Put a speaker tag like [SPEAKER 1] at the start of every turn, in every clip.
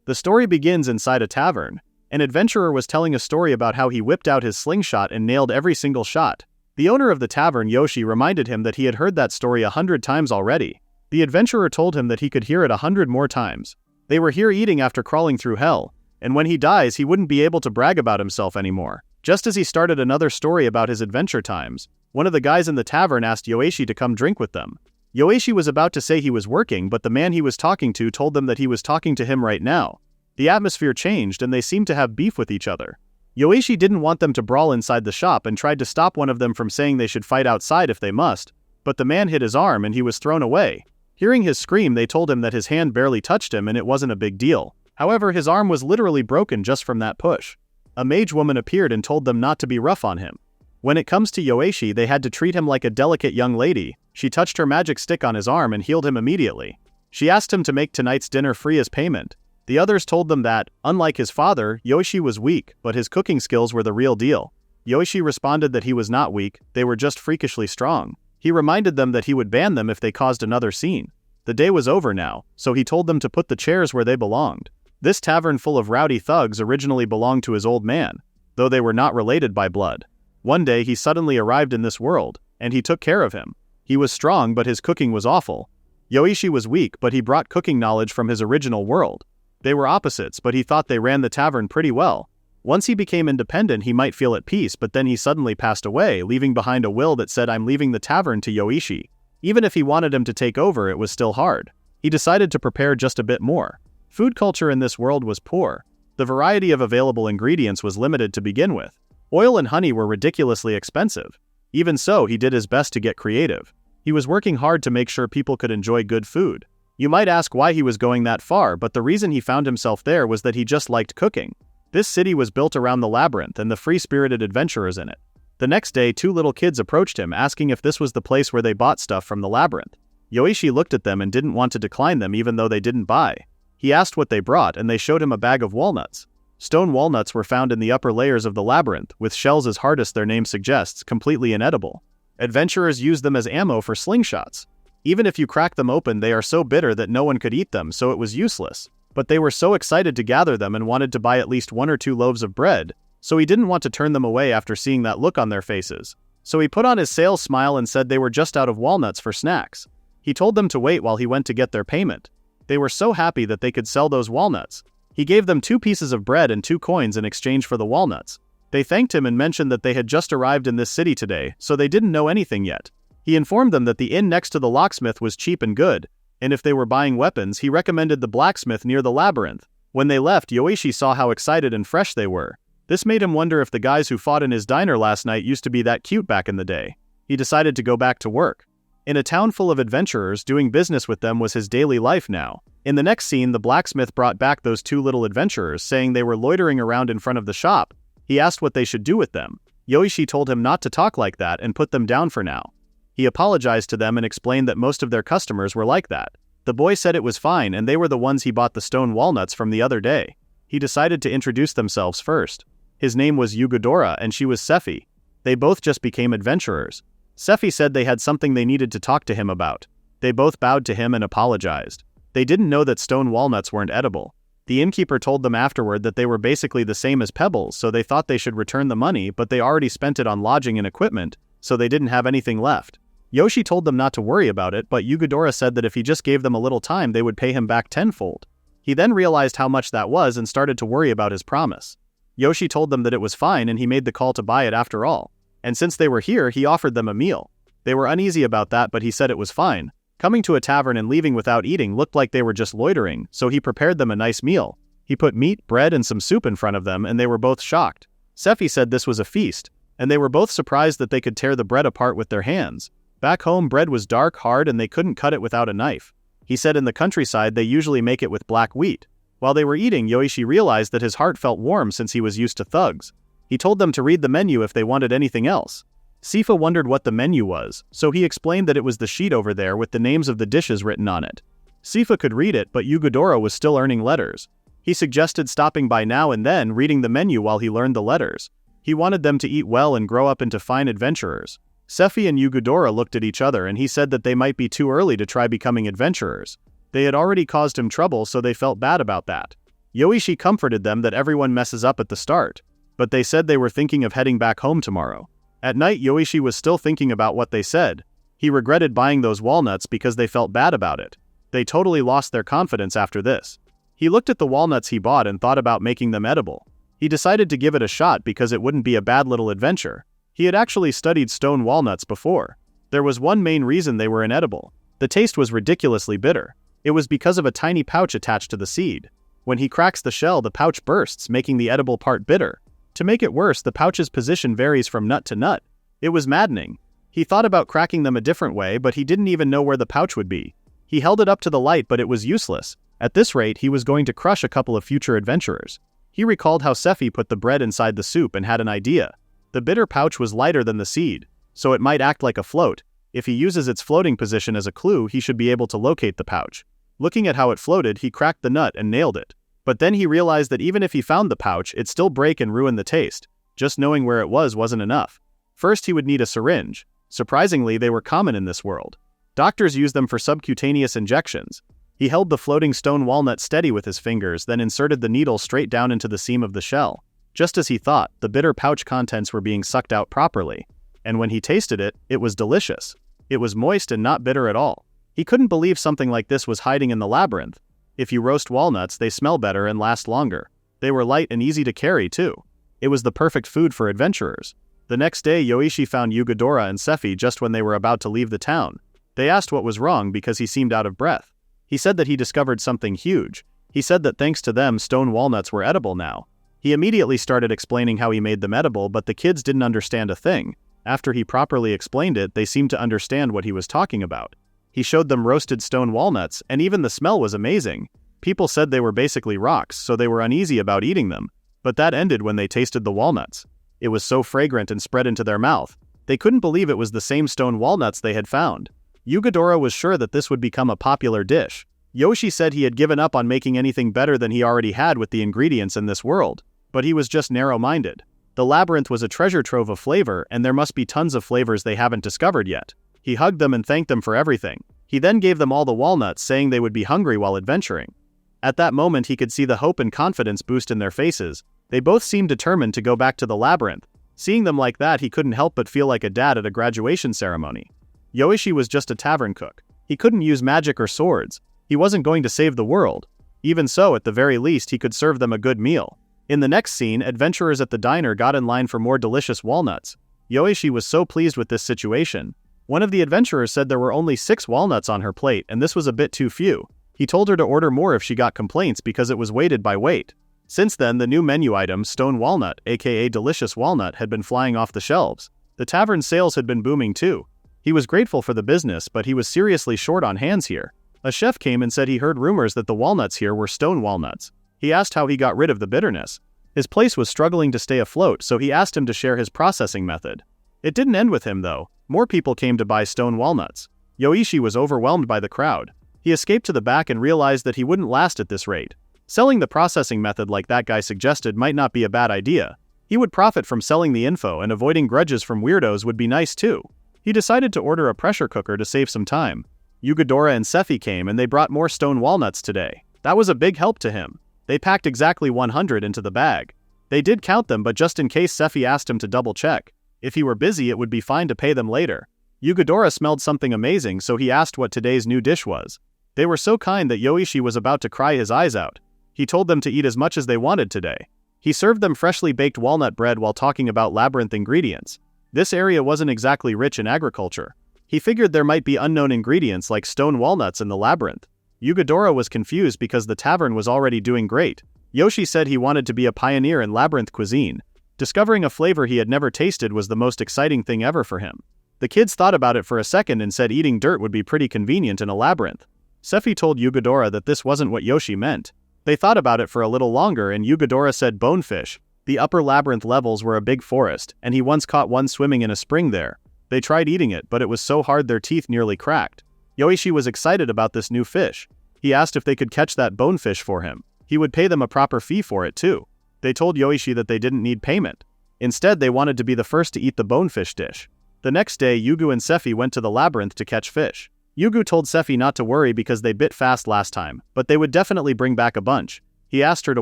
[SPEAKER 1] The story begins inside a tavern. An adventurer was telling a story about how he whipped out his slingshot and nailed every single shot. The owner of the tavern, Yoishi, reminded him that he had heard that story 100 times already. The adventurer told him that he could hear it 100 more times. They were here eating after crawling through hell, and when he dies he wouldn't be able to brag about himself anymore. Just as he started another story about his adventure times, one of the guys in the tavern asked Yoishi to come drink with them. Yoishi was about to say he was working, but the man he was talking to told them that he was talking to him right now. The atmosphere changed and they seemed to have beef with each other. Yoishi didn't want them to brawl inside the shop and tried to stop one of them from saying they should fight outside if they must, but the man hit his arm and he was thrown away. Hearing his scream, they told him that his hand barely touched him and it wasn't a big deal. However, his arm was literally broken just from that push. A mage woman appeared and told them not to be rough on him. When it comes to Yoishi, they had to treat him like a delicate young lady. She touched her magic stick on his arm and healed him immediately. She asked him to make tonight's dinner free as payment. The others told them that, unlike his father, Yoishi was weak, but his cooking skills were the real deal. Yoishi responded that he was not weak, they were just freakishly strong. He reminded them that he would ban them if they caused another scene. The day was over now, so he told them to put the chairs where they belonged. This tavern full of rowdy thugs originally belonged to his old man, though they were not related by blood. One day he suddenly arrived in this world, and he took care of him. He was strong, but his cooking was awful. Yoishi was weak, but he brought cooking knowledge from his original world. They were opposites, but he thought they ran the tavern pretty well. Once he became independent, he might feel at peace, but then he suddenly passed away, leaving behind a will that said, "I'm leaving the tavern to Yoishi." Even if he wanted him to take over, it was still hard. He decided to prepare just a bit more. Food culture in this world was poor. The variety of available ingredients was limited to begin with. Oil and honey were ridiculously expensive. Even so, he did his best to get creative. He was working hard to make sure people could enjoy good food. You might ask why he was going that far, but the reason he found himself there was that he just liked cooking. This city was built around the labyrinth and the free-spirited adventurers in it. The next day, two little kids approached him asking if this was the place where they bought stuff from the labyrinth. Yoishi looked at them and didn't want to decline them even though they didn't buy. He asked what they brought and they showed him a bag of walnuts. Stone walnuts were found in the upper layers of the labyrinth, with shells as hard as their name suggests, completely inedible. Adventurers used them as ammo for slingshots. Even if you crack them open, they are so bitter that no one could eat them, so it was useless. But they were so excited to gather them and wanted to buy at least 1 or 2 loaves of bread, so he didn't want to turn them away after seeing that look on their faces. So he put on his sales smile and said they were just out of walnuts for snacks. He told them to wait while he went to get their payment. They were so happy that they could sell those walnuts. He gave them 2 pieces of bread and 2 coins in exchange for the walnuts. They thanked him and mentioned that they had just arrived in this city today, so they didn't know anything yet. He informed them that the inn next to the locksmith was cheap and good, and if they were buying weapons, he recommended the blacksmith near the labyrinth. When they left, Yoishi saw how excited and fresh they were. This made him wonder if the guys who fought in his diner last night used to be that cute back in the day. He decided to go back to work. In a town full of adventurers, doing business with them was his daily life now. In the next scene, the blacksmith brought back those 2 little adventurers, saying they were loitering around in front of the shop. He asked what they should do with them. Yoishi told him not to talk like that and put them down for now. He apologized to them and explained that most of their customers were like that. The boy said it was fine and they were the ones he bought the stone walnuts from the other day. He decided to introduce themselves first. His name was Yugadora and she was Sephi. They both just became adventurers. Sephi said they had something they needed to talk to him about. They both bowed to him and apologized. They didn't know that stone walnuts weren't edible. The innkeeper told them afterward that they were basically the same as pebbles, so they thought they should return the money, but they already spent it on lodging and equipment, so they didn't have anything left. Yoishi told them not to worry about it, but Yugadora said that if he just gave them a little time they would pay him back tenfold. He then realized how much that was and started to worry about his promise. Yoishi told them that it was fine and he made the call to buy it after all. And since they were here, he offered them a meal. They were uneasy about that, but he said it was fine. Coming to a tavern and leaving without eating looked like they were just loitering, so he prepared them a nice meal. He put meat, bread, and some soup in front of them and they were both shocked. Sephi said this was a feast, and they were both surprised that they could tear the bread apart with their hands. Back home, bread was dark, hard, and they couldn't cut it without a knife. He said in the countryside they usually make it with black wheat. While they were eating, Yoishi realized that his heart felt warm since he was used to thugs. He told them to read the menu if they wanted anything else. Sifa wondered what the menu was, so he explained that it was the sheet over there with the names of the dishes written on it. Sifa could read it, but Yugadora was still earning letters. He suggested stopping by now and then, reading the menu while he learned the letters. He wanted them to eat well and grow up into fine adventurers. Sephi and Yugadora looked at each other and he said that they might be too early to try becoming adventurers. They had already caused him trouble, so they felt bad about that. Yoishi comforted them that everyone messes up at the start, but they said they were thinking of heading back home tomorrow. At night, Yoishi was still thinking about what they said. He regretted buying those walnuts because they felt bad about it. They totally lost their confidence after this. He looked at the walnuts he bought and thought about making them edible. He decided to give it a shot because it wouldn't be a bad little adventure. He had actually studied stone walnuts before. There was one main reason they were inedible. The taste was ridiculously bitter. It was because of a tiny pouch attached to the seed. When he cracks the shell, the pouch bursts, making the edible part bitter. To make it worse, the pouch's position varies from nut to nut. It was maddening. He thought about cracking them a different way, but he didn't even know where the pouch would be. He held it up to the light, but it was useless. At this rate, he was going to crush a couple of future adventurers. He recalled how Sephi put the bread inside the soup and had an idea. The bitter pouch was lighter than the seed, so it might act like a float. If he uses its floating position as a clue, he should be able to locate the pouch. Looking at how it floated, he cracked the nut and nailed it. But then he realized that even if he found the pouch, it'd still break and ruin the taste. Just knowing where it wasn't enough. First, he would need a syringe. Surprisingly, they were common in this world. Doctors use them for subcutaneous injections. He held the floating stone walnut steady with his fingers, then inserted the needle straight down into the seam of the shell. Just as he thought, the bitter pouch contents were being sucked out properly. And when he tasted it, it was delicious. It was moist and not bitter at all. He couldn't believe something like this was hiding in the labyrinth. If you roast walnuts, they smell better and last longer. They were light and easy to carry, too. It was the perfect food for adventurers. The next day, Yoishi found Yugadora and Sephi just when they were about to leave the town. They asked what was wrong because he seemed out of breath. He said that he discovered something huge. He said that thanks to them, stone walnuts were edible now. He immediately started explaining how he made them edible, but the kids didn't understand a thing. After he properly explained it, they seemed to understand what he was talking about. He showed them roasted stone walnuts, and even the smell was amazing. People said they were basically rocks, so they were uneasy about eating them. But that ended when they tasted the walnuts. It was so fragrant and spread into their mouth. They couldn't believe it was the same stone walnuts they had found. Yugadora was sure that this would become a popular dish. Yoishi said he had given up on making anything better than he already had with the ingredients in this world. But he was just narrow-minded. The labyrinth was a treasure trove of flavor, and there must be tons of flavors they haven't discovered yet. He hugged them and thanked them for everything. He then gave them all the walnuts, saying they would be hungry while adventuring. At that moment, he could see the hope and confidence boost in their faces. They both seemed determined to go back to the labyrinth. Seeing them like that, he couldn't help but feel like a dad at a graduation ceremony. Yoishi was just a tavern cook. He couldn't use magic or swords. He wasn't going to save the world. Even so, at the very least, he could serve them a good meal. In the next scene, adventurers at the diner got in line for more delicious walnuts. Yoishi was so pleased with this situation. One of the adventurers said there were only 6 walnuts on her plate, and this was a bit too few. He told her to order more if she got complaints because it was weighted by weight. Since then, the new menu item, stone walnut, aka delicious walnut, had been flying off the shelves. The tavern's sales had been booming too. He was grateful for the business, but he was seriously short on hands here. A chef came and said he heard rumors that the walnuts here were stone walnuts. He asked how he got rid of the bitterness. His place was struggling to stay afloat, so he asked him to share his processing method. It didn't end with him though. More people came to buy stone walnuts. Yoishi was overwhelmed by the crowd. He escaped to the back and realized that he wouldn't last at this rate. Selling the processing method like that guy suggested might not be a bad idea. He would profit from selling the info, and avoiding grudges from weirdos would be nice too. He decided to order a pressure cooker to save some time. Yugadora and Sephi came and they brought more stone walnuts today. That was a big help to him. They packed exactly 100 into the bag. They did count them, but just in case Sephi asked him to double check. If he were busy, it would be fine to pay them later. Yugadora smelled something amazing, so he asked what today's new dish was. They were so kind that Yoishi was about to cry his eyes out. He told them to eat as much as they wanted today. He served them freshly baked walnut bread while talking about labyrinth ingredients. This area wasn't exactly rich in agriculture. He figured there might be unknown ingredients like stone walnuts in the labyrinth. Yugadora was confused because the tavern was already doing great. Yoishi said he wanted to be a pioneer in labyrinth cuisine. Discovering a flavor he had never tasted was the most exciting thing ever for him. The kids thought about it for a second and said eating dirt would be pretty convenient in a labyrinth. Sephi told Yugadora that this wasn't what Yoishi meant. They thought about it for a little longer and Yugadora said bonefish. The upper labyrinth levels were a big forest, and he once caught one swimming in a spring there. They tried eating it, but it was so hard their teeth nearly cracked. Yoishi was excited about this new fish. He asked if they could catch that bonefish for him. He would pay them a proper fee for it too. They told Yoishi that they didn't need payment. Instead, they wanted to be the first to eat the bonefish dish. The next day, Yugu and Sephi went to the labyrinth to catch fish. Yugu told Sephi not to worry because they bit fast last time, but they would definitely bring back a bunch. He He asked her to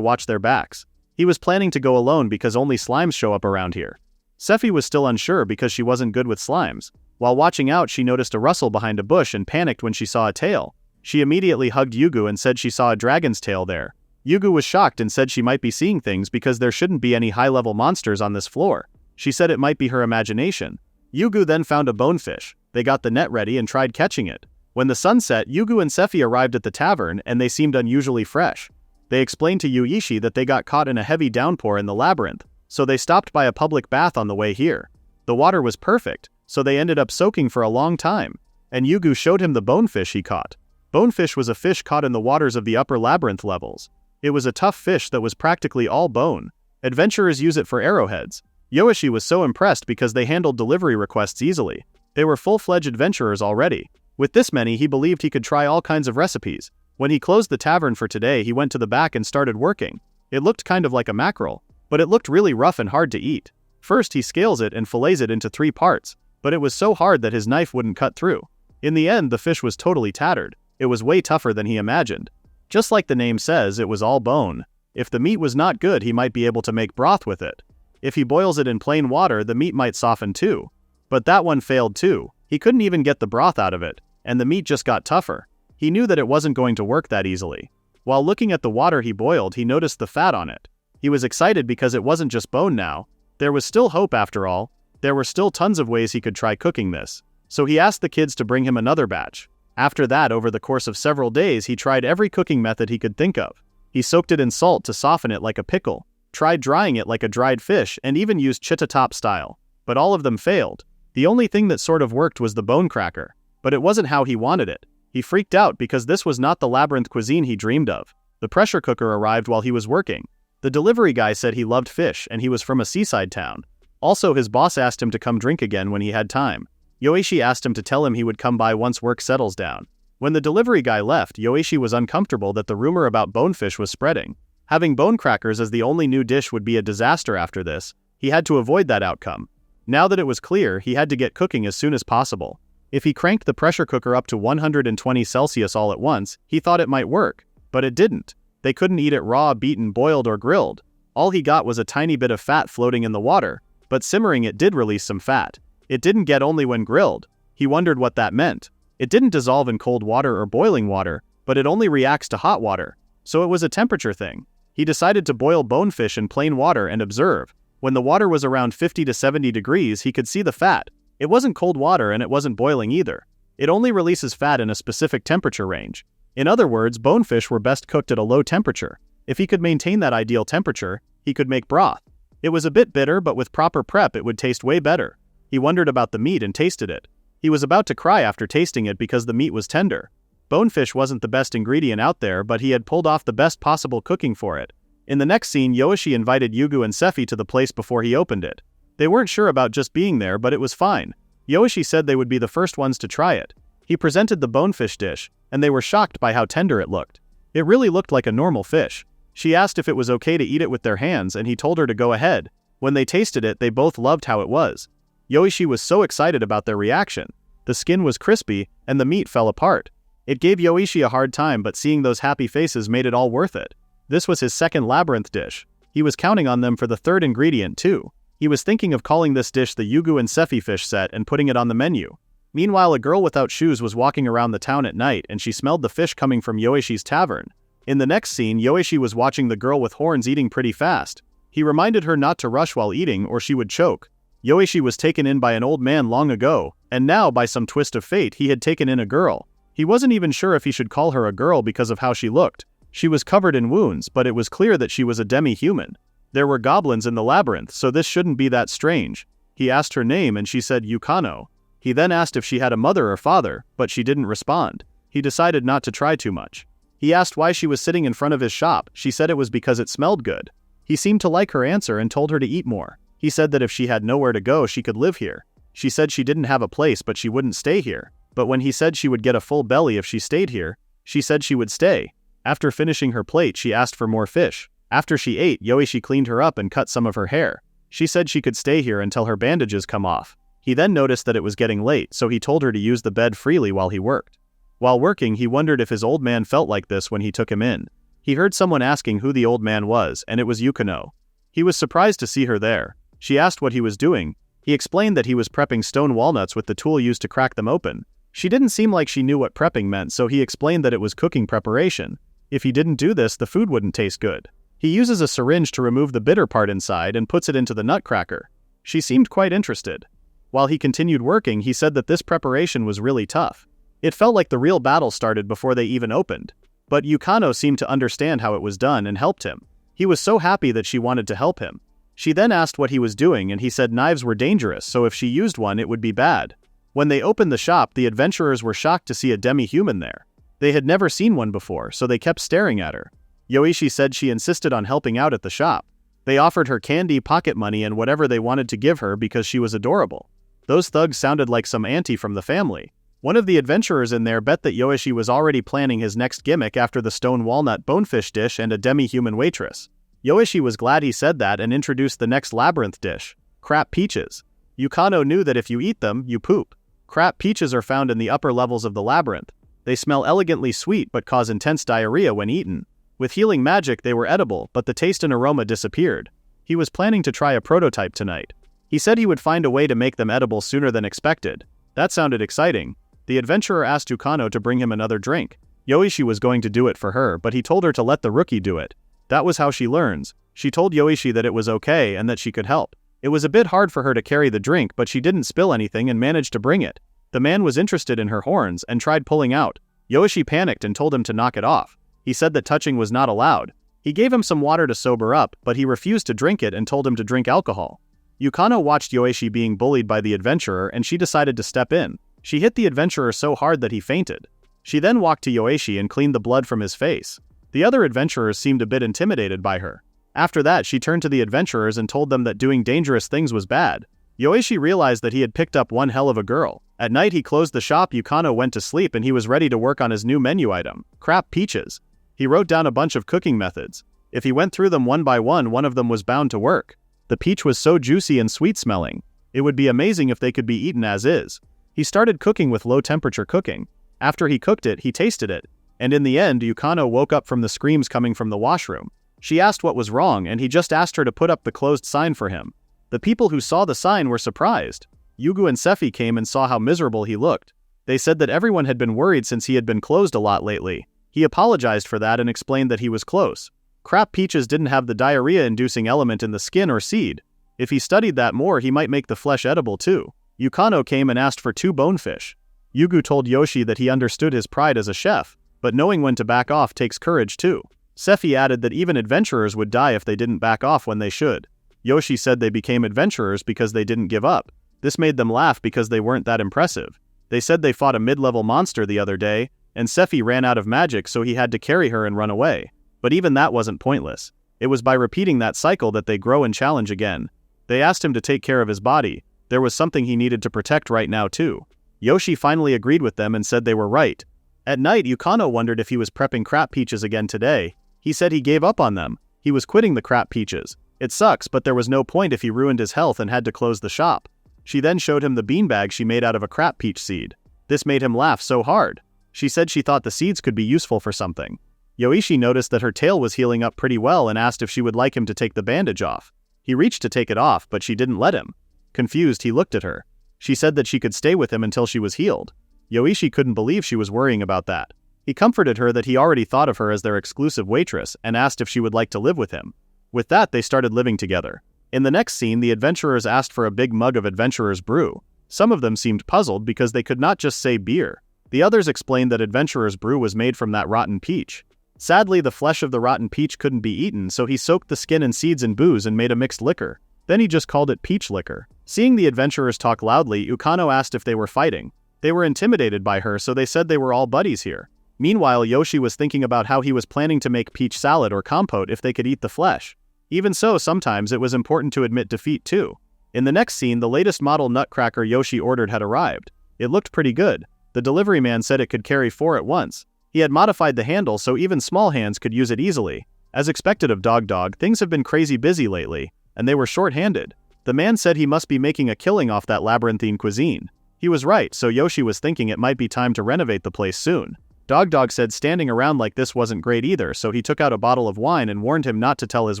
[SPEAKER 1] watch their backs. He was planning to go alone because only slimes show up around here. Seffi was still unsure because she wasn't good with slimes. While watching out, she noticed a rustle behind a bush and panicked when she saw a tail. She immediately hugged Yugu and said she saw a dragon's tail there. Yugu was shocked and said she might be seeing things because there shouldn't be any high-level monsters on this floor. She said it might be her imagination. Yugu then found a bonefish. They got the net ready and tried catching it. When the sun set, Yugu and Seffi arrived at the tavern and they seemed unusually fresh. They explained to Yoishi that they got caught in a heavy downpour in the labyrinth, so they stopped by a public bath on the way here. The water was perfect, so they ended up soaking for a long time. And Yugu showed him the bonefish he caught. Bonefish was a fish caught in the waters of the upper labyrinth levels. It was a tough fish that was practically all bone. Adventurers use it for arrowheads. Yoishi was so impressed because they handled delivery requests easily. They were full-fledged adventurers already. With this many, he believed he could try all kinds of recipes. When he closed the tavern for today, he went to the back and started working. It looked kind of like a mackerel, but it looked really rough and hard to eat. First he scales it and fillets it into 3 parts, but it was so hard that his knife wouldn't cut through. In the end, the fish was totally tattered. It was way tougher than he imagined. Just like the name says, it was all bone. If the meat was not good, he might be able to make broth with it. If he boils it in plain water, the meat might soften too. But that one failed too. He couldn't even get the broth out of it, and the meat just got tougher. He knew that it wasn't going to work that easily. While looking at the water he boiled, he noticed the fat on it. He was excited because it wasn't just bone now. There was still hope after all. There were still tons of ways he could try cooking this. So he asked the kids to bring him another batch. After that, over the course of several days, he tried every cooking method he could think of. He soaked it in salt to soften it like a pickle, tried drying it like a dried fish, and even used chitatop style. But all of them failed. The only thing that sort of worked was the bone cracker. But it wasn't how he wanted it. He freaked out because this was not the labyrinth cuisine he dreamed of. The pressure cooker arrived while he was working. The delivery guy said he loved fish and he was from a seaside town. Also, his boss asked him to come drink again when he had time. Yoishi asked him to tell him he would come by once work settles down. When the delivery guy left, Yoishi was uncomfortable that the rumor about bonefish was spreading. Having bone crackers as the only new dish would be a disaster after this. He had to avoid that outcome. Now that it was clear, he had to get cooking as soon as possible. If he cranked the pressure cooker up to 120 Celsius all at once, he thought it might work. But it didn't. They couldn't eat it raw, beaten, boiled, or grilled. All he got was a tiny bit of fat floating in the water, but simmering it did release some fat. It didn't get only when grilled. He wondered what that meant. It didn't dissolve in cold water or boiling water, but it only reacts to hot water. So it was a temperature thing. He decided to boil bonefish in plain water and observe. When the water was around 50 to 70 degrees, he could see the fat. It wasn't cold water and it wasn't boiling either. It only releases fat in a specific temperature range. In other words, bonefish were best cooked at a low temperature. If he could maintain that ideal temperature, he could make broth. It was a bit bitter, but with proper prep it would taste way better. He wondered about the meat and tasted it. He was about to cry after tasting it because the meat was tender. Bonefish wasn't the best ingredient out there, but he had pulled off the best possible cooking for it. In the next scene, Yoishi invited Yugu and Seffi to the place before he opened it. They weren't sure about just being there, but it was fine. Yoishi said they would be the first ones to try it. He presented the bonefish dish, and they were shocked by how tender it looked. It really looked like a normal fish. She asked if it was okay to eat it with their hands, and he told her to go ahead. When they tasted it, they both loved how it was. Yoishi was so excited about their reaction. The skin was crispy, and the meat fell apart. It gave Yoishi a hard time, but seeing those happy faces made it all worth it. This was his second labyrinth dish. He was counting on them for the third ingredient too. He was thinking of calling this dish the Yugu and Seffi fish set and putting it on the menu. Meanwhile, a girl without shoes was walking around the town at night and she smelled the fish coming from Yoishi's tavern. In the next scene, Yoishi was watching the girl with horns eating pretty fast. He reminded her not to rush while eating or she would choke. Yoishi was taken in by an old man long ago, and now, by some twist of fate, he had taken in a girl. He wasn't even sure if he should call her a girl because of how she looked. She was covered in wounds, but it was clear that she was a demi-human. There were goblins in the labyrinth, so this shouldn't be that strange. He asked her name and she said Yukano. He then asked if she had a mother or father, but she didn't respond. He decided not to try too much. He asked why she was sitting in front of his shop. She said it was because it smelled good. He seemed to like her answer and told her to eat more. He said that if she had nowhere to go, she could live here. She said she didn't have a place, but she wouldn't stay here. But when he said she would get a full belly if she stayed here, she said she would stay. After finishing her plate, she asked for more fish. After she ate, Yoishi cleaned her up and cut some of her hair. She said she could stay here until her bandages come off. He then noticed that it was getting late, so he told her to use the bed freely while he worked. While working, he wondered if his old man felt like this when he took him in. He heard someone asking who the old man was, and it was Yukino. He was surprised to see her there. She asked what he was doing. He explained that he was prepping stone walnuts with the tool used to crack them open. She didn't seem like she knew what prepping meant, so he explained that it was cooking preparation. If he didn't do this, the food wouldn't taste good. He uses a syringe to remove the bitter part inside and puts it into the nutcracker. She seemed quite interested. While he continued working, he said that this preparation was really tough. It felt like the real battle started before they even opened. But Yukino seemed to understand how it was done and helped him. He was so happy that she wanted to help him. She then asked what he was doing, and he said knives were dangerous, so if she used one it would be bad. When they opened the shop, the adventurers were shocked to see a demi-human there. They had never seen one before, so they kept staring at her. Yoishi said she insisted on helping out at the shop. They offered her candy, pocket money, and whatever they wanted to give her because she was adorable. Those thugs sounded like some auntie from the family. One of the adventurers in there bet that Yoishi was already planning his next gimmick after the stone walnut bonefish dish and a demi-human waitress. Yoishi was glad he said that and introduced the next labyrinth dish, crap peaches. Yukino knew that if you eat them, you poop. Crap peaches are found in the upper levels of the labyrinth. They smell elegantly sweet but cause intense diarrhea when eaten. With healing magic they were edible, but the taste and aroma disappeared. He was planning to try a prototype tonight. He said he would find a way to make them edible sooner than expected. That sounded exciting. The adventurer asked Yukino to bring him another drink. Yoishi was going to do it for her, but he told her to let the rookie do it. That was how she learns. She told Yoishi that it was okay and that she could help. It was a bit hard for her to carry the drink, but she didn't spill anything and managed to bring it. The man was interested in her horns and tried pulling out. Yoishi panicked and told him to knock it off. He said that touching was not allowed. He gave him some water to sober up, but he refused to drink it and told him to drink alcohol. Yukino watched Yoishi being bullied by the adventurer and she decided to step in. She hit the adventurer so hard that he fainted. She then walked to Yoishi and cleaned the blood from his face. The other adventurers seemed a bit intimidated by her. After that, she turned to the adventurers and told them that doing dangerous things was bad. Yoishi realized that he had picked up one hell of a girl. At night he closed the shop. Yukino went to sleep and he was ready to work on his new menu item, crap peaches. He wrote down a bunch of cooking methods. If he went through them one by one of them was bound to work. The peach was so juicy and sweet smelling. It would be amazing if they could be eaten as is. He started cooking with low temperature cooking. After he cooked it, he tasted it. And in the end, Yukino woke up from the screams coming from the washroom. She asked what was wrong and he just asked her to put up the closed sign for him. The people who saw the sign were surprised. Yugu and Sephi came and saw how miserable he looked. They said that everyone had been worried since he had been closed a lot lately. He apologized for that and explained that he was close. Crap peaches didn't have the diarrhea-inducing element in the skin or seed. If he studied that more, he might make the flesh edible too. Yukino came and asked for 2 bonefish. Yugu told Yoshi that he understood his pride as a chef, but knowing when to back off takes courage too. Sephi added that even adventurers would die if they didn't back off when they should. Yoshi said they became adventurers because they didn't give up. This made them laugh because they weren't that impressive. They said they fought a mid-level monster the other day, and Sephi ran out of magic so he had to carry her and run away. But even that wasn't pointless. It was by repeating that cycle that they grow and challenge again. They asked him to take care of his body. There was something he needed to protect right now too. Yoshi finally agreed with them and said they were right. At night, Yukino wondered if he was prepping crap peaches again today. He said he gave up on them. He was quitting the crap peaches. It sucks, but there was no point if he ruined his health and had to close the shop. She then showed him the beanbag she made out of a crap peach seed. This made him laugh so hard. She said she thought the seeds could be useful for something. Yoishi noticed that her tail was healing up pretty well and asked if she would like him to take the bandage off. He reached to take it off, but she didn't let him. Confused, he looked at her. She said that she could stay with him until she was healed. Yoishi couldn't believe she was worrying about that. He comforted her that he already thought of her as their exclusive waitress and asked if she would like to live with him. With that, they started living together. In the next scene, the adventurers asked for a big mug of adventurer's brew. Some of them seemed puzzled because they could not just say beer. The others explained that adventurer's brew was made from that rotten peach. Sadly, the flesh of the rotten peach couldn't be eaten, so he soaked the skin and seeds in booze and made a mixed liquor. Then he just called it peach liquor. Seeing the adventurers talk loudly, Yukino asked if they were fighting. They were intimidated by her, so they said they were all buddies here. Meanwhile, Yoshi was thinking about how he was planning to make peach salad or compote if they could eat the flesh. Even so, sometimes it was important to admit defeat too. In the next scene, the latest model nutcracker Yoshi ordered had arrived. It looked pretty good. The delivery man said it could carry 4 at once. He had modified the handle so even small hands could use it easily. As expected of Dog, things have been crazy busy lately, and they were short-handed. The man said he must be making a killing off that labyrinthine cuisine. He was right, so Yoshi was thinking it might be time to renovate the place soon. Dog said standing around like this wasn't great either, so he took out a bottle of wine and warned him not to tell his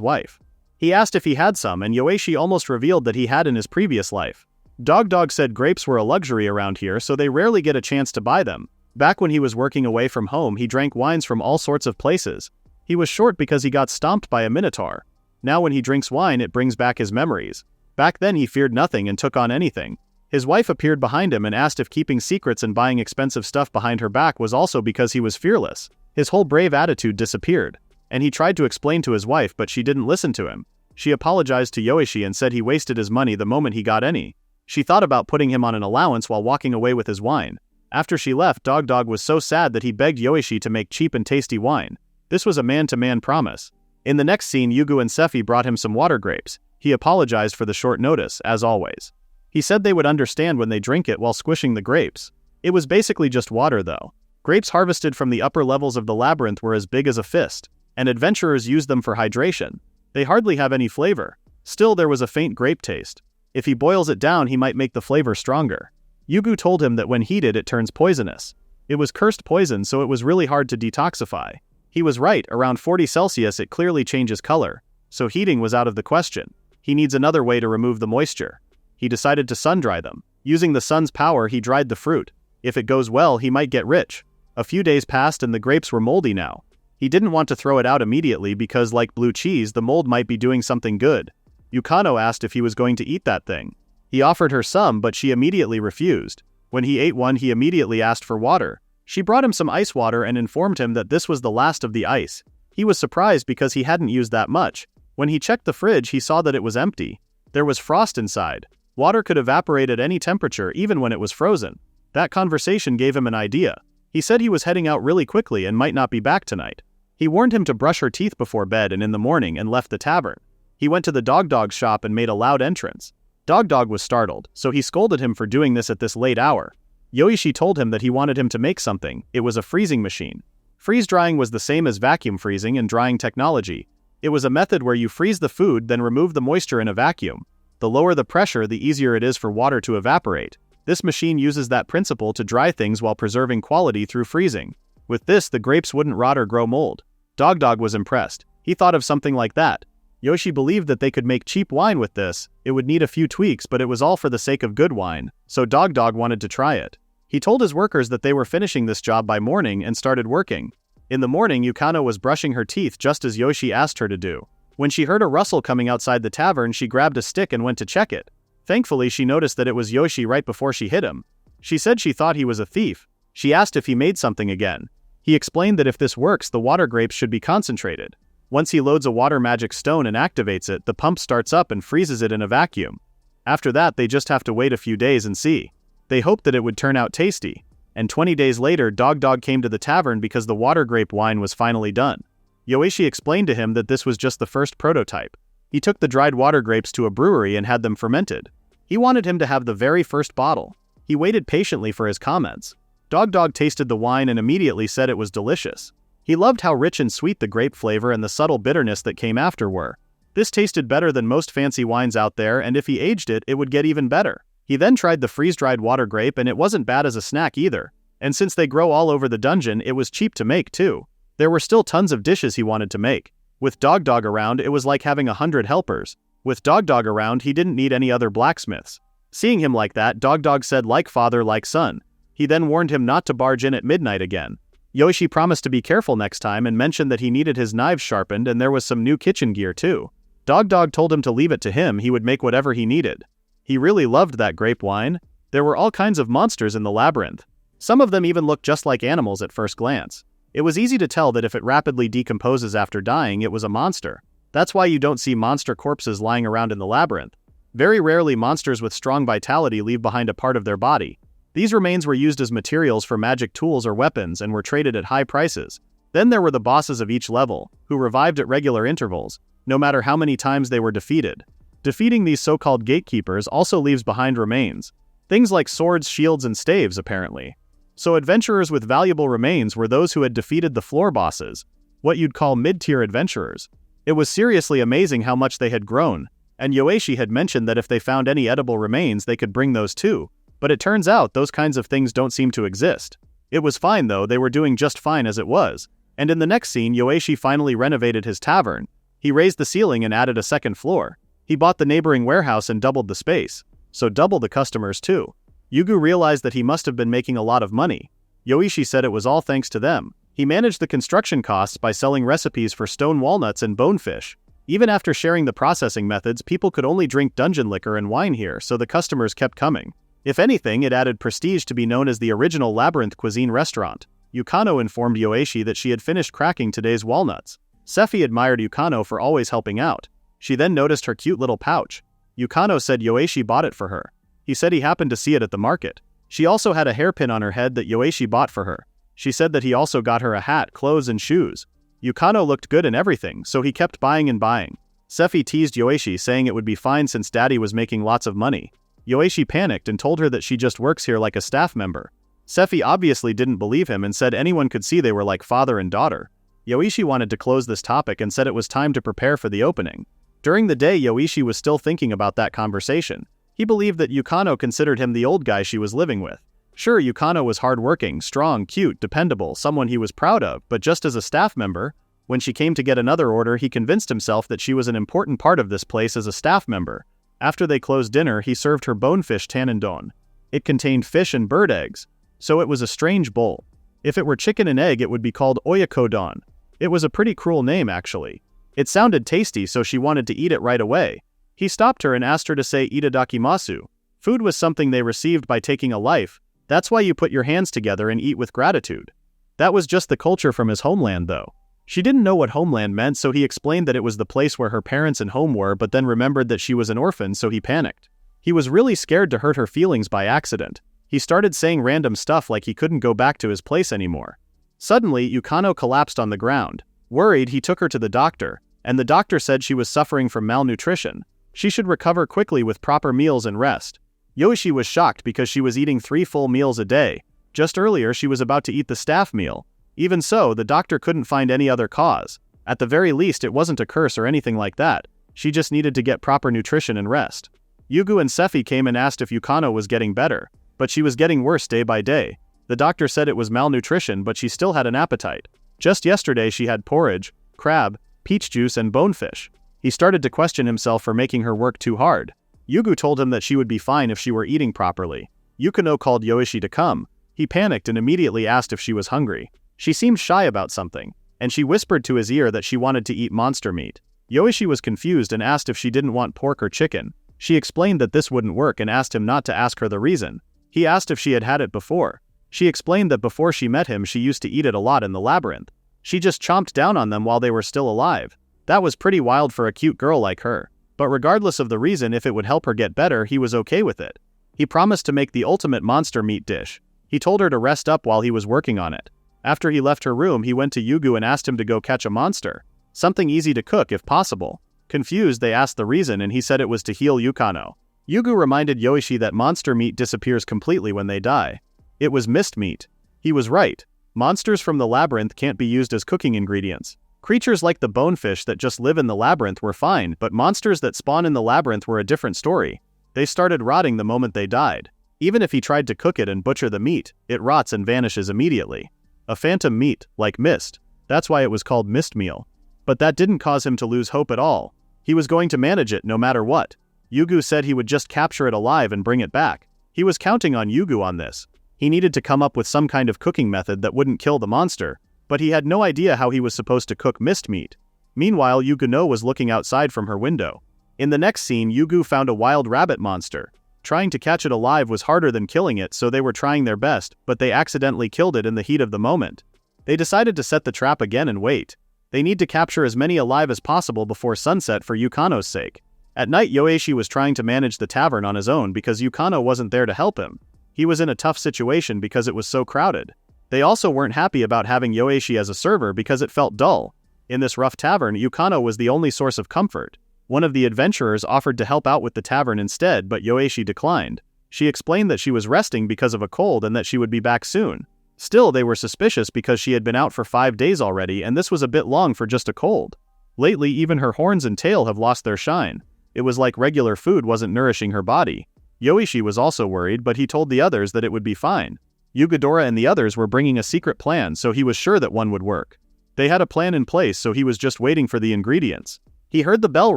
[SPEAKER 1] wife. He asked if he had some, and Yoishi almost revealed that he had in his previous life. Dog said grapes were a luxury around here, so they rarely get a chance to buy them. Back when he was working away from home, he drank wines from all sorts of places. He was short because he got stomped by a minotaur. Now when he drinks wine, it brings back his memories. Back then he feared nothing and took on anything. His wife appeared behind him and asked if keeping secrets and buying expensive stuff behind her back was also because he was fearless. His whole brave attitude disappeared. And he tried to explain to his wife, but she didn't listen to him. She apologized to Yoishi and said he wasted his money the moment he got any. She thought about putting him on an allowance while walking away with his wine. After she left, Dog was so sad that he begged Yoishi to make cheap and tasty wine. This was a man-to-man promise. In the next scene, Yugu and Sephi brought him some water grapes. He apologized for the short notice, as always. He said they would understand when they drink it while squishing the grapes. It was basically just water though. Grapes harvested from the upper levels of the labyrinth were as big as a fist, and adventurers used them for hydration. They hardly have any flavor. Still, there was a faint grape taste. If he boils it down, he might make the flavor stronger. Yugu told him that when heated it turns poisonous. It was cursed poison, so it was really hard to detoxify. He was right, around 40 Celsius it clearly changes color, so heating was out of the question. He needs another way to remove the moisture. He decided to sun-dry them. Using the sun's power, he dried the fruit. If it goes well, he might get rich. A few days passed and the grapes were moldy now. He didn't want to throw it out immediately because, like blue cheese, the mold might be doing something good. Yukano asked if he was going to eat that thing. He offered her some, but she immediately refused. When he ate one, he immediately asked for water. She brought him some ice water and informed him that this was the last of the ice. He was surprised because he hadn't used that much. When he checked the fridge, he saw that it was empty. There was frost inside. Water could evaporate at any temperature, even when it was frozen. That conversation gave him an idea. He said he was heading out really quickly and might not be back tonight. He warned him to brush her teeth before bed and in the morning and left the tavern. He went to the dog's shop and made a loud entrance. Dog was startled, so he scolded him for doing this at this late hour. Yoishi told him that he wanted him to make something. It was a freezing machine. Freeze drying was the same as vacuum freezing and drying technology. It was a method where you freeze the food, then remove the moisture in a vacuum. The lower the pressure, the easier it is for water to evaporate. This machine uses that principle to dry things while preserving quality through freezing. With this, the grapes wouldn't rot or grow mold. Dog was impressed. He thought of something like that. Yoishi believed that they could make cheap wine with this. It would need a few tweaks, but it was all for the sake of good wine, so Dog wanted to try it. He told his workers that they were finishing this job by morning and started working. In the morning, Yukano was brushing her teeth just as Yoishi asked her to do. When she heard a rustle coming outside the tavern, she grabbed a stick and went to check it. Thankfully, she noticed that it was Yoishi right before she hit him. She said she thought he was a thief. She asked if he made something again. He explained that if this works, the water grapes should be concentrated. Once he loads a water magic stone and activates it, the pump starts up and freezes it in a vacuum. After that, they just have to wait a few days and see. They hoped that it would turn out tasty. And 20 days later, Dog came to the tavern because the water grape wine was finally done. Yoishi explained to him that this was just the first prototype. He took the dried water grapes to a brewery and had them fermented. He wanted him to have the very first bottle. He waited patiently for his comments. Dog tasted the wine and immediately said it was delicious. He loved how rich and sweet the grape flavor and the subtle bitterness that came after were. This tasted better than most fancy wines out there, and if he aged it, it would get even better. He then tried the freeze-dried water grape and it wasn't bad as a snack either. And since they grow all over the dungeon, it was cheap to make too. There were still tons of dishes he wanted to make. With Dog around, it was like having 100 helpers. With Dog around, he didn't need any other blacksmiths. Seeing him like that, Dog said like father, like son. He then warned him not to barge in at midnight again. Yoishi promised to be careful next time and mentioned that he needed his knives sharpened and there was some new kitchen gear too. Dog told him to leave it to him, he would make whatever he needed. He really loved that grape wine. There were all kinds of monsters in the labyrinth. Some of them even looked just like animals at first glance. It was easy to tell that if it rapidly decomposes after dying, it was a monster. That's why you don't see monster corpses lying around in the labyrinth. Very rarely monsters with strong vitality leave behind a part of their body. These remains were used as materials for magic tools or weapons and were traded at high prices. Then there were the bosses of each level, who revived at regular intervals, no matter how many times they were defeated. Defeating these so-called gatekeepers also leaves behind remains. Things like swords, shields, and staves, apparently. So adventurers with valuable remains were those who had defeated the floor bosses, what you'd call mid-tier adventurers. It was seriously amazing how much they had grown, and Yoishi had mentioned that if they found any edible remains they could bring those too, but it turns out those kinds of things don't seem to exist. It was fine though, they were doing just fine as it was. And in the next scene, Yoishi finally renovated his tavern. He raised the ceiling and added a second floor. He bought the neighboring warehouse and doubled the space. So double the customers too. Yugu realized that he must have been making a lot of money. Yoishi said it was all thanks to them. He managed the construction costs by selling recipes for stone walnuts and bonefish. Even after sharing the processing methods, people could only drink dungeon liquor and wine here, so the customers kept coming. If anything, it added prestige to be known as the original labyrinth cuisine restaurant. Yukano informed Yoishi that she had finished cracking today's walnuts. Sephi admired Yukano for always helping out. She then noticed her cute little pouch. Yukano said Yoishi bought it for her. He said he happened to see it at the market. She also had a hairpin on her head that Yoishi bought for her. She said that he also got her a hat, clothes and shoes. Yukano looked good in everything, so he kept buying and buying. Sephi teased Yoishi, saying it would be fine since daddy was making lots of money. Yoishi panicked and told her that she just works here like a staff member. Sephi obviously didn't believe him and said anyone could see they were like father and daughter. Yoishi wanted to close this topic and said it was time to prepare for the opening. During the day, Yoishi was still thinking about that conversation. He believed that Yukano considered him the old guy she was living with. Sure, Yukano was hardworking, strong, cute, dependable, someone he was proud of, but just as a staff member, when she came to get another order, he convinced himself that she was an important part of this place as a staff member. After they closed dinner, he served her bonefish tanendon. It contained fish and bird eggs, so it was a strange bowl. If it were chicken and egg, it would be called oyakodon. It was a pretty cruel name, actually. It sounded tasty, so she wanted to eat it right away. He stopped her and asked her to say itadakimasu. Food was something they received by taking a life. That's why you put your hands together and eat with gratitude. That was just the culture from his homeland though. She didn't know what homeland meant, so he explained that it was the place where her parents and home were, but then remembered that she was an orphan, so he panicked. He was really scared to hurt her feelings by accident. He started saying random stuff like he couldn't go back to his place anymore. Suddenly, Yukano collapsed on the ground. Worried, he took her to the doctor, and the doctor said she was suffering from malnutrition. She should recover quickly with proper meals and rest. Yoishi was shocked because she was eating 3 full meals a day. Just earlier, she was about to eat the staff meal. Even so, the doctor couldn't find any other cause. At the very least, it wasn't a curse or anything like that. She just needed to get proper nutrition and rest. Yugu and Sephi came and asked if Yukano was getting better, but she was getting worse day by day. The doctor said it was malnutrition, but she still had an appetite. Just yesterday she had porridge, crab, peach juice and bonefish. He started to question himself for making her work too hard. Yugu told him that she would be fine if she were eating properly. Yukano called Yoishi to come. He panicked and immediately asked if she was hungry. She seemed shy about something, and she whispered to his ear that she wanted to eat monster meat. Yoishi was confused and asked if she didn't want pork or chicken. She explained that this wouldn't work and asked him not to ask her the reason. He asked if she had had it before. She explained that before she met him she used to eat it a lot in the labyrinth. She just chomped down on them while they were still alive. That was pretty wild for a cute girl like her. But regardless of the reason, if it would help her get better, he was okay with it. He promised to make the ultimate monster meat dish. He told her to rest up while he was working on it. After he left her room, he went to Yugu and asked him to go catch a monster. Something easy to cook if possible. Confused, they asked the reason and he said it was to heal Yukano. Yugu reminded Yoishi that monster meat disappears completely when they die. It was mist meat. He was right. Monsters from the labyrinth can't be used as cooking ingredients. Creatures like the bonefish that just live in the labyrinth were fine, but monsters that spawn in the labyrinth were a different story. They started rotting the moment they died. Even if he tried to cook it and butcher the meat, it rots and vanishes immediately. A phantom meat, like mist. That's why it was called mist meal. But that didn't cause him to lose hope at all. He was going to manage it no matter what. Yugu said he would just capture it alive and bring it back. He was counting on Yugu on this. He needed to come up with some kind of cooking method that wouldn't kill the monster, but he had no idea how he was supposed to cook mist meat. Meanwhile, Yukano was looking outside from her window. In the next scene, Yugu found a wild rabbit monster. Trying to catch it alive was harder than killing it, so they were trying their best, but they accidentally killed it in the heat of the moment. They decided to set the trap again and wait. They need to capture as many alive as possible before sunset for Yukano's sake. At night, Yoishi was trying to manage the tavern on his own because Yukano wasn't there to help him. He was in a tough situation because it was so crowded. They also weren't happy about having Yoishi as a server because it felt dull. In this rough tavern, Yukano was the only source of comfort. One of the adventurers offered to help out with the tavern instead, but Yoishi declined. She explained that she was resting because of a cold and that she would be back soon. Still, they were suspicious because she had been out for 5 days already and this was a bit long for just a cold. Lately, even her horns and tail have lost their shine. It was like regular food wasn't nourishing her body. Yoishi was also worried, but he told the others that it would be fine. Yugadora and the others were bringing a secret plan, so he was sure that one would work. They had a plan in place, so he was just waiting for the ingredients. He heard the bell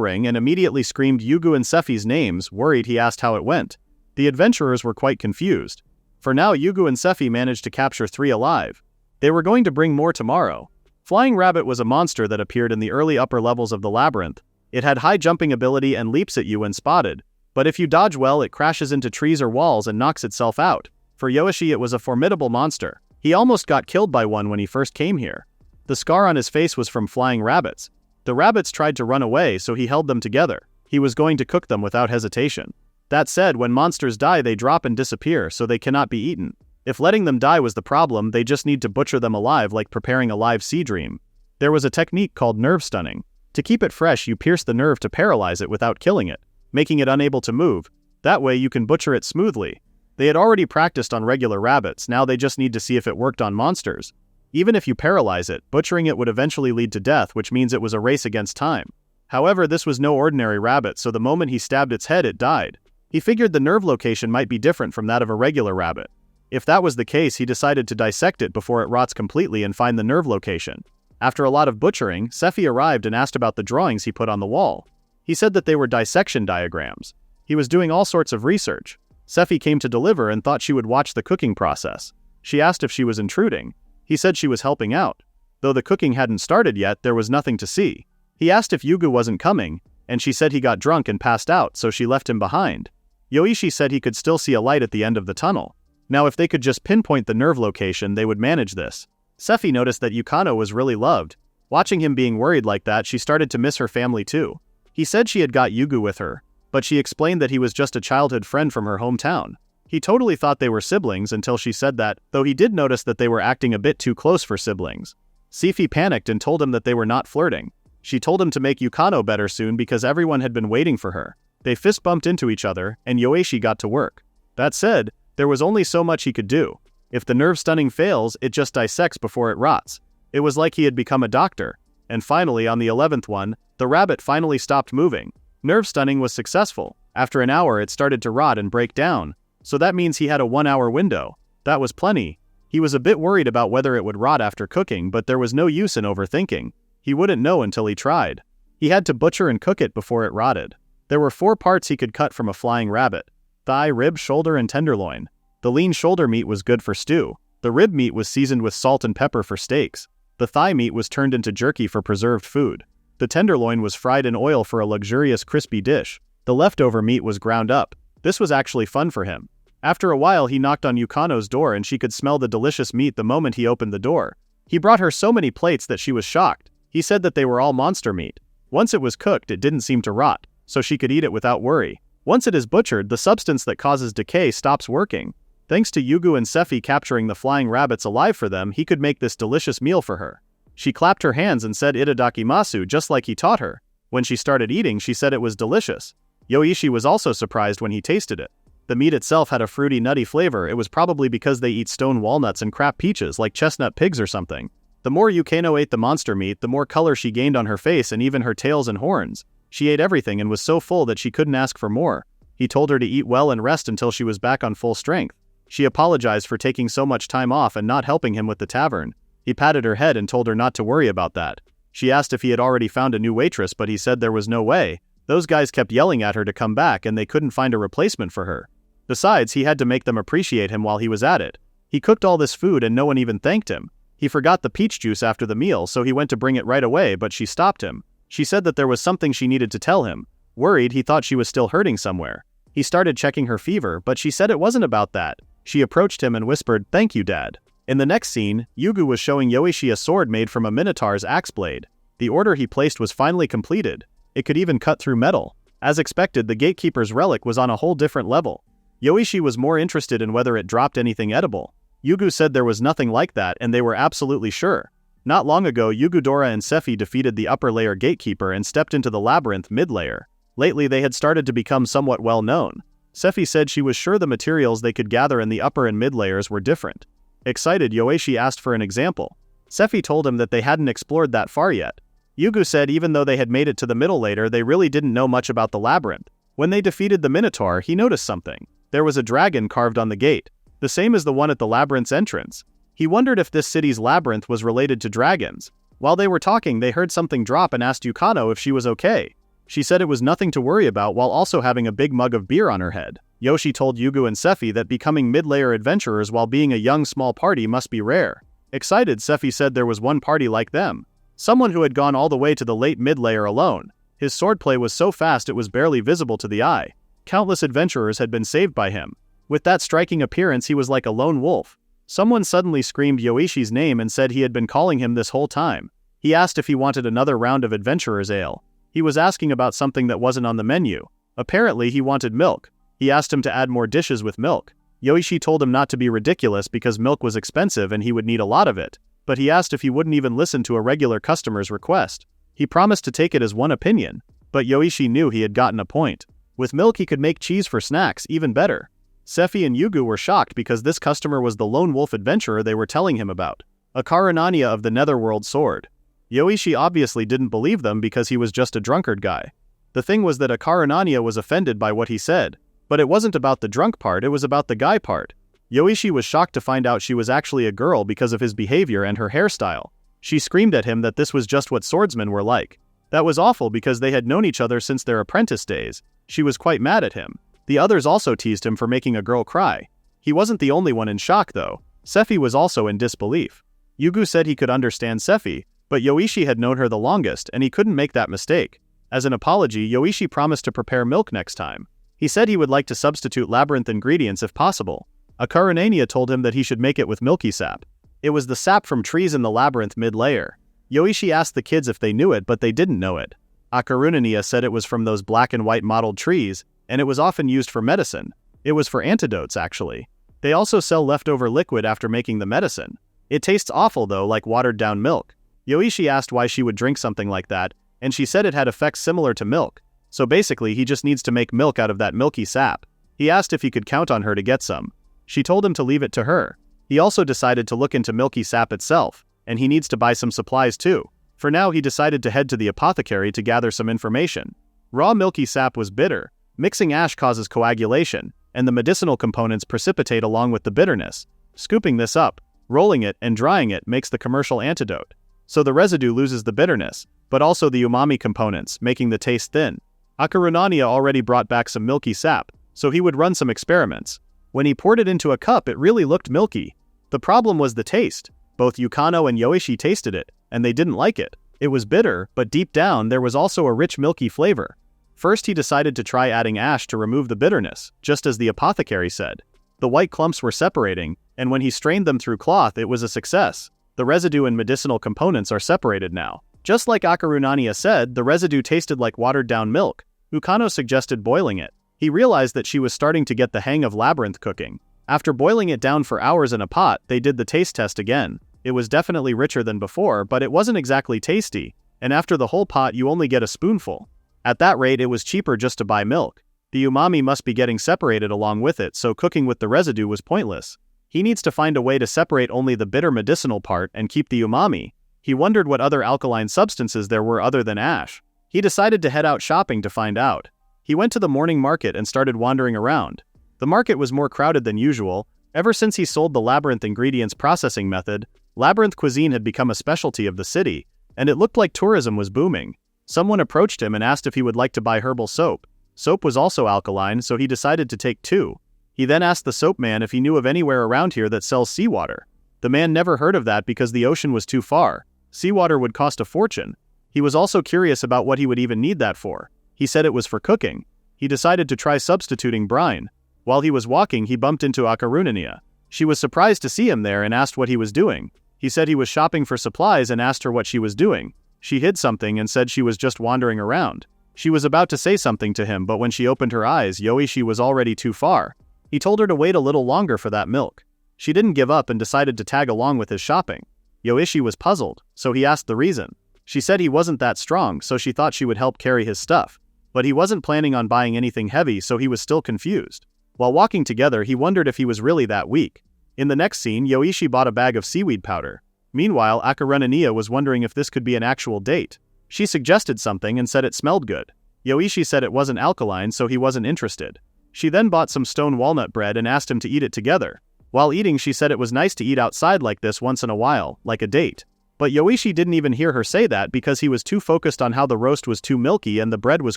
[SPEAKER 1] ring and immediately screamed Yugu and Sephi's names. Worried, he asked how it went. The adventurers were quite confused. For now, Yugu and Sephi managed to capture 3 alive. They were going to bring more tomorrow. Flying Rabbit was a monster that appeared in the early upper levels of the labyrinth. It had high jumping ability and leaps at you when spotted, but if you dodge well, it crashes into trees or walls and knocks itself out. For Yoishi, it was a formidable monster. He almost got killed by one when he first came here. The scar on his face was from flying rabbits. The rabbits tried to run away, so he held them together. He was going to cook them without hesitation. That said, when monsters die, they drop and disappear, so they cannot be eaten. If letting them die was the problem, they just need to butcher them alive, like preparing a live sea dream. There was a technique called nerve stunning. To keep it fresh, you pierce the nerve to paralyze it without killing it, making it unable to move. That way you can butcher it smoothly. They had already practiced on regular rabbits, now they just need to see if it worked on monsters. Even if you paralyze it, butchering it would eventually lead to death, which means it was a race against time. However, this was no ordinary rabbit, so the moment he stabbed its head, it died. He figured the nerve location might be different from that of a regular rabbit. If that was the case, he decided to dissect it before it rots completely and find the nerve location. After a lot of butchering, Sephi arrived and asked about the drawings he put on the wall. He said that they were dissection diagrams. He was doing all sorts of research. Sephi came to deliver and thought she would watch the cooking process. She asked if she was intruding. He said she was helping out. Though the cooking hadn't started yet, there was nothing to see. He asked if Yugu wasn't coming, and she said he got drunk and passed out, so she left him behind. Yoishi said he could still see a light at the end of the tunnel. Now if they could just pinpoint the nerve location, they would manage this. Sephi noticed that Yukano was really loved. Watching him being worried like that, she started to miss her family too. He said she had got Yugu with her, but she explained that he was just a childhood friend from her hometown. He totally thought they were siblings until she said that, though he did notice that they were acting a bit too close for siblings. Sephi panicked and told him that they were not flirting. She told him to make Yukano better soon because everyone had been waiting for her. They fist bumped into each other, and Yoishi got to work. That said, there was only so much he could do. If the nerve stunning fails, it just dissects before it rots. It was like he had become a doctor. And finally, on the 11th one, the rabbit finally stopped moving. Nerve stunning was successful. After an hour, it started to rot and break down. So that means he had a 1-hour window. That was plenty. He was a bit worried about whether it would rot after cooking, but there was no use in overthinking. He wouldn't know until he tried. He had to butcher and cook it before it rotted. There were 4 parts he could cut from a flying rabbit: thigh, rib, shoulder, and tenderloin. The lean shoulder meat was good for stew. The rib meat was seasoned with salt and pepper for steaks. The thigh meat was turned into jerky for preserved food. The tenderloin was fried in oil for a luxurious crispy dish. The leftover meat was ground up. This was actually fun for him. After a while, he knocked on Yukano's door and she could smell the delicious meat the moment he opened the door. He brought her so many plates that she was shocked. He said that they were all monster meat. Once it was cooked, it didn't seem to rot, so she could eat it without worry. Once it is butchered, the substance that causes decay stops working. Thanks to Yugu and Sephi capturing the flying rabbits alive for them, he could make this delicious meal for her. She clapped her hands and said itadakimasu just like he taught her. When she started eating, she said it was delicious. Yoishi was also surprised when he tasted it. The meat itself had a fruity, nutty flavor. It was probably because they eat stone walnuts and crap peaches like chestnut pigs or something. The more Yukano ate the monster meat, the more color she gained on her face and even her tails and horns. She ate everything and was so full that she couldn't ask for more. He told her to eat well and rest until she was back on full strength. She apologized for taking so much time off and not helping him with the tavern. He patted her head and told her not to worry about that. She asked if he had already found a new waitress, but he said there was no way. Those guys kept yelling at her to come back and they couldn't find a replacement for her. Besides, he had to make them appreciate him while he was at it. He cooked all this food and no one even thanked him. He forgot the peach juice after the meal, so he went to bring it right away, but she stopped him. She said that there was something she needed to tell him. Worried, he thought she was still hurting somewhere. He started checking her fever, but she said it wasn't about that. She approached him and whispered, "Thank you, Dad." In the next scene, Yugu was showing Yoishi a sword made from a minotaur's axe blade. The order he placed was finally completed. It could even cut through metal. As expected, the gatekeeper's relic was on a whole different level. Yoishi was more interested in whether it dropped anything edible. Yugu said there was nothing like that and they were absolutely sure. Not long ago, Yugadora and Sephi defeated the upper layer gatekeeper and stepped into the labyrinth mid-layer. Lately they had started to become somewhat well known. Sephi said she was sure the materials they could gather in the upper and mid layers were different. Excited, Yoishi asked for an example. Sephi told him that they hadn't explored that far yet. Yugu said even though they had made it to the middle layer, they really didn't know much about the labyrinth. When they defeated the Minotaur, he noticed something. There was a dragon carved on the gate. the same as the one at the labyrinth's entrance. He wondered if this city's labyrinth was related to dragons. While they were talking, they heard something drop and asked Yukano if she was okay. She said it was nothing to worry about while also having a big mug of beer on her head. Yoshi told Yugu and Sephi that becoming mid-layer adventurers while being a young small party must be rare. Excited, Sephi said there was one party like them. Someone who had gone all the way to the late mid-layer alone. His swordplay was so fast it was barely visible to the eye. Countless adventurers had been saved by him. With that striking appearance, he was like a lone wolf. Someone suddenly screamed Yoishi's name and said he had been calling him this whole time. He asked if he wanted another round of adventurer's ale. He was asking about something that wasn't on the menu. Apparently, he wanted milk. He asked him to add more dishes with milk. Yoishi told him not to be ridiculous because milk was expensive and he would need a lot of it, but he asked if he wouldn't even listen to a regular customer's request. He promised to take it as one opinion, but Yoishi knew he had gotten a point. With milk he could make cheese for snacks, even better. Sephi and Yugu were shocked because this customer was the lone wolf adventurer they were telling him about. A Karanania of the Netherworld sword. Yoishi obviously didn't believe them because he was just a drunkard guy. The thing was that a Karanania was offended by what he said, but it wasn't about the drunk part, it was about the guy part. Yoishi was shocked to find out she was actually a girl because of his behavior and her hairstyle. She screamed at him that this was just what swordsmen were like. That was awful because they had known each other since their apprentice days. She was quite mad at him. The others also teased him for making a girl cry. He wasn't the only one in shock though. Sephi was also in disbelief. Yugu said he could understand Sephi, but Yoishi had known her the longest and he couldn't make that mistake. As an apology, Yoishi promised to prepare milk next time. He said he would like to substitute labyrinth ingredients if possible. A Karanania told him that he should make it with milky sap. It was the sap from trees in the labyrinth mid-layer. Yoishi asked the kids if they knew it, but they didn't know it. A Karunania said it was from those black and white mottled trees, and it was often used for medicine. It was for antidotes, actually. They also sell leftover liquid after making the medicine. It tastes awful though, like watered-down milk. Yoishi asked why she would drink something like that, and she said it had effects similar to milk. So basically he just needs to make milk out of that milky sap. He asked if he could count on her to get some. She told him to leave it to her. He also decided to look into milky sap itself, and he needs to buy some supplies too. For now he decided to head to the apothecary to gather some information. Raw milky sap was bitter. Mixing ash causes coagulation, and the medicinal components precipitate along with the bitterness. Scooping this up, rolling it, and drying it makes the commercial antidote. So the residue loses the bitterness, but also the umami components, making the taste thin. Akarunania already brought back some milky sap, so he would run some experiments. When he poured it into a cup, it really looked milky. The problem was the taste. Both Yukano and Yoishi tasted it, and they didn't like it. It was bitter, but deep down there was also a rich milky flavor. First he decided to try adding ash to remove the bitterness, just as the apothecary said. The white clumps were separating, and when he strained them through cloth it was a success. The residue and medicinal components are separated now. Just like Akarunania said, the residue tasted like watered-down milk. Yukano suggested boiling it. He realized that she was starting to get the hang of labyrinth cooking. After boiling it down for hours in a pot, they did the taste test again. It was definitely richer than before, but it wasn't exactly tasty, and after the whole pot you only get a spoonful. At that rate it was cheaper just to buy milk. The umami must be getting separated along with it, so cooking with the residue was pointless. He needs to find a way to separate only the bitter medicinal part and keep the umami. He wondered what other alkaline substances there were other than ash. He decided to head out shopping to find out. He went to the morning market and started wandering around. The market was more crowded than usual. Ever since he sold the labyrinth ingredients processing method, labyrinth cuisine had become a specialty of the city, and it looked like tourism was booming. Someone approached him and asked if he would like to buy herbal soap. Soap was also alkaline, so he decided to take 2. He then asked the soap man if he knew of anywhere around here that sells seawater. The man never heard of that because the ocean was too far. Seawater would cost a fortune. He was also curious about what he would even need that for. He said it was for cooking. He decided to try substituting brine. While he was walking, he bumped into Akarunania. She was surprised to see him there and asked what he was doing. He said he was shopping for supplies and asked her what she was doing. She hid something and said she was just wandering around. She was about to say something to him, but when she opened her eyes, Yoishi was already too far. He told her to wait a little longer for that milk. She didn't give up and decided to tag along with his shopping. Yoishi was puzzled, so he asked the reason. She said he wasn't that strong, so she thought she would help carry his stuff. But he wasn't planning on buying anything heavy, so he was still confused. While walking together, he wondered if he was really that weak. In the next scene, Yoishi bought a bag of seaweed powder. Meanwhile, Akarunania was wondering if this could be an actual date. She suggested something and said it smelled good. Yoishi said it wasn't alkaline, so he wasn't interested. She then bought some stone walnut bread and asked him to eat it together. While eating, she said it was nice to eat outside like this once in a while, like a date. But Yoishi didn't even hear her say that because he was too focused on how the roast was too milky and the bread was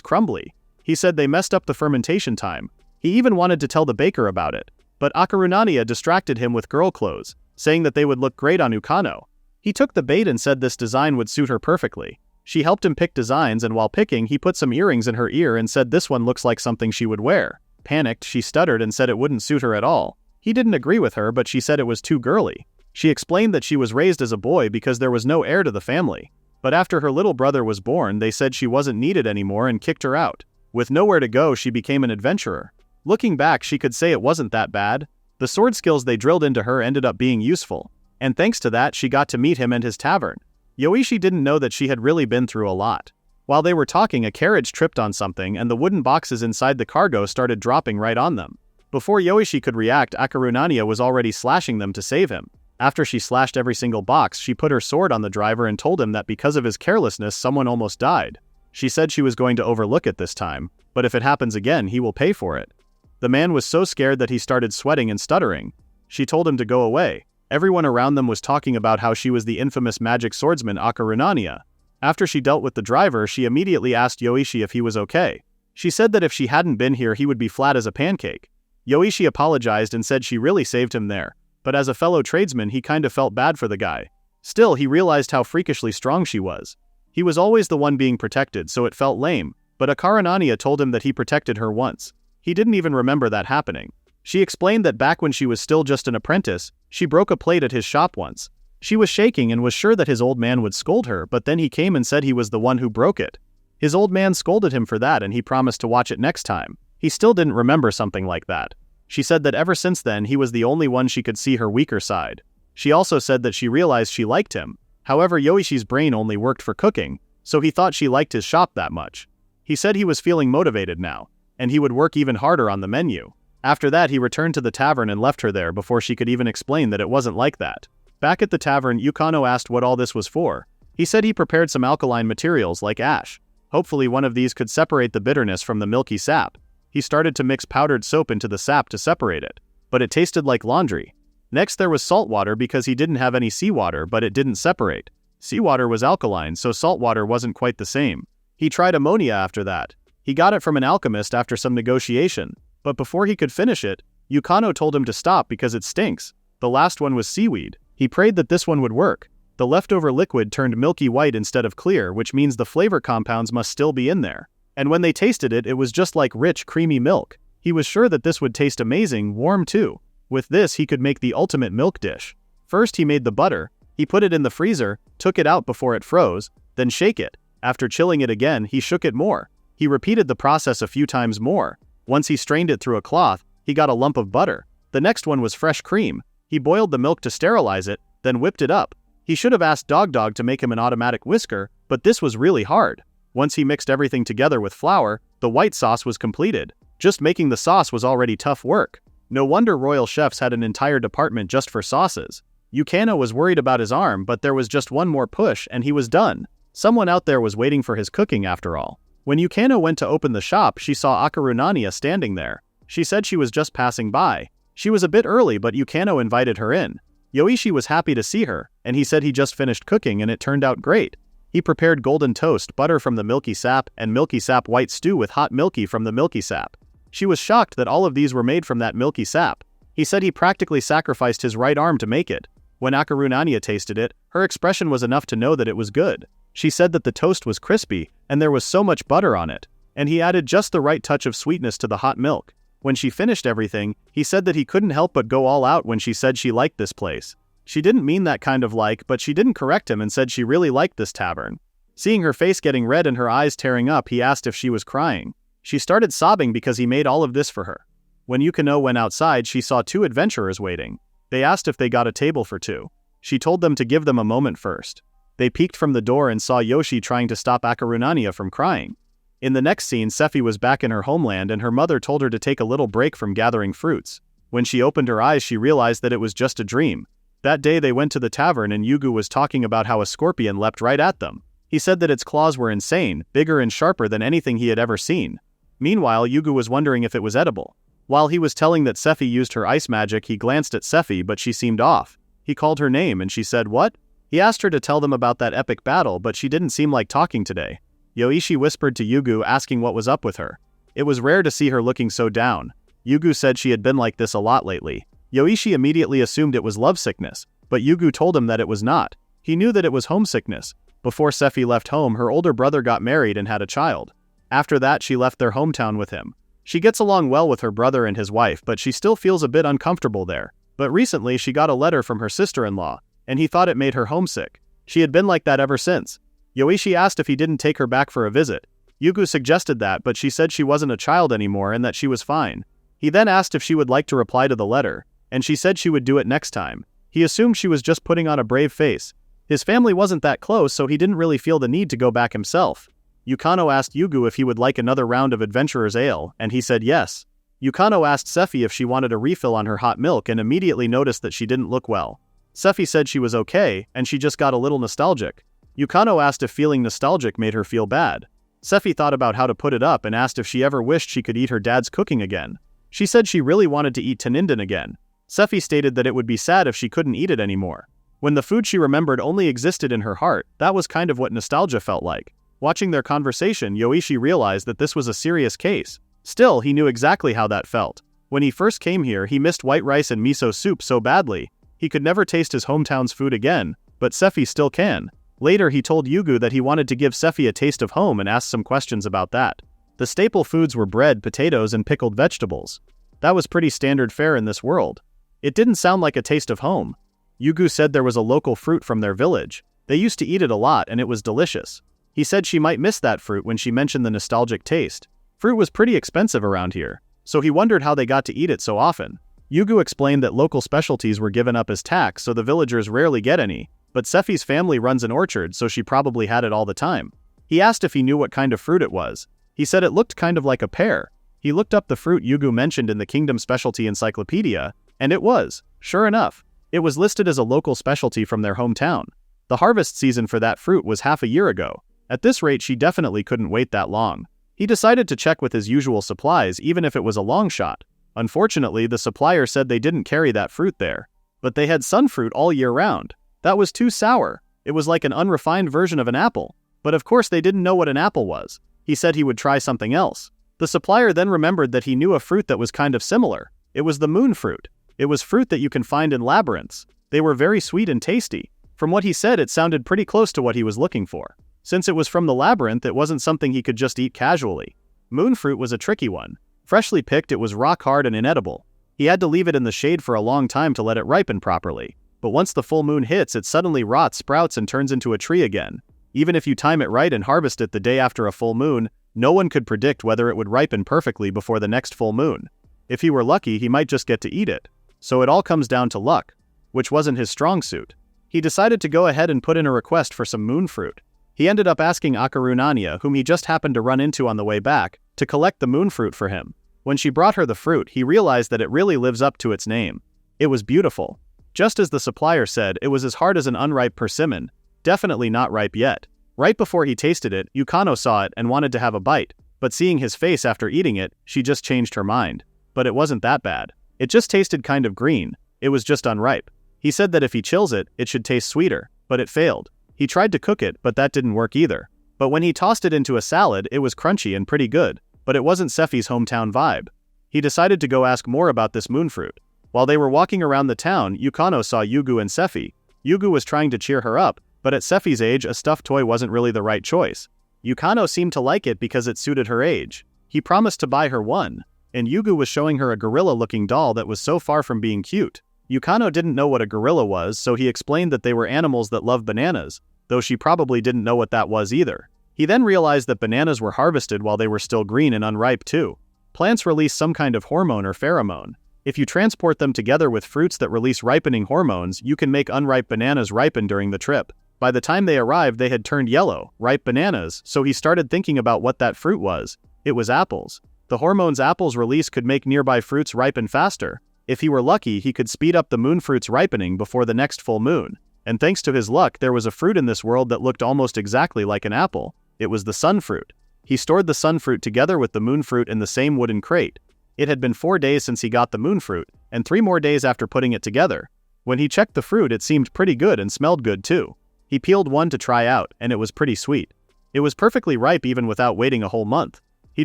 [SPEAKER 1] crumbly. He said they messed up the fermentation time. He even wanted to tell the baker about it. But Akarunania distracted him with girl clothes, saying that they would look great on Ukano. He took the bait and said this design would suit her perfectly. She helped him pick designs, and while picking, he put some earrings in her ear and said this one looks like something she would wear. Panicked, she stuttered and said it wouldn't suit her at all. He didn't agree with her, but she said it was too girly. She explained that she was raised as a boy because there was no heir to the family. But after her little brother was born, they said she wasn't needed anymore and kicked her out. With nowhere to go, she became an adventurer. Looking back, she could say it wasn't that bad. The sword skills they drilled into her ended up being useful. And thanks to that, she got to meet him and his tavern. Yoishi didn't know that she had really been through a lot. While they were talking, a carriage tripped on something and the wooden boxes inside the cargo started dropping right on them. Before Yoishi could react, Akarunania was already slashing them to save him. After she slashed every single box, she put her sword on the driver and told him that because of his carelessness, someone almost died. She said she was going to overlook it this time, but if it happens again, he will pay for it. The man was so scared that he started sweating and stuttering. She told him to go away. Everyone around them was talking about how she was the infamous magic swordsman Akarunania. After she dealt with the driver, she immediately asked Yoishi if he was okay. She said that if she hadn't been here, he would be flat as a pancake. Yoishi apologized and said she really saved him there, but as a fellow tradesman he kinda felt bad for the guy. Still, he realized how freakishly strong she was. He was always the one being protected, so it felt lame, but Akarunania told him that he protected her once. He didn't even remember that happening. She explained that back when she was still just an apprentice, she broke a plate at his shop once. She was shaking and was sure that his old man would scold her, but then he came and said he was the one who broke it. His old man scolded him for that and he promised to watch it next time. He still didn't remember something like that. She said that ever since then he was the only one she could see her weaker side. She also said that she realized she liked him. However, Yoishi's brain only worked for cooking, so he thought she liked his shop that much. He said he was feeling motivated now, and he would work even harder on the menu. After that, he returned to the tavern and left her there before she could even explain that it wasn't like that. Back at the tavern, Ukano asked what all this was for. He said he prepared some alkaline materials like ash. Hopefully one of these could separate the bitterness from the milky sap. He started to mix powdered soap into the sap to separate it, but it tasted like laundry. Next there was salt water because he didn't have any seawater, but it didn't separate. Seawater was alkaline, so salt water wasn't quite the same. He tried ammonia after that. He got it from an alchemist after some negotiation, but before he could finish it, Ukano told him to stop because it stinks. The last one was seaweed. He prayed that this one would work. The leftover liquid turned milky white instead of clear, which means the flavor compounds must still be in there. And when they tasted it, it was just like rich, creamy milk. He was sure that this would taste amazing, warm too. With this, he could make the ultimate milk dish. First, he made the butter. He put it in the freezer, took it out before it froze, then shake it. After chilling it again, he shook it more. He repeated the process a few times more. Once he strained it through a cloth, he got a lump of butter. The next one was fresh cream. He boiled the milk to sterilize it, then whipped it up. He should have asked Dog to make him an automatic whisker, but this was really hard. Once he mixed everything together with flour, the white sauce was completed. Just making the sauce was already tough work. No wonder royal chefs had an entire department just for sauces. Ukano was worried about his arm, but there was just one more push and he was done. Someone out there was waiting for his cooking after all. When Ukano went to open the shop, she saw Akarunania standing there. She said she was just passing by. She was a bit early, but Ukano invited her in. Yoishi was happy to see her, and he said he just finished cooking and it turned out great. He prepared golden toast, butter from the milky sap, and milky sap white stew with hot milky from the milky sap. She was shocked that all of these were made from that milky sap. He said he practically sacrificed his right arm to make it. When Akarunania tasted it, her expression was enough to know that it was good. She said that the toast was crispy, and there was so much butter on it. And he added just the right touch of sweetness to the hot milk. When she finished everything, he said that he couldn't help but go all out when she said she liked this place. She didn't mean that kind of like, but she didn't correct him and said she really liked this tavern. Seeing her face getting red and her eyes tearing up, he asked if she was crying. She started sobbing because he made all of this for her. When Ukano went outside, she saw two adventurers waiting. They asked if they got a table for two. She told them to give them a moment first. They peeked from the door and saw Yoshi trying to stop Akarunania from crying. In the next scene, Sephi was back in her homeland and her mother told her to take a little break from gathering fruits. When she opened her eyes, she realized that it was just a dream. That day they went to the tavern and Yugu was talking about how a scorpion leapt right at them. He said that its claws were insane, bigger and sharper than anything he had ever seen. Meanwhile, Yugu was wondering if it was edible. While he was telling that Sephi used her ice magic, he glanced at Sephi, but she seemed off. He called her name and she said, "What?" He asked her to tell them about that epic battle, but she didn't seem like talking today. Yoishi whispered to Yugu, asking what was up with her. It was rare to see her looking so down. Yugu said she had been like this a lot lately. Yoishi immediately assumed it was lovesickness, but Yugu told him that it was not. He knew that it was homesickness. Before Sephi left home, her older brother got married and had a child. After that, she left their hometown with him. She gets along well with her brother and his wife, but she still feels a bit uncomfortable there. But recently she got a letter from her sister-in-law, and he thought it made her homesick. She had been like that ever since. Yoishi asked if he didn't take her back for a visit. Yugu suggested that, but she said she wasn't a child anymore and that she was fine. He then asked if she would like to reply to the letter, and she said she would do it next time. He assumed she was just putting on a brave face. His family wasn't that close, so he didn't really feel the need to go back himself. Yukano asked Yugu if he would like another round of Adventurer's Ale, and he said yes. Yukano asked Sephi if she wanted a refill on her hot milk and immediately noticed that she didn't look well. Sephi said she was okay, and she just got a little nostalgic. Yukano asked if feeling nostalgic made her feel bad. Sephi thought about how to put it up and asked if she ever wished she could eat her dad's cooking again. She said she really wanted to eat teninden again. Sephi stated that it would be sad if she couldn't eat it anymore. When the food she remembered only existed in her heart, that was kind of what nostalgia felt like. Watching their conversation, Yoishi realized that this was a serious case. Still, he knew exactly how that felt. When he first came here, he missed white rice and miso soup so badly. He could never taste his hometown's food again, but Sephi still can. Later, he told Yugu that he wanted to give Sephi a taste of home and asked some questions about that. The staple foods were bread, potatoes, and pickled vegetables. That was pretty standard fare in this world. It didn't sound like a taste of home. Yugu said there was a local fruit from their village. They used to eat it a lot and it was delicious. He said she might miss that fruit when she mentioned the nostalgic taste. Fruit was pretty expensive around here, so he wondered how they got to eat it so often. Yugu explained that local specialties were given up as tax, so the villagers rarely get any, but Sephi's family runs an orchard, so she probably had it all the time. He asked if he knew what kind of fruit it was. He said it looked kind of like a pear. He looked up the fruit Yugu mentioned in the Kingdom Specialty Encyclopedia, and it was, sure enough, it was listed as a local specialty from their hometown. The harvest season for that fruit was half a year ago. At this rate, she definitely couldn't wait that long. He decided to check with his usual supplies even if it was a long shot. Unfortunately, the supplier said they didn't carry that fruit there. But they had sunfruit all year round. That was too sour. It was like an unrefined version of an apple. But of course they didn't know what an apple was. He said he would try something else. The supplier then remembered that he knew a fruit that was kind of similar. It was the moon fruit. It was fruit that you can find in labyrinths. They were very sweet and tasty. From what he said, it sounded pretty close to what he was looking for. Since it was from the labyrinth, it wasn't something he could just eat casually. Moon fruit was a tricky one. Freshly picked, it was rock hard and inedible. He had to leave it in the shade for a long time to let it ripen properly. But once the full moon hits, it suddenly rots, sprouts, and turns into a tree again. Even if you time it right and harvest it the day after a full moon, no one could predict whether it would ripen perfectly before the next full moon. If he were lucky, he might just get to eat it. So it all comes down to luck, which wasn't his strong suit. He decided to go ahead and put in a request for some moon fruit. He ended up asking Akaru Nanya, whom he just happened to run into on the way back, to collect the moon fruit for him. When she brought her the fruit, he realized that it really lives up to its name. It was beautiful. Just as the supplier said, it was as hard as an unripe persimmon, definitely not ripe yet. Right before he tasted it, Yukano saw it and wanted to have a bite, but seeing his face after eating it, she just changed her mind. But it wasn't that bad. It just tasted kind of green. It was just unripe. He said that if he chills it, it should taste sweeter, but it failed. He tried to cook it, but that didn't work either. But when he tossed it into a salad, it was crunchy and pretty good, but it wasn't Sephi's hometown vibe. He decided to go ask more about this moon fruit. While they were walking around the town, Yukano saw Yugu and Sephi. Yugu was trying to cheer her up, but at Sephi's age, a stuffed toy wasn't really the right choice. Yukano seemed to like it because it suited her age. He promised to buy her one, and Yugu was showing her a gorilla-looking doll that was so far from being cute. Yukano didn't know what a gorilla was, so he explained that they were animals that love bananas, though she probably didn't know what that was either. He then realized that bananas were harvested while they were still green and unripe too. Plants release some kind of hormone or pheromone. If you transport them together with fruits that release ripening hormones, you can make unripe bananas ripen during the trip. By the time they arrived, they had turned yellow, ripe bananas, so he started thinking about what that fruit was. It was apples. The hormones apples release could make nearby fruits ripen faster. If he were lucky, he could speed up the moon fruit's ripening before the next full moon. And thanks to his luck, there was a fruit in this world that looked almost exactly like an apple. It was the sun fruit. He stored the sun fruit together with the moon fruit in the same wooden crate. It had been 4 days since he got the moon fruit, and 3 more days after putting it together. When he checked the fruit, it seemed pretty good and smelled good too. He peeled one to try out, and it was pretty sweet. It was perfectly ripe even without waiting a whole month. He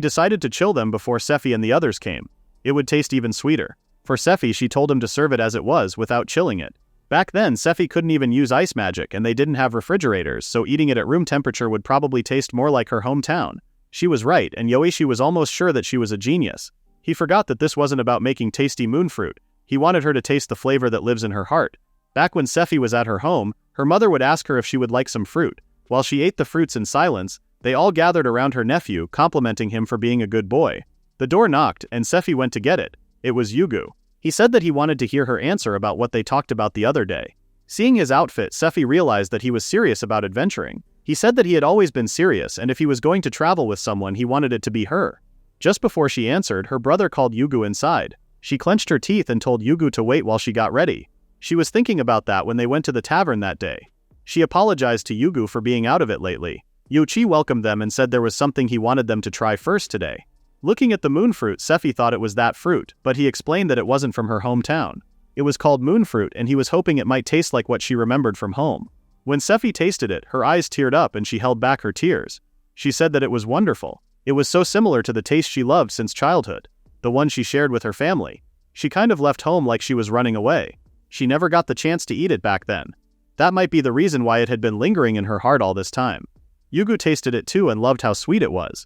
[SPEAKER 1] decided to chill them before Sephi and the others came. It would taste even sweeter. For Sephi, she told him to serve it as it was without chilling it. Back then, Sephi couldn't even use ice magic and they didn't have refrigerators, so eating it at room temperature would probably taste more like her hometown. She was right, and Yoishi was almost sure that she was a genius. He forgot that this wasn't about making tasty moon fruit. He wanted her to taste the flavor that lives in her heart. Back when Sephi was at her home, her mother would ask her if she would like some fruit. While she ate the fruits in silence, they all gathered around her nephew, complimenting him for being a good boy. The door knocked, and Sephi went to get it. It was Yugu. He said that he wanted to hear her answer about what they talked about the other day. Seeing his outfit, Sephi realized that he was serious about adventuring. He said that he had always been serious, and if he was going to travel with someone, he wanted it to be her. Just before she answered, her brother called Yugu inside. She clenched her teeth and told Yugu to wait while she got ready. She was thinking about that when they went to the tavern that day. She apologized to Yugu for being out of it lately. Yoichi welcomed them and said there was something he wanted them to try first today. Looking at the moon fruit, Sephi thought it was that fruit, but he explained that it wasn't from her hometown. It was called moon fruit, and he was hoping it might taste like what she remembered from home. When Sephi tasted it, her eyes teared up and she held back her tears. She said that it was wonderful. It was so similar to the taste she loved since childhood, the one she shared with her family. She kind of left home like she was running away. She never got the chance to eat it back then. That might be the reason why it had been lingering in her heart all this time. Yugu tasted it too and loved how sweet it was.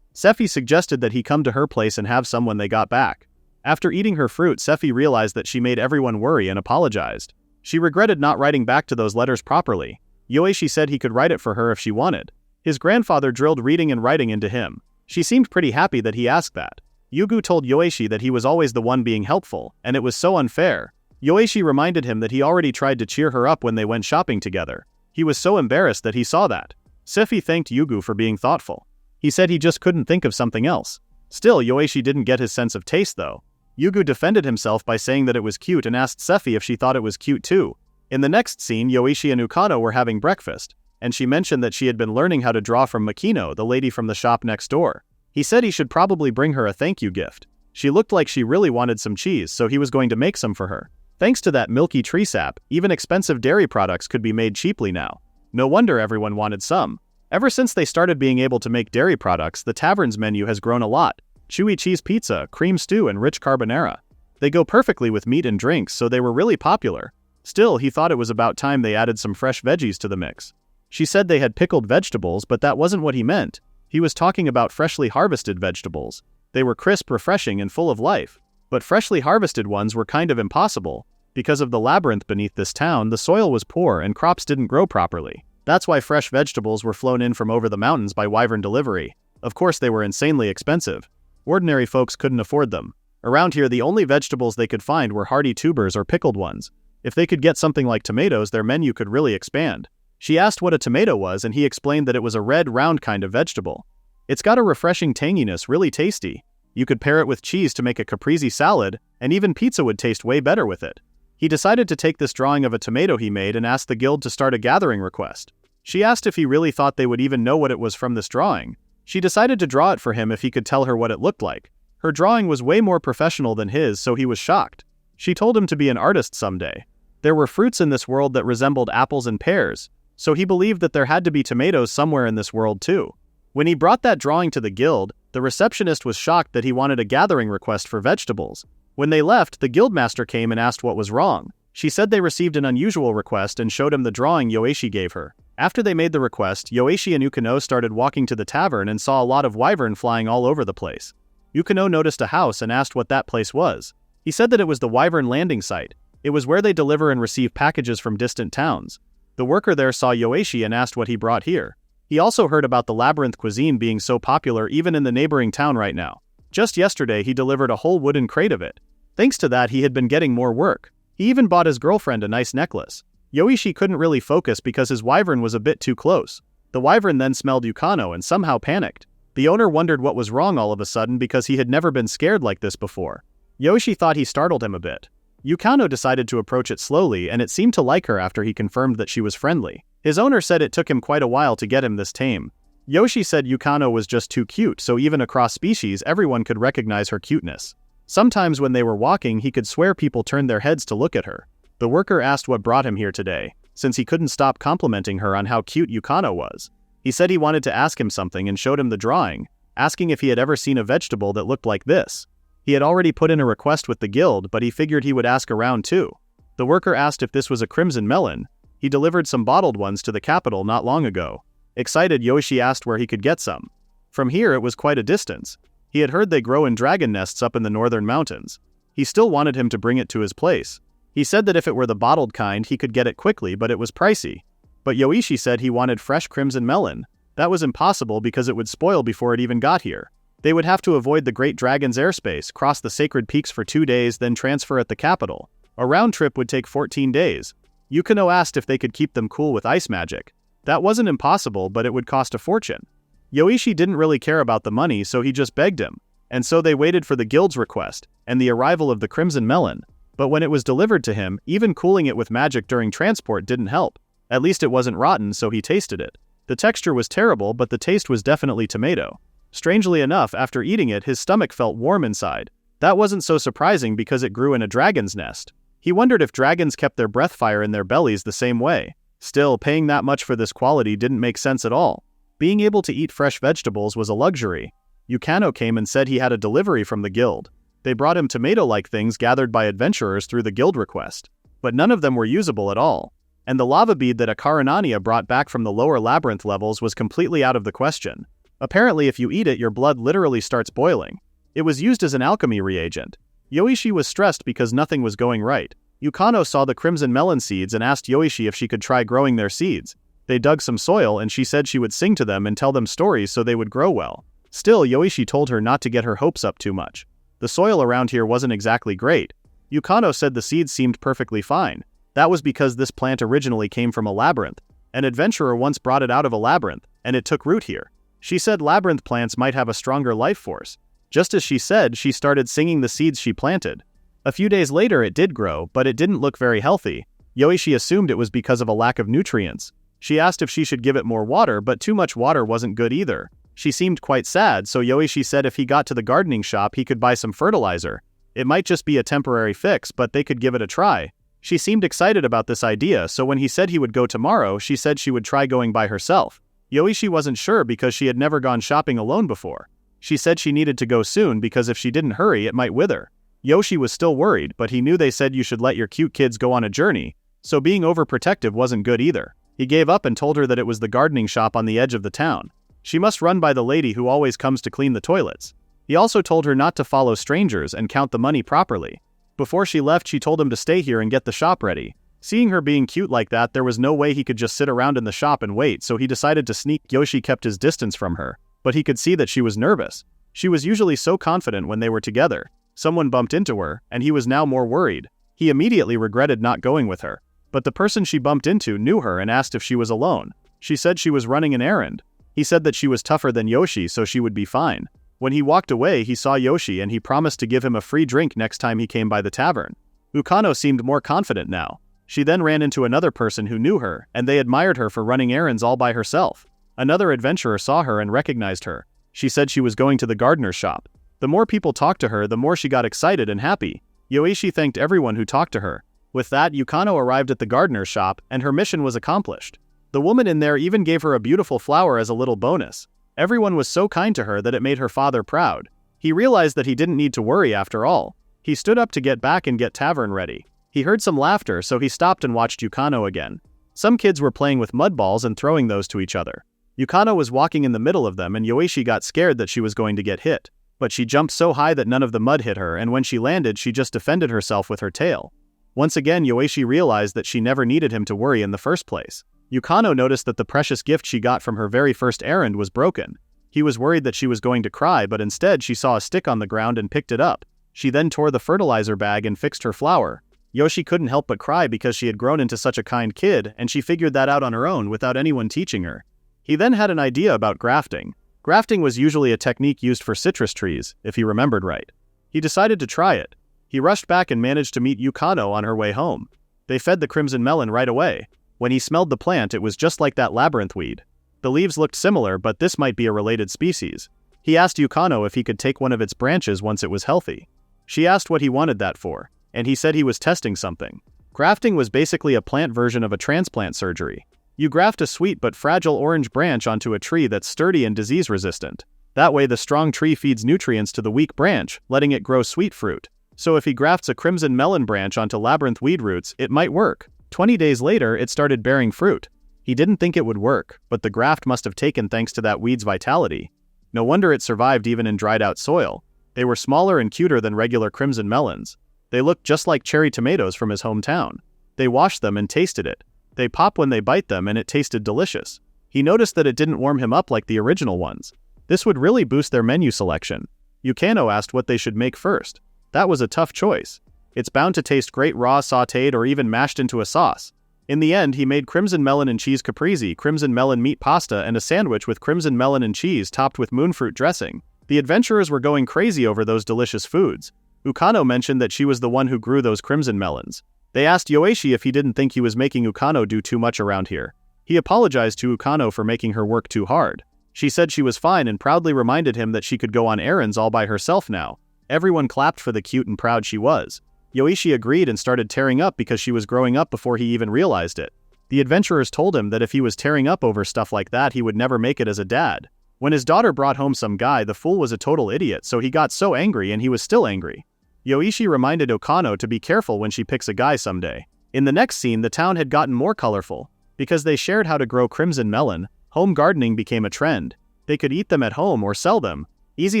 [SPEAKER 1] Sephi suggested that he come to her place and have some when they got back. After eating her fruit, Sephi realized that she made everyone worry and apologized. She regretted not writing back to those letters properly. Yoishi said he could write it for her if she wanted. His grandfather drilled reading and writing into him. She seemed pretty happy that he asked that. Yugu told Yoishi that he was always the one being helpful, and it was so unfair. Yoishi reminded him that he already tried to cheer her up when they went shopping together. He was so embarrassed that he saw that. Sephi thanked Yugu for being thoughtful. He said he just couldn't think of something else. Still, Yoishi didn't get his sense of taste though. Yugu defended himself by saying that it was cute and asked Sephi if she thought it was cute too. In the next scene, Yoishi and Ukano were having breakfast, and she mentioned that she had been learning how to draw from Makino, the lady from the shop next door. He said he should probably bring her a thank you gift. She looked like she really wanted some cheese, so he was going to make some for her. Thanks to that milky tree sap, even expensive dairy products could be made cheaply now. No wonder everyone wanted some. Ever since they started being able to make dairy products, the tavern's menu has grown a lot. Chewy cheese pizza, cream stew, and rich carbonara. They go perfectly with meat and drinks, so they were really popular. Still, he thought it was about time they added some fresh veggies to the mix. She said they had pickled vegetables, but that wasn't what he meant. He was talking about freshly harvested vegetables. They were crisp, refreshing, and full of life. But freshly harvested ones were kind of impossible. Because of the labyrinth beneath this town, the soil was poor and crops didn't grow properly. That's why fresh vegetables were flown in from over the mountains by wyvern delivery. Of course, they were insanely expensive. Ordinary folks couldn't afford them. Around here, the only vegetables they could find were hardy tubers or pickled ones. If they could get something like tomatoes, their menu could really expand. She asked what a tomato was, and he explained that it was a red, round kind of vegetable. It's got a refreshing tanginess, really tasty. You could pair it with cheese to make a caprese salad, and even pizza would taste way better with it. He decided to take this drawing of a tomato he made and asked the guild to start a gathering request. She asked if he really thought they would even know what it was from this drawing. She decided to draw it for him if he could tell her what it looked like. Her drawing was way more professional than his, so he was shocked. She told him to be an artist someday. There were fruits in this world that resembled apples and pears, so he believed that there had to be tomatoes somewhere in this world too. When he brought that drawing to the guild, the receptionist was shocked that he wanted a gathering request for vegetables. When they left, the guildmaster came and asked what was wrong. She said they received an unusual request and showed him the drawing Yoishi gave her. After they made the request, Yoishi and Ukano started walking to the tavern and saw a lot of wyvern flying all over the place. Ukano noticed a house and asked what that place was. He said that it was the wyvern landing site. It was where they deliver and receive packages from distant towns. The worker there saw Yoishi and asked what he brought here. He also heard about the labyrinth cuisine being so popular even in the neighboring town right now. Just yesterday he delivered a whole wooden crate of it. Thanks to that he had been getting more work. He even bought his girlfriend a nice necklace. Yoishi couldn't really focus because his wyvern was a bit too close. The wyvern then smelled Ukano and somehow panicked. The owner wondered what was wrong all of a sudden because he had never been scared like this before. Yoishi thought he startled him a bit. Ukano decided to approach it slowly and it seemed to like her after he confirmed that she was friendly. His owner said it took him quite a while to get him this tame. Yoshi said Yukano was just too cute, so even across species everyone could recognize her cuteness. Sometimes when they were walking he could swear people turned their heads to look at her. The worker asked what brought him here today, since he couldn't stop complimenting her on how cute Yukano was. He said he wanted to ask him something and showed him the drawing, asking if he had ever seen a vegetable that looked like this. He had already put in a request with the guild, but he figured he would ask around too. The worker asked if this was a crimson melon. He delivered some bottled ones to the capital not long ago. Excited, Yoishi asked where he could get some. From here it was quite a distance. He had heard they grow in dragon nests up in the northern mountains. He still wanted him to bring it to his place. He said that if it were the bottled kind he could get it quickly, but it was pricey. But Yoishi said he wanted fresh crimson melon. That was impossible because it would spoil before it even got here. They would have to avoid the Great Dragon's airspace, cross the sacred peaks for 2 days, then transfer at the capital. A round trip would take 14 days. Yukano asked if they could keep them cool with ice magic. That wasn't impossible, but it would cost a fortune. Yoishi didn't really care about the money, so he just begged him. And so they waited for the guild's request, and the arrival of the crimson melon. But when it was delivered to him, even cooling it with magic during transport didn't help. At least it wasn't rotten, so he tasted it. The texture was terrible, but the taste was definitely tomato. Strangely enough, after eating it his stomach felt warm inside. That wasn't so surprising because it grew in a dragon's nest. He wondered if dragons kept their breath fire in their bellies the same way. Still, paying that much for this quality didn't make sense at all. Being able to eat fresh vegetables was a luxury. Yukano came and said he had a delivery from the guild. They brought him tomato-like things gathered by adventurers through the guild request. But none of them were usable at all. And the lava bead that Akaranania brought back from the lower labyrinth levels was completely out of the question. Apparently if you eat it your blood literally starts boiling. It was used as an alchemy reagent. Yoishi was stressed because nothing was going right. Yukano saw the crimson melon seeds and asked Yoishi if she could try growing their seeds. They dug some soil and she said she would sing to them and tell them stories so they would grow well. Still, Yoishi told her not to get her hopes up too much. The soil around here wasn't exactly great. Yukano said the seeds seemed perfectly fine. That was because this plant originally came from a labyrinth. An adventurer once brought it out of a labyrinth, and it took root here. She said labyrinth plants might have a stronger life force. Just as she said, she started singing the seeds she planted. A few days later it did grow, but it didn't look very healthy. Yoishi assumed it was because of a lack of nutrients. She asked if she should give it more water, but too much water wasn't good either. She seemed quite sad, so Yoishi said if he got to the gardening shop he could buy some fertilizer. It might just be a temporary fix, but they could give it a try. She seemed excited about this idea, so when he said he would go tomorrow, she said she would try going by herself. Yoishi wasn't sure because she had never gone shopping alone before. She said she needed to go soon because if she didn't hurry it might wither. Yoshi was still worried, but he knew they said you should let your cute kids go on a journey, so being overprotective wasn't good either. He gave up and told her that it was the gardening shop on the edge of the town. She must run by the lady who always comes to clean the toilets. He also told her not to follow strangers and count the money properly. Before she left she told him to stay here and get the shop ready. Seeing her being cute like that there was no way he could just sit around in the shop and wait, so he decided to sneak. Yoshi kept his distance from her, but he could see that she was nervous. She was usually so confident when they were together. Someone bumped into her, and he was now more worried. He immediately regretted not going with her. But the person she bumped into knew her and asked if she was alone. She said she was running an errand. He said that she was tougher than Yoshi, so she would be fine. When he walked away he saw Yoshi and he promised to give him a free drink next time he came by the tavern. Yukano seemed more confident now. She then ran into another person who knew her, and they admired her for running errands all by herself. Another adventurer saw her and recognized her. She said she was going to the gardener's shop. The more people talked to her, the more she got excited and happy. Yoishi thanked everyone who talked to her. With that, Yukano arrived at the gardener's shop, and her mission was accomplished. The woman in there even gave her a beautiful flower as a little bonus. Everyone was so kind to her that it made her father proud. He realized that he didn't need to worry after all. He stood up to get back and get tavern ready. He heard some laughter, so he stopped and watched Yukano again. Some kids were playing with mud balls and throwing those to each other. Yukano was walking in the middle of them and Yoishi got scared that she was going to get hit. But she jumped so high that none of the mud hit her, and when she landed she just defended herself with her tail. Once again Yoishi realized that she never needed him to worry in the first place. Yukano noticed that the precious gift she got from her very first errand was broken. He was worried that she was going to cry, but instead she saw a stick on the ground and picked it up. She then tore the fertilizer bag and fixed her flower. Yoshi couldn't help but cry because she had grown into such a kind kid, and she figured that out on her own without anyone teaching her. He then had an idea about grafting. Grafting was usually a technique used for citrus trees, if he remembered right. He decided to try it. He rushed back and managed to meet Yukano on her way home. They fed the crimson melon right away. When he smelled the plant, it was just like that labyrinth weed. The leaves looked similar, but this might be a related species. He asked Yukano if he could take one of its branches once it was healthy. She asked what he wanted that for, and he said he was testing something. Grafting was basically a plant version of a transplant surgery. You graft a sweet but fragile orange branch onto a tree that's sturdy and disease-resistant. That way the strong tree feeds nutrients to the weak branch, letting it grow sweet fruit. So if he grafts a crimson melon branch onto labyrinth weed roots, it might work. 20 days later, it started bearing fruit. He didn't think it would work, but the graft must have taken thanks to that weed's vitality. No wonder it survived even in dried-out soil. They were smaller and cuter than regular crimson melons. They looked just like cherry tomatoes from his hometown. They washed them and tasted it. They pop when they bite them and it tasted delicious. He noticed that it didn't warm him up like the original ones. This would really boost their menu selection. Yukano asked what they should make first. That was a tough choice. It's bound to taste great raw, sautéed, or even mashed into a sauce. In the end, he made crimson melon and cheese caprese, crimson melon meat pasta, and a sandwich with crimson melon and cheese topped with moonfruit dressing. The adventurers were going crazy over those delicious foods. Ukano mentioned that she was the one who grew those crimson melons. They asked Yoishi if he didn't think he was making Ukano do too much around here. He apologized to Ukano for making her work too hard. She said she was fine and proudly reminded him that she could go on errands all by herself now. Everyone clapped for the cute and proud she was. Yoishi agreed and started tearing up because she was growing up before he even realized it. The adventurers told him that if he was tearing up over stuff like that, he would never make it as a dad. When his daughter brought home some guy, the fool was a total idiot, so he got so angry and he was still angry. Yoishi reminded Okano to be careful when she picks a guy someday. In the next scene, the town had gotten more colorful. Because they shared how to grow crimson melon, home gardening became a trend. They could eat them at home or sell them. Easy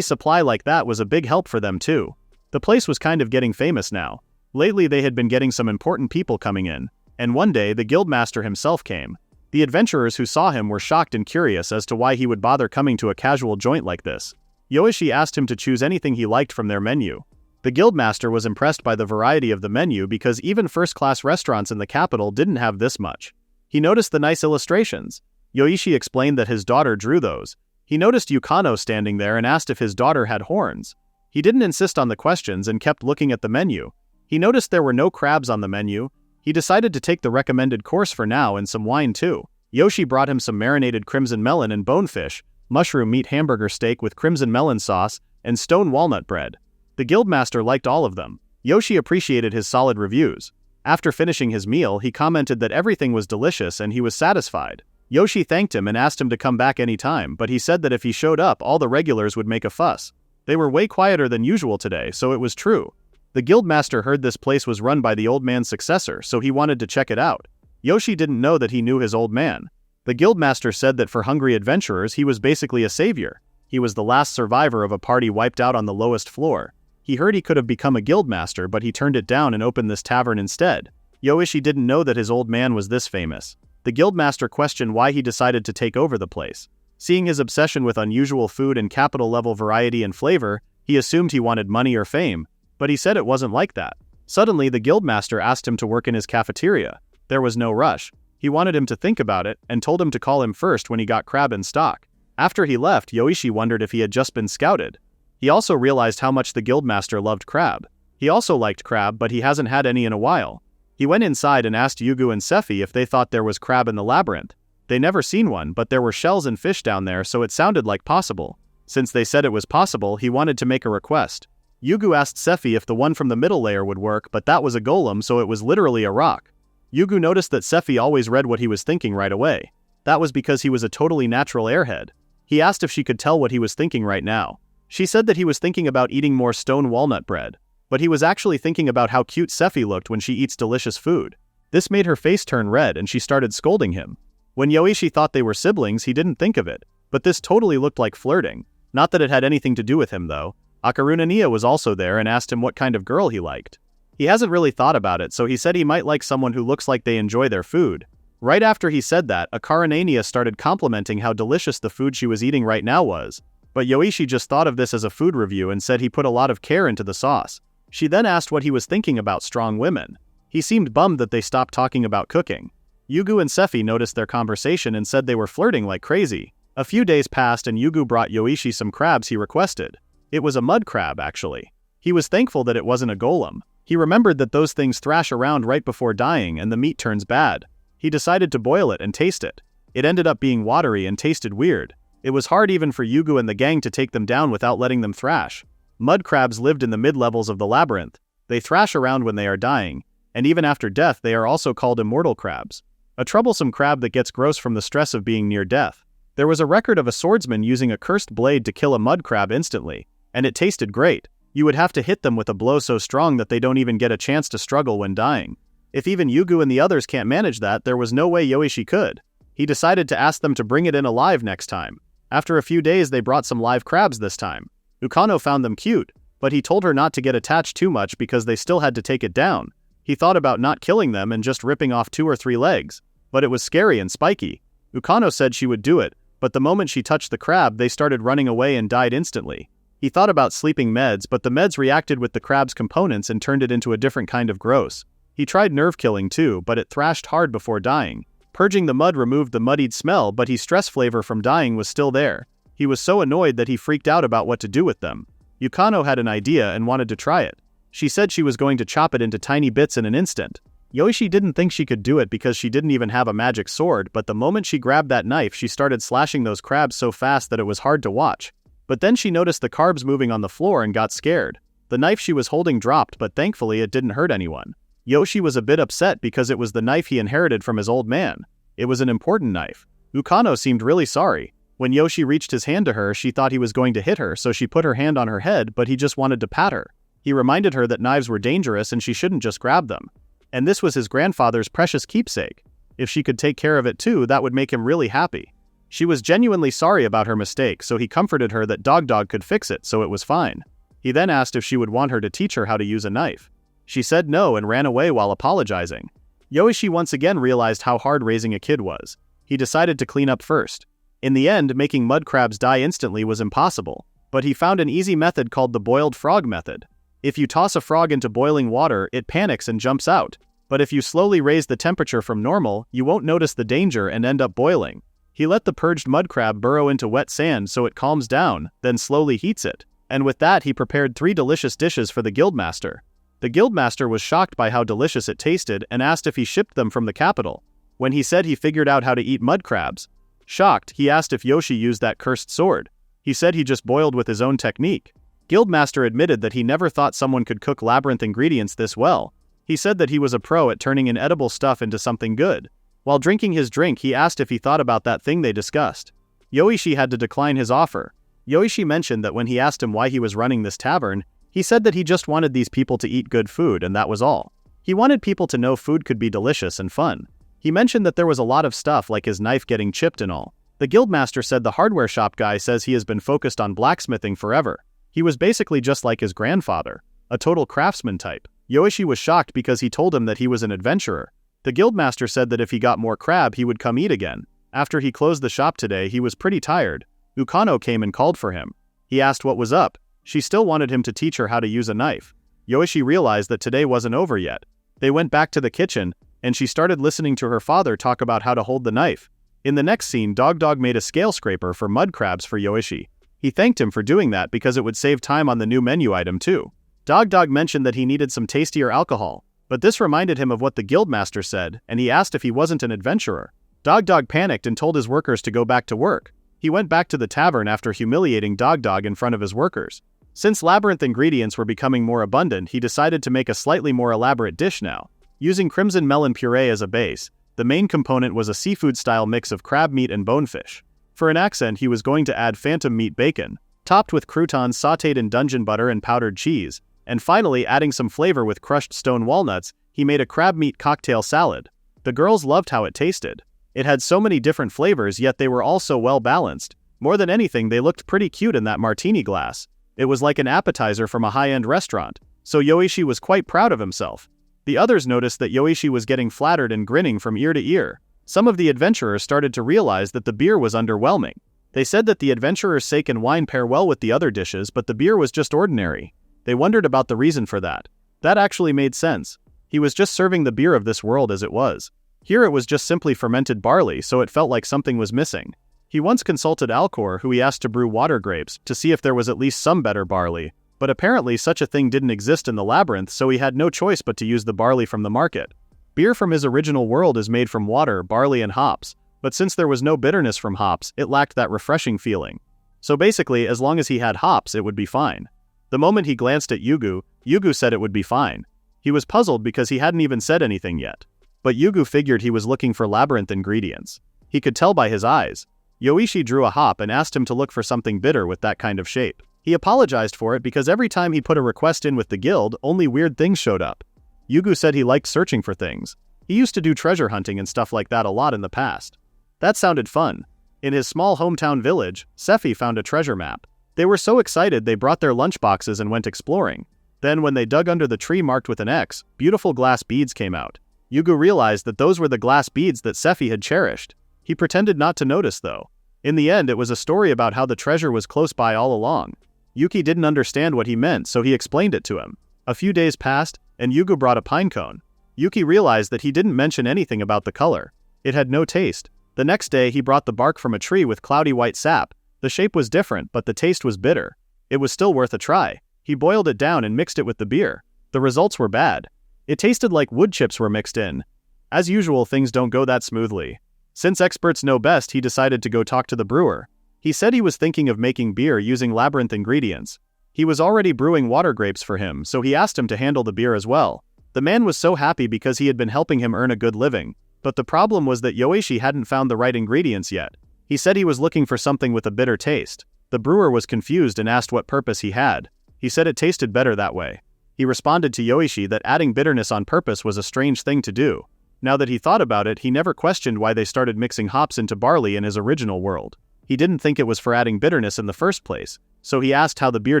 [SPEAKER 1] supply like that was a big help for them too. The place was kind of getting famous now. Lately they had been getting some important people coming in, and one day the guildmaster himself came. The adventurers who saw him were shocked and curious as to why he would bother coming to a casual joint like this. Yoishi asked him to choose anything he liked from their menu. The guildmaster was impressed by the variety of the menu because even first-class restaurants in the capital didn't have this much. He noticed the nice illustrations. Yoishi explained that his daughter drew those. He noticed Yukano standing there and asked if his daughter had horns. He didn't insist on the questions and kept looking at the menu. He noticed there were no crabs on the menu. He decided to take the recommended course for now and some wine too. Yoshi brought him some marinated crimson melon and bonefish, mushroom meat hamburger steak with crimson melon sauce, and stone walnut bread. The guildmaster liked all of them. Yoshi appreciated his solid reviews. After finishing his meal, he commented that everything was delicious and he was satisfied. Yoshi thanked him and asked him to come back anytime, but he said that if he showed up, all the regulars would make a fuss. They were way quieter than usual today, so it was true. The guildmaster heard this place was run by the old man's successor, so he wanted to check it out. Yoshi didn't know that he knew his old man. The guildmaster said that for hungry adventurers, he was basically a savior. He was the last survivor of a party wiped out on the lowest floor. He heard he could have become a guildmaster, but he turned it down and opened this tavern instead. Yoishi didn't know that his old man was this famous. The guildmaster questioned why he decided to take over the place. Seeing his obsession with unusual food and capital-level variety and flavor, he assumed he wanted money or fame, but he said it wasn't like that. Suddenly, the guildmaster asked him to work in his cafeteria. There was no rush. He wanted him to think about it and told him to call him first when he got crab in stock. After he left, Yoishi wondered if he had just been scouted. He also realized how much the guildmaster loved crab. He also liked crab, but he hasn't had any in a while. He went inside and asked Yugu and Sephi if they thought there was crab in the labyrinth. They never seen one, but there were shells and fish down there, so it sounded like possible. Since they said it was possible, he wanted to make a request. Yugu asked Sephi if the one from the middle layer would work, but that was a golem, so it was literally a rock. Yugu noticed that Sephi always read what he was thinking right away. That was because he was a totally natural airhead. He asked if she could tell what he was thinking right now. She said that he was thinking about eating more stone walnut bread. But he was actually thinking about how cute Sephi looked when she eats delicious food. This made her face turn red and she started scolding him. When Yoishi thought they were siblings, he didn't think of it. But this totally looked like flirting. Not that it had anything to do with him though. Akaruna Nia was also there and asked him what kind of girl he liked. He hasn't really thought about it, so he said he might like someone who looks like they enjoy their food. Right after he said that, Akaruna Nia started complimenting how delicious the food she was eating right now was. But Yoishi just thought of this as a food review and said he put a lot of care into the sauce. She then asked what he was thinking about strong women. He seemed bummed that they stopped talking about cooking. Yugu and Sephi noticed their conversation and said they were flirting like crazy. A few days passed and Yugu brought Yoishi some crabs he requested. It was a mud crab, actually. He was thankful that it wasn't a golem. He remembered that those things thrash around right before dying and the meat turns bad. He decided to boil it and taste it. It ended up being watery and tasted weird. It was hard even for Yugu and the gang to take them down without letting them thrash. Mud crabs lived in the mid-levels of the labyrinth. They thrash around when they are dying, and even after death they are also called immortal crabs. A troublesome crab that gets gross from the stress of being near death. There was a record of a swordsman using a cursed blade to kill a mud crab instantly, and it tasted great. You would have to hit them with a blow so strong that they don't even get a chance to struggle when dying. If even Yugu and the others can't manage that, there was no way Yoishi could. He decided to ask them to bring it in alive next time. After a few days they brought some live crabs this time. Ukano found them cute, but he told her not to get attached too much because they still had to take it down. He thought about not killing them and just ripping off 2 or 3 legs, but it was scary and spiky. Ukano said she would do it, but the moment she touched the crab they started running away and died instantly. He thought about sleeping meds, but the meds reacted with the crab's components and turned it into a different kind of gross. He tried nerve killing too, but it thrashed hard before dying. Purging the mud removed the muddied smell, but his stress flavor from dying was still there. He was so annoyed that he freaked out about what to do with them. Ukano had an idea and wanted to try it. She said she was going to chop it into tiny bits in an instant. Yoishi didn't think she could do it because she didn't even have a magic sword, but the moment she grabbed that knife she started slashing those crabs so fast that it was hard to watch. But then she noticed the carbs moving on the floor and got scared. The knife she was holding dropped, but thankfully it didn't hurt anyone. Yoishi was a bit upset because it was the knife he inherited from his old man. It was an important knife. Ukano seemed really sorry. When Yoishi reached his hand to her, she thought he was going to hit her, so she put her hand on her head, but he just wanted to pat her. He reminded her that knives were dangerous and she shouldn't just grab them. And this was his grandfather's precious keepsake. If she could take care of it too, that would make him really happy. She was genuinely sorry about her mistake, so he comforted her that Dog could fix it, so it was fine. He then asked if she would want her to teach her how to use a knife. She said no and ran away while apologizing. Yoishi once again realized how hard raising a kid was. He decided to clean up first. In the end, making mud crabs die instantly was impossible, but he found an easy method called the boiled frog method. If you toss a frog into boiling water, it panics and jumps out. But if you slowly raise the temperature from normal, you won't notice the danger and end up boiling. He let the purged mud crab burrow into wet sand so it calms down, then slowly heats it. And with that he prepared 3 delicious dishes for the guildmaster. The guildmaster was shocked by how delicious it tasted and asked if he shipped them from the capital. When he said he figured out how to eat mud crabs. Shocked, he asked if Yoishi used that cursed sword. He said he just boiled with his own technique. Guildmaster admitted that he never thought someone could cook labyrinth ingredients this well. He said that he was a pro at turning inedible stuff into something good. While drinking his drink he asked if he thought about that thing they discussed. Yoishi had to decline his offer. Yoishi mentioned that when he asked him why he was running this tavern, he said that he just wanted these people to eat good food and that was all. He wanted people to know food could be delicious and fun. He mentioned that there was a lot of stuff like his knife getting chipped and all. The guildmaster said the hardware shop guy says he has been focused on blacksmithing forever. He was basically just like his grandfather, a total craftsman type. Yoishi was shocked because he told him that he was an adventurer. The guildmaster said that if he got more crab he would come eat again. After he closed the shop today he was pretty tired. Ukano came and called for him. He asked what was up. She still wanted him to teach her how to use a knife. Yoishi realized that today wasn't over yet. They went back to the kitchen, and she started listening to her father talk about how to hold the knife. In the next scene, Dog made a scale scraper for mud crabs for Yoishi. He thanked him for doing that because it would save time on the new menu item too. Dog mentioned that he needed some tastier alcohol, but this reminded him of what the guildmaster said, and he asked if he wasn't an adventurer. Dog panicked and told his workers to go back to work. He went back to the tavern after humiliating Dog in front of his workers. Since labyrinth ingredients were becoming more abundant, he decided to make a slightly more elaborate dish now. Using crimson melon puree as a base, the main component was a seafood-style mix of crab meat and bonefish. For an accent, he was going to add phantom meat bacon, topped with croutons sautéed in dungeon butter and powdered cheese, and finally adding some flavor with crushed stone walnuts, he made a crab meat cocktail salad. The girls loved how it tasted. It had so many different flavors, yet they were all so well balanced. More than anything, they looked pretty cute in that martini glass. It was like an appetizer from a high-end restaurant, so Yoishi was quite proud of himself. The others noticed that Yoishi was getting flattered and grinning from ear to ear. Some of the adventurers started to realize that the beer was underwhelming. They said that the adventurer's sake and wine pair well with the other dishes, but the beer was just ordinary. They wondered about the reason for that. That actually made sense. He was just serving the beer of this world as it was. Here it was just simply fermented barley, so it felt like something was missing. He once consulted Alcor, who he asked to brew water grapes, to see if there was at least some better barley, but apparently such a thing didn't exist in the labyrinth, so he had no choice but to use the barley from the market. Beer from his original world is made from water, barley and hops, But since there was no bitterness from hops, it lacked that refreshing feeling. So basically, as long as he had hops, it would be fine. The moment he glanced at Yugu, Yugu said it would be fine. He was puzzled because he hadn't even said anything yet. But Yugu figured he was looking for labyrinth ingredients. He could tell by his eyes. Yoishi drew a hop and asked him to look for something bitter with that kind of shape. He apologized for it because every time he put a request in with the guild, only weird things showed up. Yugu said he liked searching for things. He used to do treasure hunting and stuff like that a lot in the past. That sounded fun. In his small hometown village, Sephi found a treasure map. They were so excited they brought their lunchboxes and went exploring. Then when they dug under the tree marked with an X, beautiful glass beads came out. Yugu realized that those were the glass beads that Sephi had cherished. He pretended not to notice though. In the end, it was a story about how the treasure was close by all along. Yuki didn't understand what he meant, so he explained it to him. A few days passed, and Yugu brought a pine cone. Yuki realized that he didn't mention anything about the color. It had no taste. The next day he brought the bark from a tree with cloudy white sap. The shape was different, but the taste was bitter. It was still worth a try. He boiled it down and mixed it with the beer. The results were bad. It tasted like wood chips were mixed in. As usual, things don't go that smoothly. Since experts know best, he decided to go talk to the brewer. He said he was thinking of making beer using labyrinth ingredients. He was already brewing water grapes for him, so he asked him to handle the beer as well. The man was so happy because he had been helping him earn a good living. But the problem was that Yoishi hadn't found the right ingredients yet. He said he was looking for something with a bitter taste. The brewer was confused and asked what purpose he had. He said it tasted better that way. He responded to Yoishi that adding bitterness on purpose was a strange thing to do. Now that he thought about it, he never questioned why they started mixing hops into barley in his original world. He didn't think it was for adding bitterness in the first place, so he asked how the beer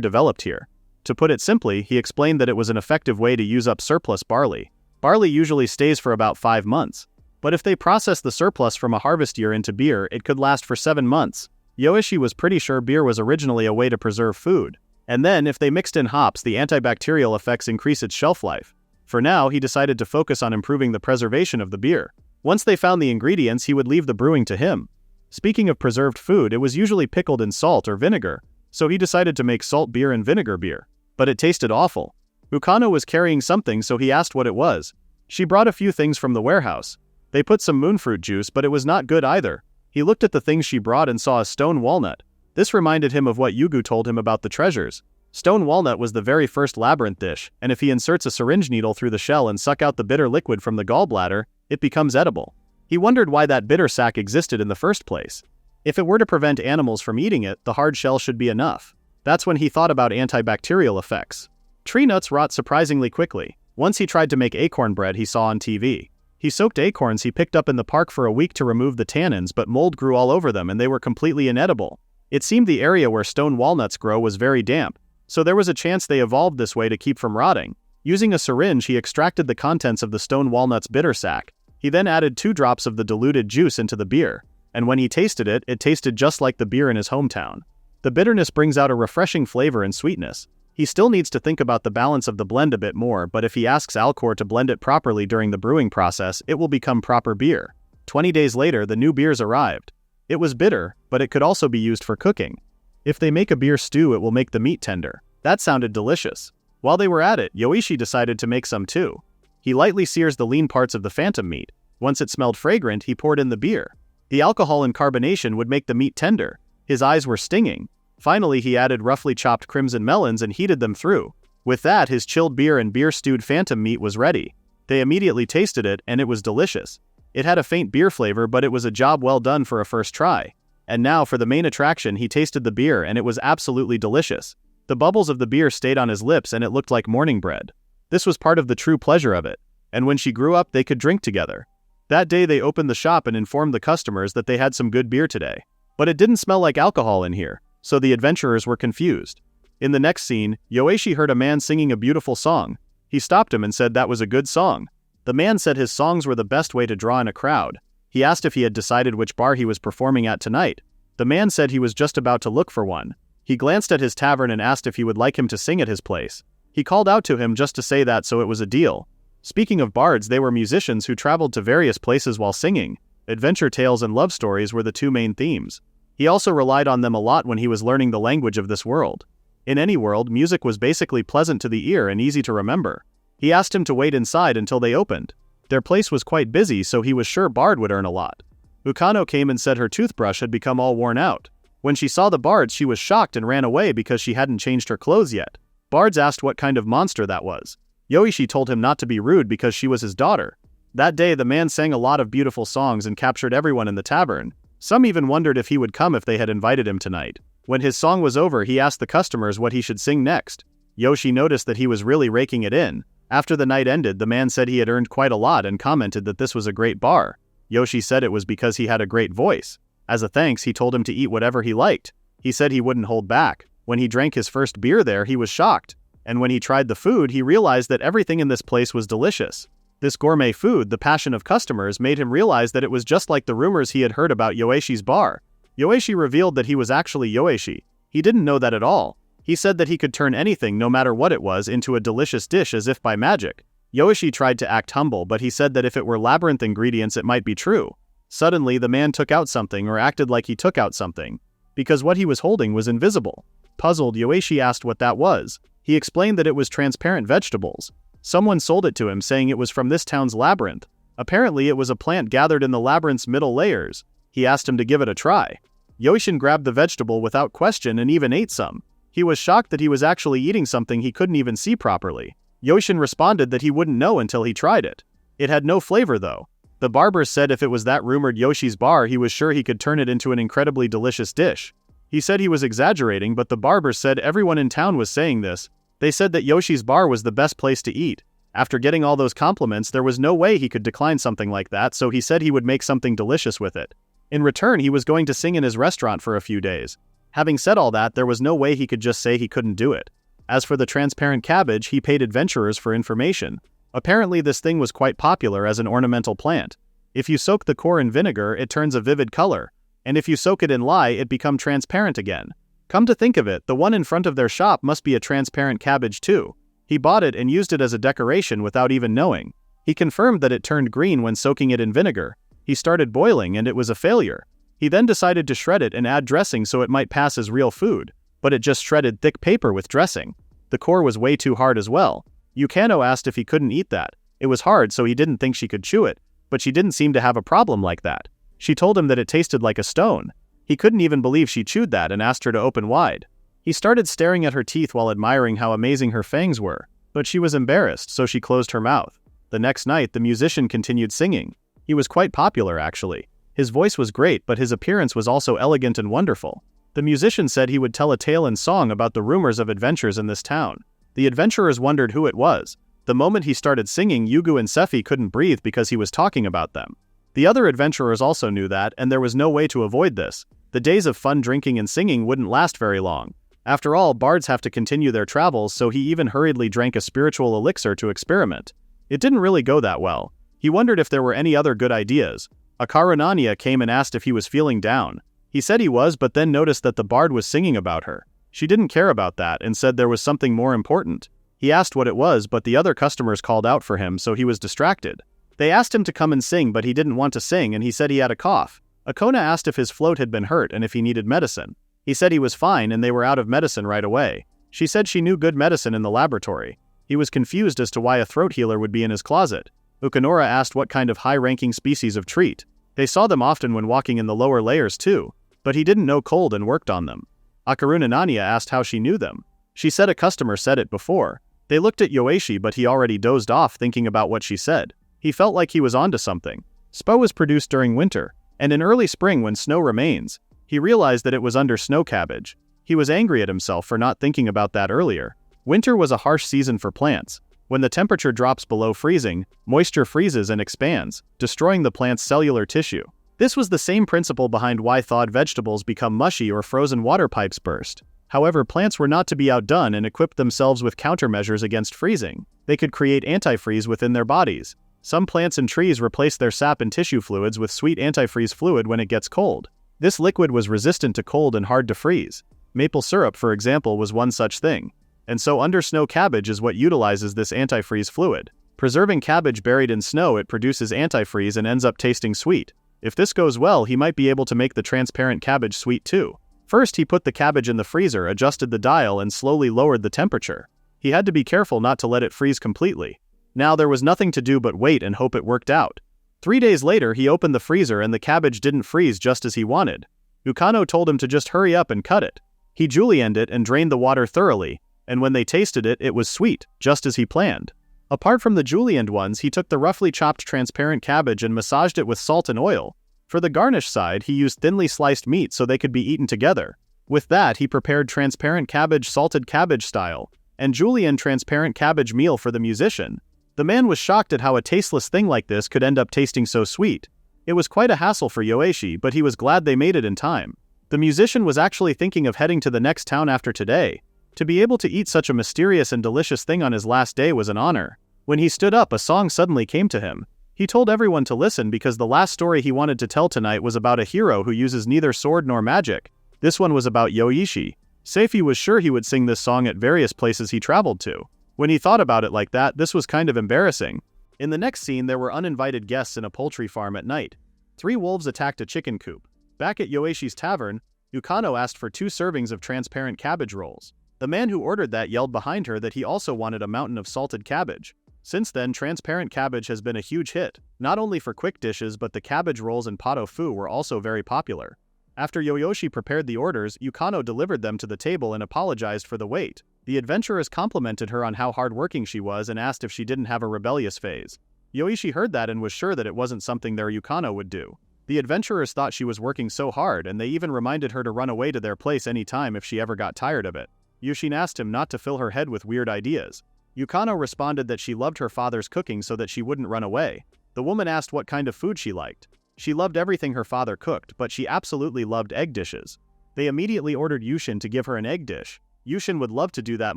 [SPEAKER 1] developed here. To put it simply, he explained that it was an effective way to use up surplus barley. Barley usually stays for about 5 months. But if they process the surplus from a harvest year into beer, it could last for 7 months. Yoishi was pretty sure beer was originally a way to preserve food. And then, if they mixed in hops, the antibacterial effects increase its shelf life. For now, he decided to focus on improving the preservation of the beer. Once they found the ingredients, he would leave the brewing to him. Speaking of preserved food, it was usually pickled in salt or vinegar, so he decided to make salt beer and vinegar beer. But it tasted awful. Ukano was carrying something, so he asked what it was. She brought a few things from the warehouse. They put some moonfruit juice, but it was not good either. He looked at the things she brought and saw a stone walnut. This reminded him of what Yugu told him about the treasures. Stone walnut was the very first labyrinth dish, and if he inserts a syringe needle through the shell and suck out the bitter liquid from the gallbladder, it becomes edible. He wondered why that bitter sac existed in the first place. If it were to prevent animals from eating it, the hard shell should be enough. That's when he thought about antibacterial effects. Tree nuts rot surprisingly quickly. Once he tried to make acorn bread he saw on TV. He soaked acorns he picked up in the park for a week to remove the tannins, but mold grew all over them and they were completely inedible. It seemed the area where stone walnuts grow was very damp, so there was a chance they evolved this way to keep from rotting. Using a syringe, he extracted the contents of the stone walnut's bitter sac. He then added 2 drops of the diluted juice into the beer, and when he tasted it, it tasted just like the beer in his hometown. The bitterness brings out a refreshing flavor and sweetness. He still needs to think about the balance of the blend a bit more, but if he asks Alcor to blend it properly during the brewing process, it will become proper beer. 20 days later, the new beers arrived. It was bitter, but it could also be used for cooking. If they make a beer stew, it will make the meat tender. That sounded delicious. While they were at it, Yoishi decided to make some too. He lightly sears the lean parts of the phantom meat. Once it smelled fragrant, he poured in the beer. The alcohol and carbonation would make the meat tender. His eyes were stinging. Finally, he added roughly chopped crimson melons and heated them through. With that, his chilled beer and beer-stewed phantom meat was ready. They immediately tasted it, and it was delicious. It had a faint beer flavor, but it was a job well done for a first try. And now, for the main attraction, he tasted the beer, and it was absolutely delicious. The bubbles of the beer stayed on his lips, and it looked like morning bread. This was part of the true pleasure of it. And when she grew up, they could drink together. That day, they opened the shop and informed the customers that they had some good beer today. But it didn't smell like alcohol in here, so the adventurers were confused. In the next scene, Yoishi heard a man singing a beautiful song. He stopped him and said that was a good song. The man said his songs were the best way to draw in a crowd. He asked if he had decided which bar he was performing at tonight. The man said he was just about to look for one. He glanced at his tavern and asked if he would like him to sing at his place. He called out to him just to say that, so it was a deal. Speaking of bards, they were musicians who traveled to various places while singing. Adventure tales and love stories were the 2 main themes. He also relied on them a lot when he was learning the language of this world. In any world, music was basically pleasant to the ear and easy to remember. He asked him to wait inside until they opened. Their place was quite busy, so he was sure Bard would earn a lot. Ukano came and said her toothbrush had become all worn out. When she saw the bards, she was shocked and ran away because she hadn't changed her clothes yet. Bards asked what kind of monster that was. Yoishi told him not to be rude because she was his daughter. That day the man sang a lot of beautiful songs and captured everyone in the tavern. Some even wondered if he would come if they had invited him tonight. When his song was over, he asked the customers what he should sing next. Yoishi noticed that he was really raking it in. After the night ended, the man said he had earned quite a lot and commented that this was a great bar. Yoishi said it was because he had a great voice. As a thanks, he told him to eat whatever he liked. He said he wouldn't hold back. When he drank his first beer there, he was shocked. And when he tried the food, he realized that everything in this place was delicious. This gourmet food, the passion of customers, made him realize that it was just like the rumors he had heard about Yoishi's bar. Yoishi revealed that he was actually Yoishi. He didn't know that at all. He said that he could turn anything, no matter what it was, into a delicious dish as if by magic. Yoishi tried to act humble, but he said that if it were labyrinth ingredients it might be true. Suddenly the man took out something or acted like he took out something, because what he was holding was invisible. Puzzled, Yoishi asked what that was. He explained that it was transparent vegetables. Someone sold it to him saying it was from this town's labyrinth. Apparently it was a plant gathered in the labyrinth's middle layers. He asked him to give it a try. Yoishi grabbed the vegetable without question and even ate some. He was shocked that he was actually eating something he couldn't even see properly. Yoishi responded that he wouldn't know until he tried it. It had no flavor though. The barber said if it was that rumored Yoshi's bar, he was sure he could turn it into an incredibly delicious dish. He said he was exaggerating, but the barber said everyone in town was saying this. They said that Yoshi's bar was the best place to eat. After getting all those compliments, there was no way he could decline something like that, so he said he would make something delicious with it. In return, he was going to sing in his restaurant for a few days. Having said all that, there was no way he could just say he couldn't do it. As for the transparent cabbage, he paid adventurers for information. Apparently this thing was quite popular as an ornamental plant. If you soak the core in vinegar, it turns a vivid color, and if you soak it in lye, it becomes transparent again. Come to think of it, the one in front of their shop must be a transparent cabbage too. He bought it and used it as a decoration without even knowing. He confirmed that it turned green when soaking it in vinegar. He started boiling and it was a failure. He then decided to shred it and add dressing so it might pass as real food, but it just shredded thick paper with dressing. The core was way too hard as well. Yukano asked if he couldn't eat that. It was hard, so he didn't think she could chew it, but she didn't seem to have a problem like that. She told him that it tasted like a stone. He couldn't even believe she chewed that and asked her to open wide. He started staring at her teeth while admiring how amazing her fangs were, but she was embarrassed, so she closed her mouth. The next night, the musician continued singing. He was quite popular actually. His voice was great, but his appearance was also elegant and wonderful. The musician said he would tell a tale and song about the rumors of adventures in this town. The adventurers wondered who it was. The moment he started singing, Yugu and Sephi couldn't breathe because he was talking about them. The other adventurers also knew that, and there was no way to avoid this. The days of fun drinking and singing wouldn't last very long. After all, bards have to continue their travels, so he even hurriedly drank a spiritual elixir to experiment. It didn't really go that well. He wondered if there were any other good ideas. Akarunania came and asked if he was feeling down. He said he was, but then noticed that the bard was singing about her. She didn't care about that and said there was something more important. He asked what it was, but the other customers called out for him, so he was distracted. They asked him to come and sing, but he didn't want to sing and he said he had a cough. Akona asked if his float had been hurt and if he needed medicine. He said he was fine and they were out of medicine right away. She said she knew good medicine in the laboratory. He was confused as to why a throat healer would be in his closet. Ukanora asked what kind of high-ranking species of treat. They saw them often when walking in the lower layers too, but he didn't know cold and worked on them. Akarunania asked how she knew them. She said a customer said it before. They looked at Yoishi, but he already dozed off thinking about what she said. He felt like he was onto something. Spo was produced during winter, and in early spring when snow remains. He realized that it was under snow cabbage. He was angry at himself for not thinking about that earlier. Winter was a harsh season for plants. When the temperature drops below freezing, moisture freezes and expands, destroying the plant's cellular tissue. This was the same principle behind why thawed vegetables become mushy or frozen water pipes burst. However, plants were not to be outdone and equipped themselves with countermeasures against freezing. They could create antifreeze within their bodies. Some plants and trees replace their sap and tissue fluids with sweet antifreeze fluid when it gets cold. This liquid was resistant to cold and hard to freeze. Maple syrup, for example, was one such thing. And so undersnow cabbage is what utilizes this antifreeze fluid. Preserving cabbage buried in snow, it produces antifreeze and ends up tasting sweet. If this goes well, he might be able to make the transparent cabbage sweet too. First, he put the cabbage in the freezer, adjusted the dial, and slowly lowered the temperature. He had to be careful not to let it freeze completely. Now there was nothing to do but wait and hope it worked out. 3 days later he opened the freezer and the cabbage didn't freeze just as he wanted. Yukano told him to just hurry up and cut it. He julienned it and drained the water thoroughly, and when they tasted it, it was sweet, just as he planned. Apart from the julienned ones, he took the roughly chopped transparent cabbage and massaged it with salt and oil. For the garnish side, he used thinly sliced meat so they could be eaten together. With that, he prepared transparent cabbage salted cabbage style, and julienne transparent cabbage meal for the musician. The man was shocked at how a tasteless thing like this could end up tasting so sweet. It was quite a hassle for Yoishi, but he was glad they made it in time. The musician was actually thinking of heading to the next town after today. To be able to eat such a mysterious and delicious thing on his last day was an honor. When he stood up, a song suddenly came to him. He told everyone to listen because the last story he wanted to tell tonight was about a hero who uses neither sword nor magic. This one was about Yoishi. Seifi was sure he would sing this song at various places he traveled to. When he thought about it like that, this was kind of embarrassing. In the next scene, there were uninvited guests in a poultry farm at night. 3 wolves attacked a chicken coop. Back at Yoishi's tavern, Yukano asked for 2 servings of transparent cabbage rolls. The man who ordered that yelled behind her that he also wanted a mountain of salted cabbage. Since then, transparent cabbage has been a huge hit, not only for quick dishes but the cabbage rolls and pot au feu were also very popular. After Yoishi prepared the orders, Yukano delivered them to the table and apologized for the wait. The adventurers complimented her on how hardworking she was and asked if she didn't have a rebellious phase. Yoishi heard that and was sure that it wasn't something their Yukano would do. The adventurers thought she was working so hard, and they even reminded her to run away to their place any time if she ever got tired of it. Yushin asked him not to fill her head with weird ideas. Yukano responded that she loved her father's cooking so that she wouldn't run away. The woman asked what kind of food she liked. She loved everything her father cooked, but she absolutely loved egg dishes. They immediately ordered Yushin to give her an egg dish. Yushin would love to do that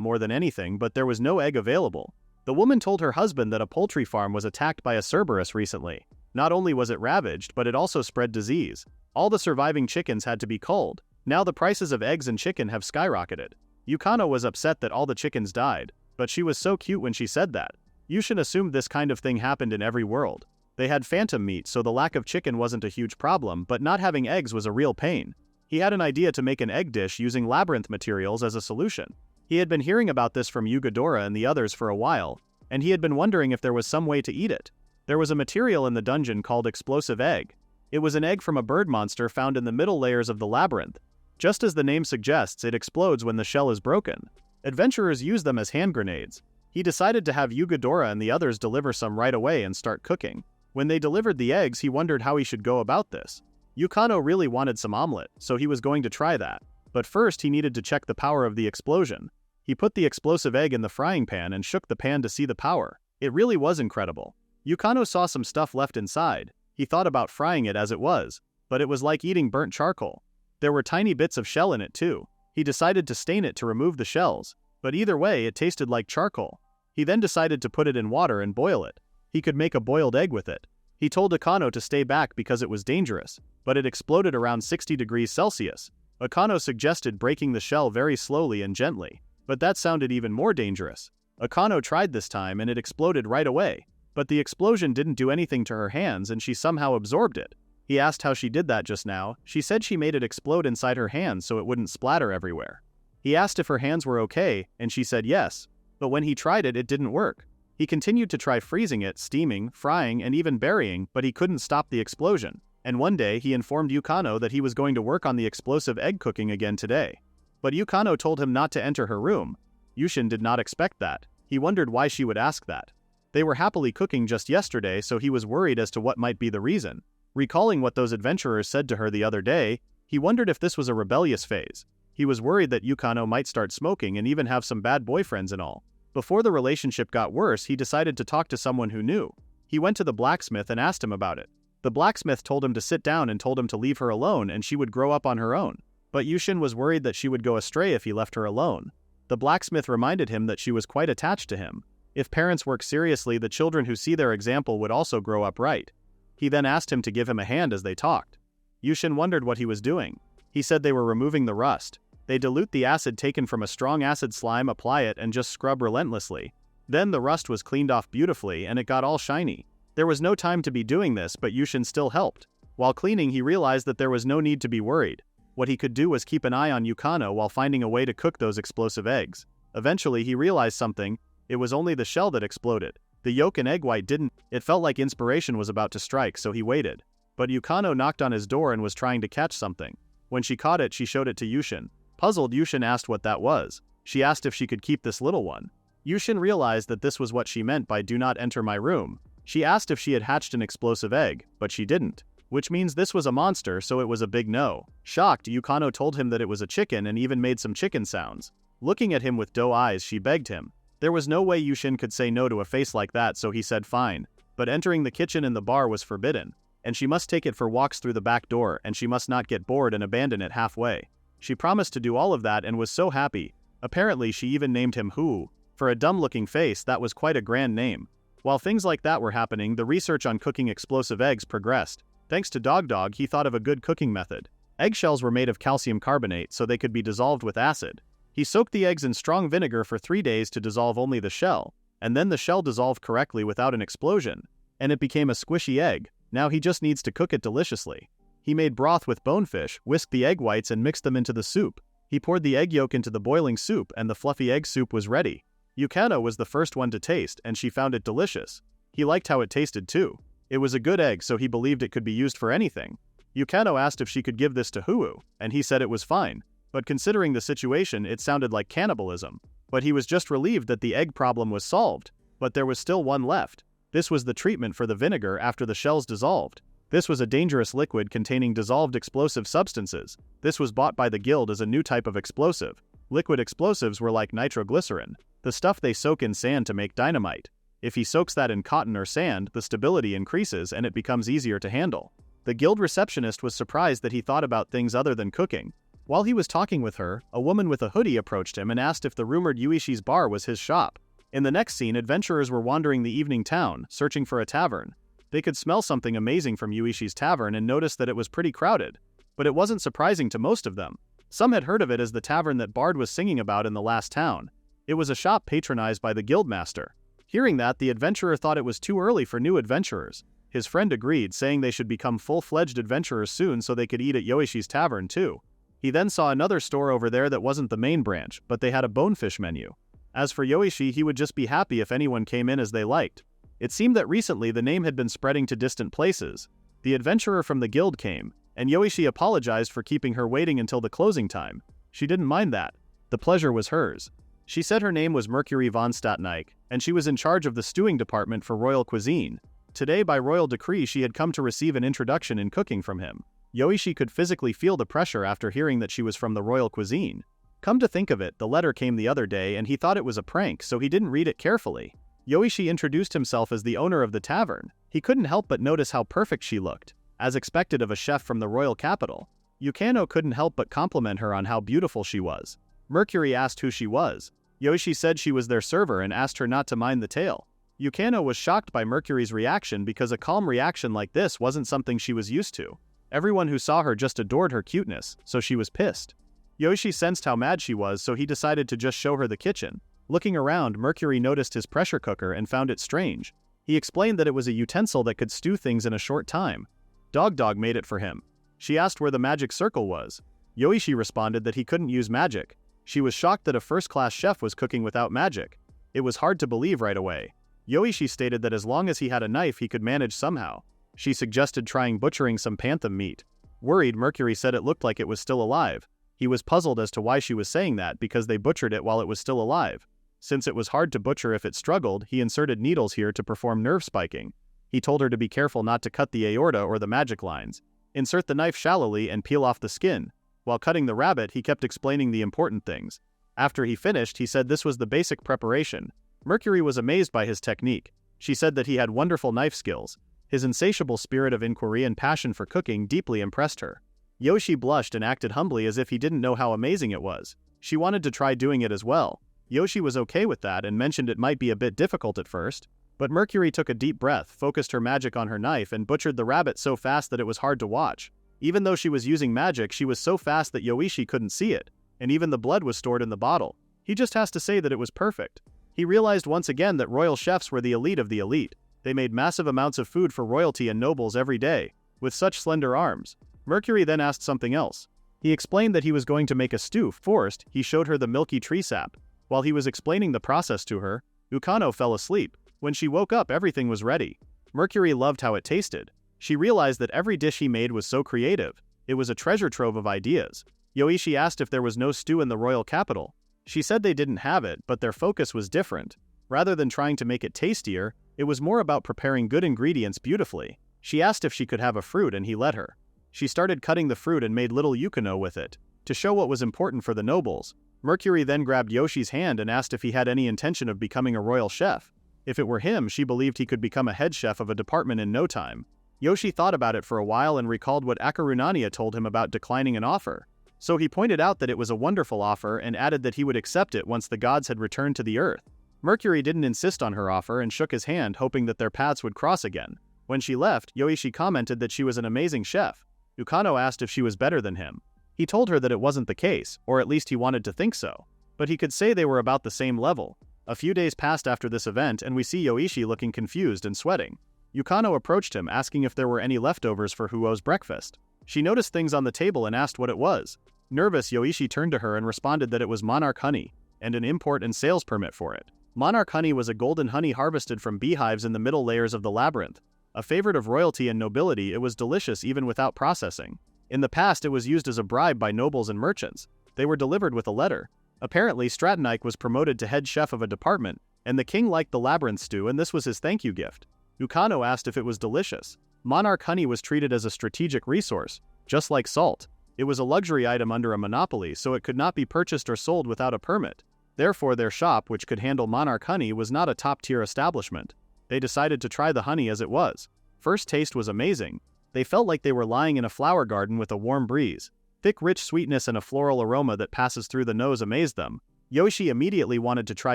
[SPEAKER 1] more than anything, but there was no egg available. The woman told her husband that a poultry farm was attacked by a Cerberus recently. Not only was it ravaged, but it also spread disease. All the surviving chickens had to be culled. Now the prices of eggs and chicken have skyrocketed. Yukano was upset that all the chickens died, but she was so cute when she said that. Yushin assumed this kind of thing happened in every world. They had phantom meat, so the lack of chicken wasn't a huge problem, but not having eggs was a real pain. He had an idea to make an egg dish using labyrinth materials as a solution. He had been hearing about this from Yugadora and the others for a while, and he had been wondering if there was some way to eat it. There was a material in the dungeon called explosive egg. It was an egg from a bird monster found in the middle layers of the labyrinth. Just as the name suggests, it explodes when the shell is broken. Adventurers use them as hand grenades. He decided to have Yugadora and the others deliver some right away and start cooking. When they delivered the eggs, he wondered how he should go about this. Yukano really wanted some omelet, so he was going to try that. But first he needed to check the power of the explosion. He put the explosive egg in the frying pan and shook the pan to see the power. It really was incredible. Yukano saw some stuff left inside. He thought about frying it as it was, but it was like eating burnt charcoal. There were tiny bits of shell in it too. He decided to stain it to remove the shells, but either way it tasted like charcoal. He then decided to put it in water and boil it. He could make a boiled egg with it. He told Akano to stay back because it was dangerous, but it exploded around 60 degrees Celsius. Akano suggested breaking the shell very slowly and gently, but that sounded even more dangerous. Akano tried this time and it exploded right away, but the explosion didn't do anything to her hands and she somehow absorbed it. He asked how she did that just now. She said she made it explode inside her hands so it wouldn't splatter everywhere. He asked if her hands were okay, and she said yes, but when he tried it, it didn't work. He continued to try freezing it, steaming, frying, and even burying, but he couldn't stop the explosion. And one day, he informed Yukano that he was going to work on the explosive egg cooking again today. But Yukano told him not to enter her room. Yushin did not expect that. He wondered why she would ask that. They were happily cooking just yesterday, so he was worried as to what might be the reason. Recalling what those adventurers said to her the other day, he wondered if this was a rebellious phase. He was worried that Yukano might start smoking and even have some bad boyfriends and all. Before the relationship got worse, he decided to talk to someone who knew. He went to the blacksmith and asked him about it. The blacksmith told him to sit down and told him to leave her alone and she would grow up on her own. But Yushin was worried that she would go astray if he left her alone. The blacksmith reminded him that she was quite attached to him. If parents work seriously, the children who see their example would also grow up right. He then asked him to give him a hand as they talked. Yushin wondered what he was doing. He said they were removing the rust. They dilute the acid taken from a strong acid slime, apply it, and just scrub relentlessly. Then the rust was cleaned off beautifully and it got all shiny. There was no time to be doing this, but Yushin still helped. While cleaning, he realized that there was no need to be worried. What he could do was keep an eye on Yukano while finding a way to cook those explosive eggs. Eventually, he realized something. It was only the shell that exploded. The yolk and egg white didn't. It felt like inspiration was about to strike, so he waited. But Yukano knocked on his door and was trying to catch something. When she caught it, she showed it to Yushin. Puzzled, Yushin asked what that was. She asked if she could keep this little one. Yushin realized that this was what she meant by "do not enter my room." She asked if she had hatched an explosive egg, but she didn't. Which means this was a monster, so it was a big no. Shocked, Yukano told him that it was a chicken and even made some chicken sounds. Looking at him with doe eyes, she begged him. There was no way Yushin could say no to a face like that, so he said fine. But entering the kitchen and the bar was forbidden. And she must take it for walks through the back door, and she must not get bored and abandon it halfway. She promised to do all of that and was so happy. Apparently she even named him Huu. For a dumb-looking face, that was quite a grand name. While things like that were happening, the research on cooking explosive eggs progressed. Thanks to Dog, he thought of a good cooking method. Eggshells were made of calcium carbonate so they could be dissolved with acid. He soaked the eggs in strong vinegar for 3 days to dissolve only the shell, and then the shell dissolved correctly without an explosion, and it became a squishy egg. Now he just needs to cook it deliciously. He made broth with bonefish, whisked the egg whites and mixed them into the soup. He poured the egg yolk into the boiling soup and the fluffy egg soup was ready. Yukano was the first one to taste and she found it delicious. He liked how it tasted too. It was a good egg, so he believed it could be used for anything. Yukano asked if she could give this to Huu, and he said it was fine. But considering the situation, it sounded like cannibalism. But he was just relieved that the egg problem was solved. But there was still one left. This was the treatment for the vinegar after the shells dissolved. This was a dangerous liquid containing dissolved explosive substances. This was bought by the guild as a new type of explosive. Liquid explosives were like nitroglycerin, the stuff they soak in sand to make dynamite. If he soaks that in cotton or sand, the stability increases and it becomes easier to handle. The guild receptionist was surprised that he thought about things other than cooking. While he was talking with her, a woman with a hoodie approached him and asked if the rumored Yoishi's bar was his shop. In the next scene, adventurers were wandering the evening town, searching for a tavern. They could smell something amazing from Yoishi's tavern and noticed that it was pretty crowded. But it wasn't surprising to most of them. Some had heard of it as the tavern that Bard was singing about in the last town. It was a shop patronized by the guildmaster. Hearing that, the adventurer thought it was too early for new adventurers. His friend agreed, saying they should become full-fledged adventurers soon so they could eat at Yoishi's tavern too. He then saw another store over there that wasn't the main branch, but they had a bonefish menu. As for Yoishi, he would just be happy if anyone came in as they liked. It seemed that recently the name had been spreading to distant places. The adventurer from the guild came, and Yoishi apologized for keeping her waiting until the closing time. She didn't mind that. The pleasure was hers. She said her name was Mercury von Statnike, and she was in charge of the stewing department for royal cuisine. Today, by royal decree, she had come to receive an introduction in cooking from him. Yoishi could physically feel the pressure after hearing that she was from the royal cuisine. Come to think of it, the letter came the other day and he thought it was a prank, so he didn't read it carefully. Yoishi introduced himself as the owner of the tavern. He couldn't help but notice how perfect she looked, as expected of a chef from the royal capital. Yukano couldn't help but compliment her on how beautiful she was. Mercury asked who she was. Yoishi said she was their server and asked her not to mind the tale. Yukano was shocked by Mercury's reaction because a calm reaction like this wasn't something she was used to. Everyone who saw her just adored her cuteness, so she was pissed. Yoishi sensed how mad she was, so he decided to just show her the kitchen. Looking around, Mercury noticed his pressure cooker and found it strange. He explained that it was a utensil that could stew things in a short time. Dog made it for him. She asked where the magic circle was. Yoishi responded that he couldn't use magic. She was shocked that a first-class chef was cooking without magic. It was hard to believe right away. Yoishi stated that as long as he had a knife he could manage somehow. She suggested trying butchering some phantom meat. Worried, Mercury said it looked like it was still alive. He was puzzled as to why she was saying that because they butchered it while it was still alive. Since it was hard to butcher if it struggled, he inserted needles here to perform nerve spiking. He told her to be careful not to cut the aorta or the magic lines. Insert the knife shallowly and peel off the skin. While cutting the rabbit, he kept explaining the important things. After he finished, he said this was the basic preparation. Mercury was amazed by his technique. She said that he had wonderful knife skills. His insatiable spirit of inquiry and passion for cooking deeply impressed her. Yoishi blushed and acted humbly as if he didn't know how amazing it was. She wanted to try doing it as well. Yoishi was okay with that and mentioned it might be a bit difficult at first. But Mercury took a deep breath, focused her magic on her knife and butchered the rabbit so fast that it was hard to watch. Even though she was using magic, she was so fast that Yoishi couldn't see it, and even the blood was stored in the bottle. He just has to say that it was perfect. He realized once again that royal chefs were the elite of the elite. They made massive amounts of food for royalty and nobles every day, with such slender arms. Mercury then asked something else. He explained that he was going to make a stew. First, he showed her the milky tree sap. While he was explaining the process to her, Ukano fell asleep. When she woke up, everything was ready. Mercury loved how it tasted. She realized that every dish he made was so creative. It was a treasure trove of ideas. Yoishi asked if there was no stew in the royal capital. She said they didn't have it, but their focus was different. Rather than trying to make it tastier, it was more about preparing good ingredients beautifully. She asked if she could have a fruit and he let her. She started cutting the fruit and made little yukino with it, to show what was important for the nobles. Mercury then grabbed Yoshi's hand and asked if he had any intention of becoming a royal chef. If it were him, she believed he could become a head chef of a department in no time. Yoshi thought about it for a while and recalled what Akarunania told him about declining an offer. So he pointed out that it was a wonderful offer and added that he would accept it once the gods had returned to the earth. Mercury didn't insist on her offer and shook his hand, hoping that their paths would cross again. When she left, Yoishi commented that she was an amazing chef. Ukano asked if she was better than him. He told her that it wasn't the case, or at least he wanted to think so. But he could say they were about the same level. A few days passed after this event and we see Yoishi looking confused and sweating. Ukano approached him, asking if there were any leftovers for Huo's breakfast. She noticed things on the table and asked what it was. Nervous, Yoishi turned to her and responded that it was monarch honey, and an import and sales permit for it. Monarch honey was a golden honey harvested from beehives in the middle layers of the labyrinth. A favorite of royalty and nobility, it was delicious even without processing. In the past, it was used as a bribe by nobles and merchants. They were delivered with a letter. Apparently, Isekai'd was promoted to head chef of a department, and the king liked the labyrinth stew and this was his thank you gift. Ukano asked if it was delicious. Monarch honey was treated as a strategic resource, just like salt. It was a luxury item under a monopoly, so it could not be purchased or sold without a permit. Therefore, their shop, which could handle monarch honey, was not a top-tier establishment. They decided to try the honey as it was. First taste was amazing. They felt like they were lying in a flower garden with a warm breeze. Thick, rich sweetness and a floral aroma that passes through the nose amazed them. Yoishi immediately wanted to try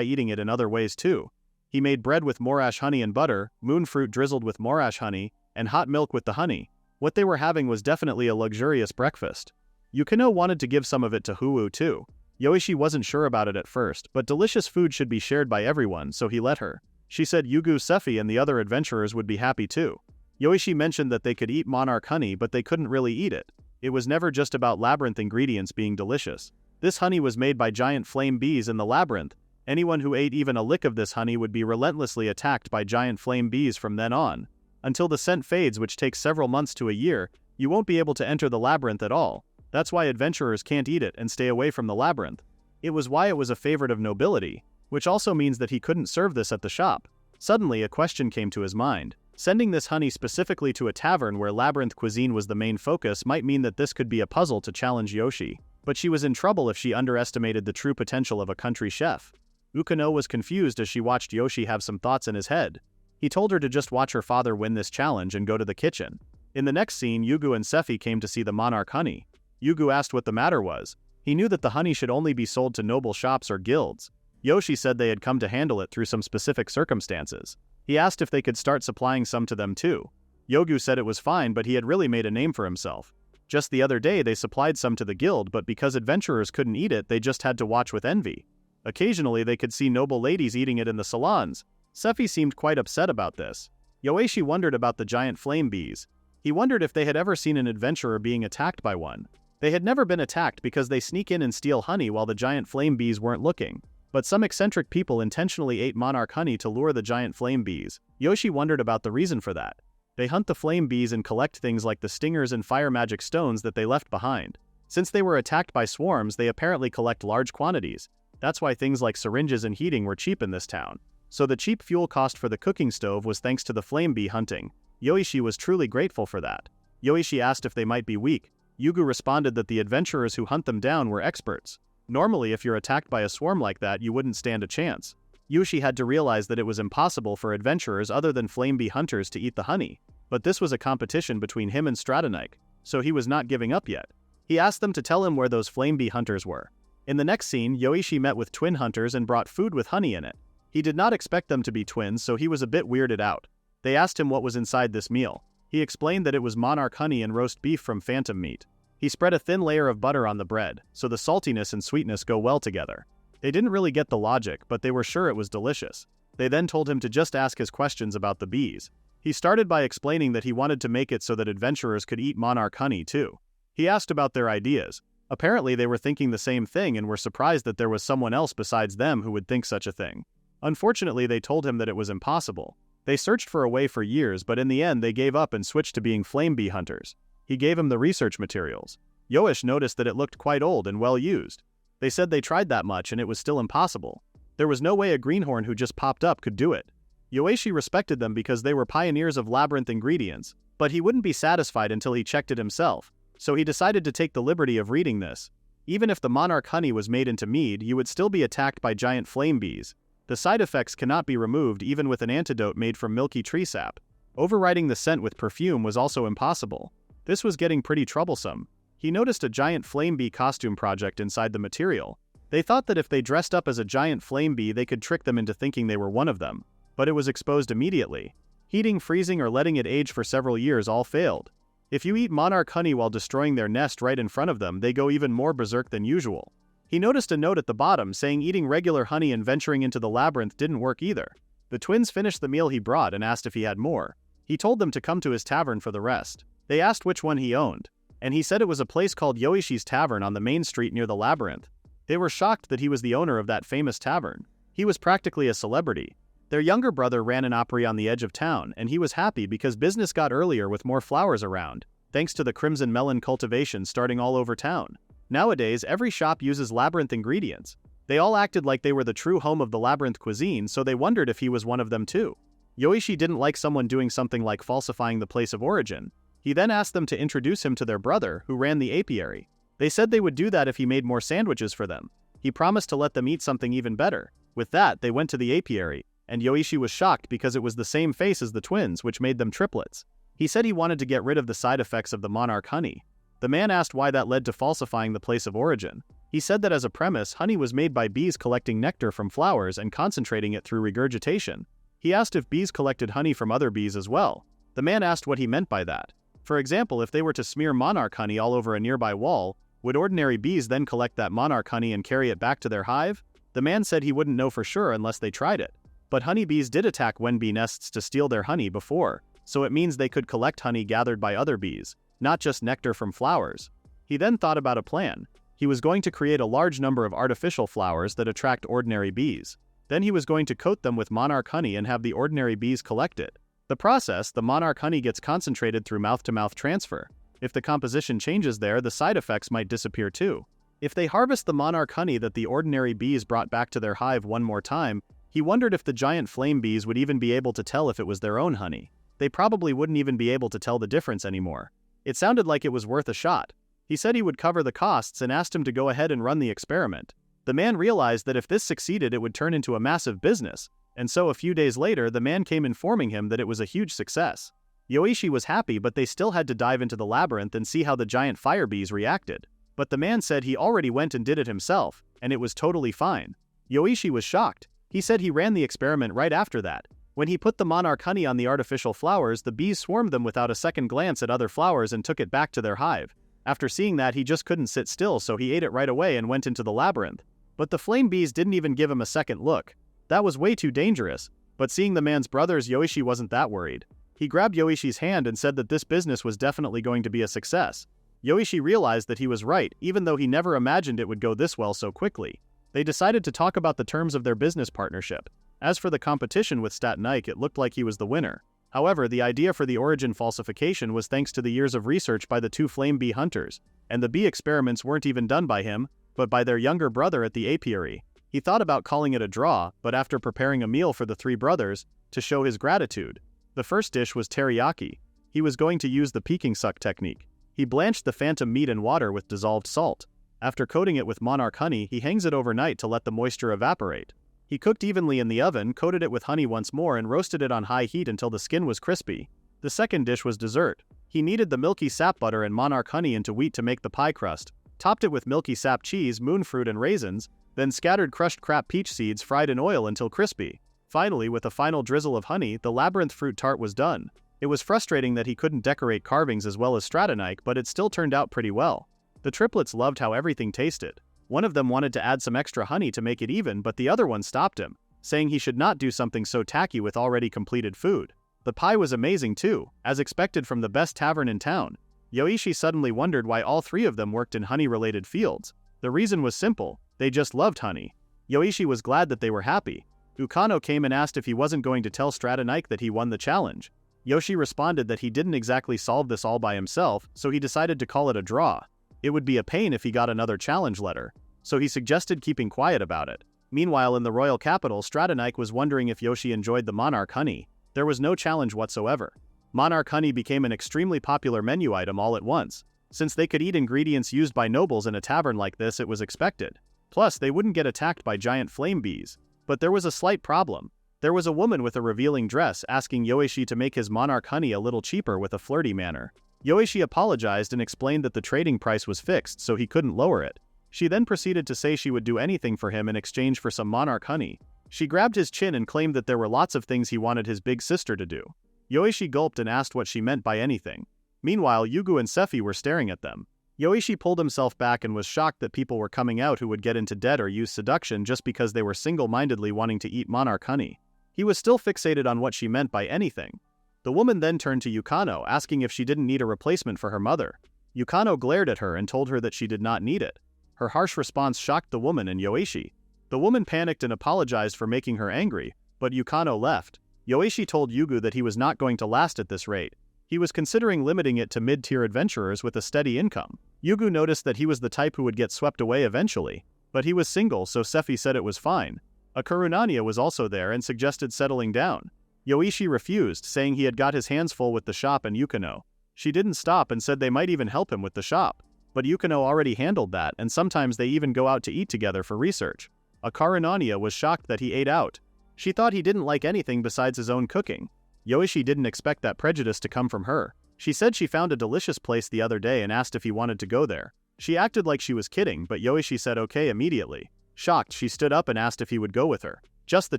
[SPEAKER 1] eating it in other ways too. He made bread with morash honey and butter, moon fruit drizzled with morash honey, and hot milk with the honey. What they were having was definitely a luxurious breakfast. Yukino wanted to give some of it to Huo too. Yoishi wasn't sure about it at first, but delicious food should be shared by everyone, so he let her. She said Yugu, Sefi and the other adventurers would be happy too. Yoishi mentioned that they could eat monarch honey, but they couldn't really eat it. It was never just about labyrinth ingredients being delicious. This honey was made by giant flame bees in the labyrinth. Anyone who ate even a lick of this honey would be relentlessly attacked by giant flame bees from then on. Until the scent fades, which takes several months to a year, you won't be able to enter the labyrinth at all. That's why adventurers can't eat it and stay away from the labyrinth. It was why it was a favorite of nobility, which also means that he couldn't serve this at the shop. Suddenly, a question came to his mind. Sending this honey specifically to a tavern where labyrinth cuisine was the main focus might mean that this could be a puzzle to challenge Yoshi. But she was in trouble if she underestimated the true potential of a country chef. Ukano was confused as she watched Yoshi have some thoughts in his head. He told her to just watch her father win this challenge and go to the kitchen. In the next scene, Yugu and Sefi came to see the monarch honey. Yugu asked what the matter was. He knew that the honey should only be sold to noble shops or guilds. Yoshi said they had come to handle it through some specific circumstances. He asked if they could start supplying some to them too. Yogu said it was fine, but he had really made a name for himself. Just the other day they supplied some to the guild, but because adventurers couldn't eat it, they just had to watch with envy. Occasionally they could see noble ladies eating it in the salons. Sefi seemed quite upset about this. Yoishi wondered about the giant flame bees. He wondered if they had ever seen an adventurer being attacked by one. They had never been attacked because they sneak in and steal honey while the giant flame bees weren't looking. But some eccentric people intentionally ate monarch honey to lure the giant flame bees. Yoshi wondered about the reason for that. They hunt the flame bees and collect things like the stingers and fire magic stones that they left behind. Since they were attacked by swarms, they apparently collect large quantities. That's why things like syringes and heating were cheap in this town. So the cheap fuel cost for the cooking stove was thanks to the flame bee hunting. Yoishi was truly grateful for that. Yoishi asked if they might be weak. Yugu responded that the adventurers who hunt them down were experts. Normally, if you're attacked by a swarm like that, you wouldn't stand a chance. Yoshi had to realize that it was impossible for adventurers other than flame bee hunters to eat the honey. But this was a competition between him and Isekai'd, so he was not giving up yet. He asked them to tell him where those flame bee hunters were. In the next scene, Yoishi met with twin hunters and brought food with honey in it. He did not expect them to be twins, so he was a bit weirded out. They asked him what was inside this meal. He explained that it was monarch honey and roast beef from phantom meat. He spread a thin layer of butter on the bread, so the saltiness and sweetness go well together. They didn't really get the logic, but they were sure it was delicious. They then told him to just ask his questions about the bees. He started by explaining that he wanted to make it so that adventurers could eat monarch honey too. He asked about their ideas. Apparently they were thinking the same thing and were surprised that there was someone else besides them who would think such a thing. Unfortunately, they told him that it was impossible. They searched for a way for years, but in the end they gave up and switched to being flame bee hunters. He gave him the research materials. Yoishi noticed that it looked quite old and well used. They said they tried that much and it was still impossible. There was no way a greenhorn who just popped up could do it. Yoishi respected them because they were pioneers of labyrinth ingredients, but he wouldn't be satisfied until he checked it himself, so he decided to take the liberty of reading this. Even if the monarch honey was made into mead, you would still be attacked by giant flame bees. The side effects cannot be removed even with an antidote made from milky tree sap. Overriding the scent with perfume was also impossible. This was getting pretty troublesome. He noticed a giant flame bee costume project inside the material. They thought that if they dressed up as a giant flame bee they could trick them into thinking they were one of them, but it was exposed immediately. Heating, freezing, or letting it age for several years all failed. If you eat monarch honey while destroying their nest right in front of them, they go even more berserk than usual. He noticed a note at the bottom saying eating regular honey and venturing into the labyrinth didn't work either. The twins finished the meal he brought and asked if he had more. He told them to come to his tavern for the rest. They asked which one he owned, and he said it was a place called Yoishi's Tavern on the main street near the labyrinth. They were shocked that he was the owner of that famous tavern. He was practically a celebrity. Their younger brother ran an apiary on the edge of town, and he was happy because business got earlier with more flowers around, thanks to the crimson melon cultivation starting all over town. Nowadays, every shop uses labyrinth ingredients. They all acted like they were the true home of the labyrinth cuisine, so they wondered if he was one of them too. Yoishi didn't like someone doing something like falsifying the place of origin. He then asked them to introduce him to their brother, who ran the apiary. They said they would do that if he made more sandwiches for them. He promised to let them eat something even better. With that, they went to the apiary, and Yoishi was shocked because it was the same face as the twins, which made them triplets. He said he wanted to get rid of the side effects of the monarch honey. The man asked why that led to falsifying the place of origin. He said that as a premise, honey was made by bees collecting nectar from flowers and concentrating it through regurgitation. He asked if bees collected honey from other bees as well. The man asked what he meant by that. For example, if they were to smear monarch honey all over a nearby wall, would ordinary bees then collect that monarch honey and carry it back to their hive? The man said he wouldn't know for sure unless they tried it. But honeybees did attack wen bee nests to steal their honey before, so it means they could collect honey gathered by other bees, not just nectar from flowers. He then thought about a plan. He was going to create a large number of artificial flowers that attract ordinary bees. Then he was going to coat them with monarch honey and have the ordinary bees collect it. The process, the monarch honey gets concentrated through mouth-to-mouth transfer. If the composition changes there, the side effects might disappear too. If they harvest the monarch honey that the ordinary bees brought back to their hive one more time, he wondered if the giant flame bees would even be able to tell if it was their own honey. They probably wouldn't even be able to tell the difference anymore. It sounded like it was worth a shot. He said he would cover the costs and asked him to go ahead and run the experiment. The man realized that if this succeeded it would turn into a massive business, and so a few days later the man came informing him that it was a huge success. Yoishi was happy, but they still had to dive into the labyrinth and see how the giant fire bees reacted. But the man said he already went and did it himself, and it was totally fine. Yoishi was shocked. He said he ran the experiment right after that. When he put the monarch honey on the artificial flowers, the bees swarmed them without a second glance at other flowers and took it back to their hive. After seeing that, he just couldn't sit still, so he ate it right away and went into the labyrinth. But the flame bees didn't even give him a second look. That was way too dangerous. But seeing the man's brothers, Yoishi wasn't that worried. He grabbed Yoishi's hand and said that this business was definitely going to be a success. Yoishi realized that he was right, even though he never imagined it would go this well so quickly. They decided to talk about the terms of their business partnership. As for the competition with Isekai'd, it looked like he was the winner. However, the idea for the origin falsification was thanks to the years of research by the two flame bee hunters, and the bee experiments weren't even done by him, but by their younger brother at the apiary. He thought about calling it a draw, but after preparing a meal for the three brothers, to show his gratitude. The first dish was teriyaki. He was going to use the Peking suck technique. He blanched the phantom meat in water with dissolved salt. After coating it with monarch honey, he hangs it overnight to let the moisture evaporate. He cooked evenly in the oven, coated it with honey once more, and roasted it on high heat until the skin was crispy. The second dish was dessert. He kneaded the milky sap butter and monarch honey into wheat to make the pie crust, topped it with milky sap cheese, moonfruit, and raisins, then scattered crushed crap peach seeds fried in oil until crispy. Finally, with a final drizzle of honey, the labyrinth fruit tart was done. It was frustrating that he couldn't decorate carvings as well as Isekai'd, but it still turned out pretty well. The triplets loved how everything tasted. One of them wanted to add some extra honey to make it even, but the other one stopped him, saying he should not do something so tacky with already completed food. The pie was amazing too, as expected from the best tavern in town. Yoishi suddenly wondered why all three of them worked in honey-related fields. The reason was simple: they just loved honey. Yoishi was glad that they were happy. Ukano came and asked if he wasn't going to tell Isekai'd that he won the challenge. Yoishi responded that he didn't exactly solve this all by himself, so he decided to call it a draw. It would be a pain if he got another challenge letter, so he suggested keeping quiet about it. Meanwhile, in the royal capital, Isekai'd was wondering if Yoishi enjoyed the monarch honey. There was no challenge whatsoever. Monarch honey became an extremely popular menu item all at once. Since they could eat ingredients used by nobles in a tavern like this, it was expected. Plus, they wouldn't get attacked by giant flame bees. But there was a slight problem. There was a woman with a revealing dress asking Yoishi to make his monarch honey a little cheaper with a flirty manner. Yoishi apologized and explained that the trading price was fixed so he couldn't lower it. She then proceeded to say she would do anything for him in exchange for some monarch honey. She grabbed his chin and claimed that there were lots of things he wanted his big sister to do. Yoishi gulped and asked what she meant by anything. Meanwhile, Yugu and Sephi were staring at them. Yoishi pulled himself back and was shocked that people were coming out who would get into debt or use seduction just because they were single-mindedly wanting to eat monarch honey. He was still fixated on what she meant by anything. The woman then turned to Yukano, asking if she didn't need a replacement for her mother. Yukano glared at her and told her that she did not need it. Her harsh response shocked the woman and Yoishi. The woman panicked and apologized for making her angry, but Yukano left. Yoishi told Yugu that he was not going to last at this rate. He was considering limiting it to mid-tier adventurers with a steady income. Yugu noticed that he was the type who would get swept away eventually, but he was single, so Sephi said it was fine. Akarunania was also there and suggested settling down. Yoishi refused, saying he had got his hands full with the shop and Yukano. She didn't stop and said they might even help him with the shop. But Yukano already handled that, and sometimes they even go out to eat together for research. Akarunania was shocked that he ate out. She thought he didn't like anything besides his own cooking. Yoishi didn't expect that prejudice to come from her. She said she found a delicious place the other day and asked if he wanted to go there. She acted like she was kidding, but Yoishi said okay immediately. Shocked, she stood up and asked if he would go with her. Just the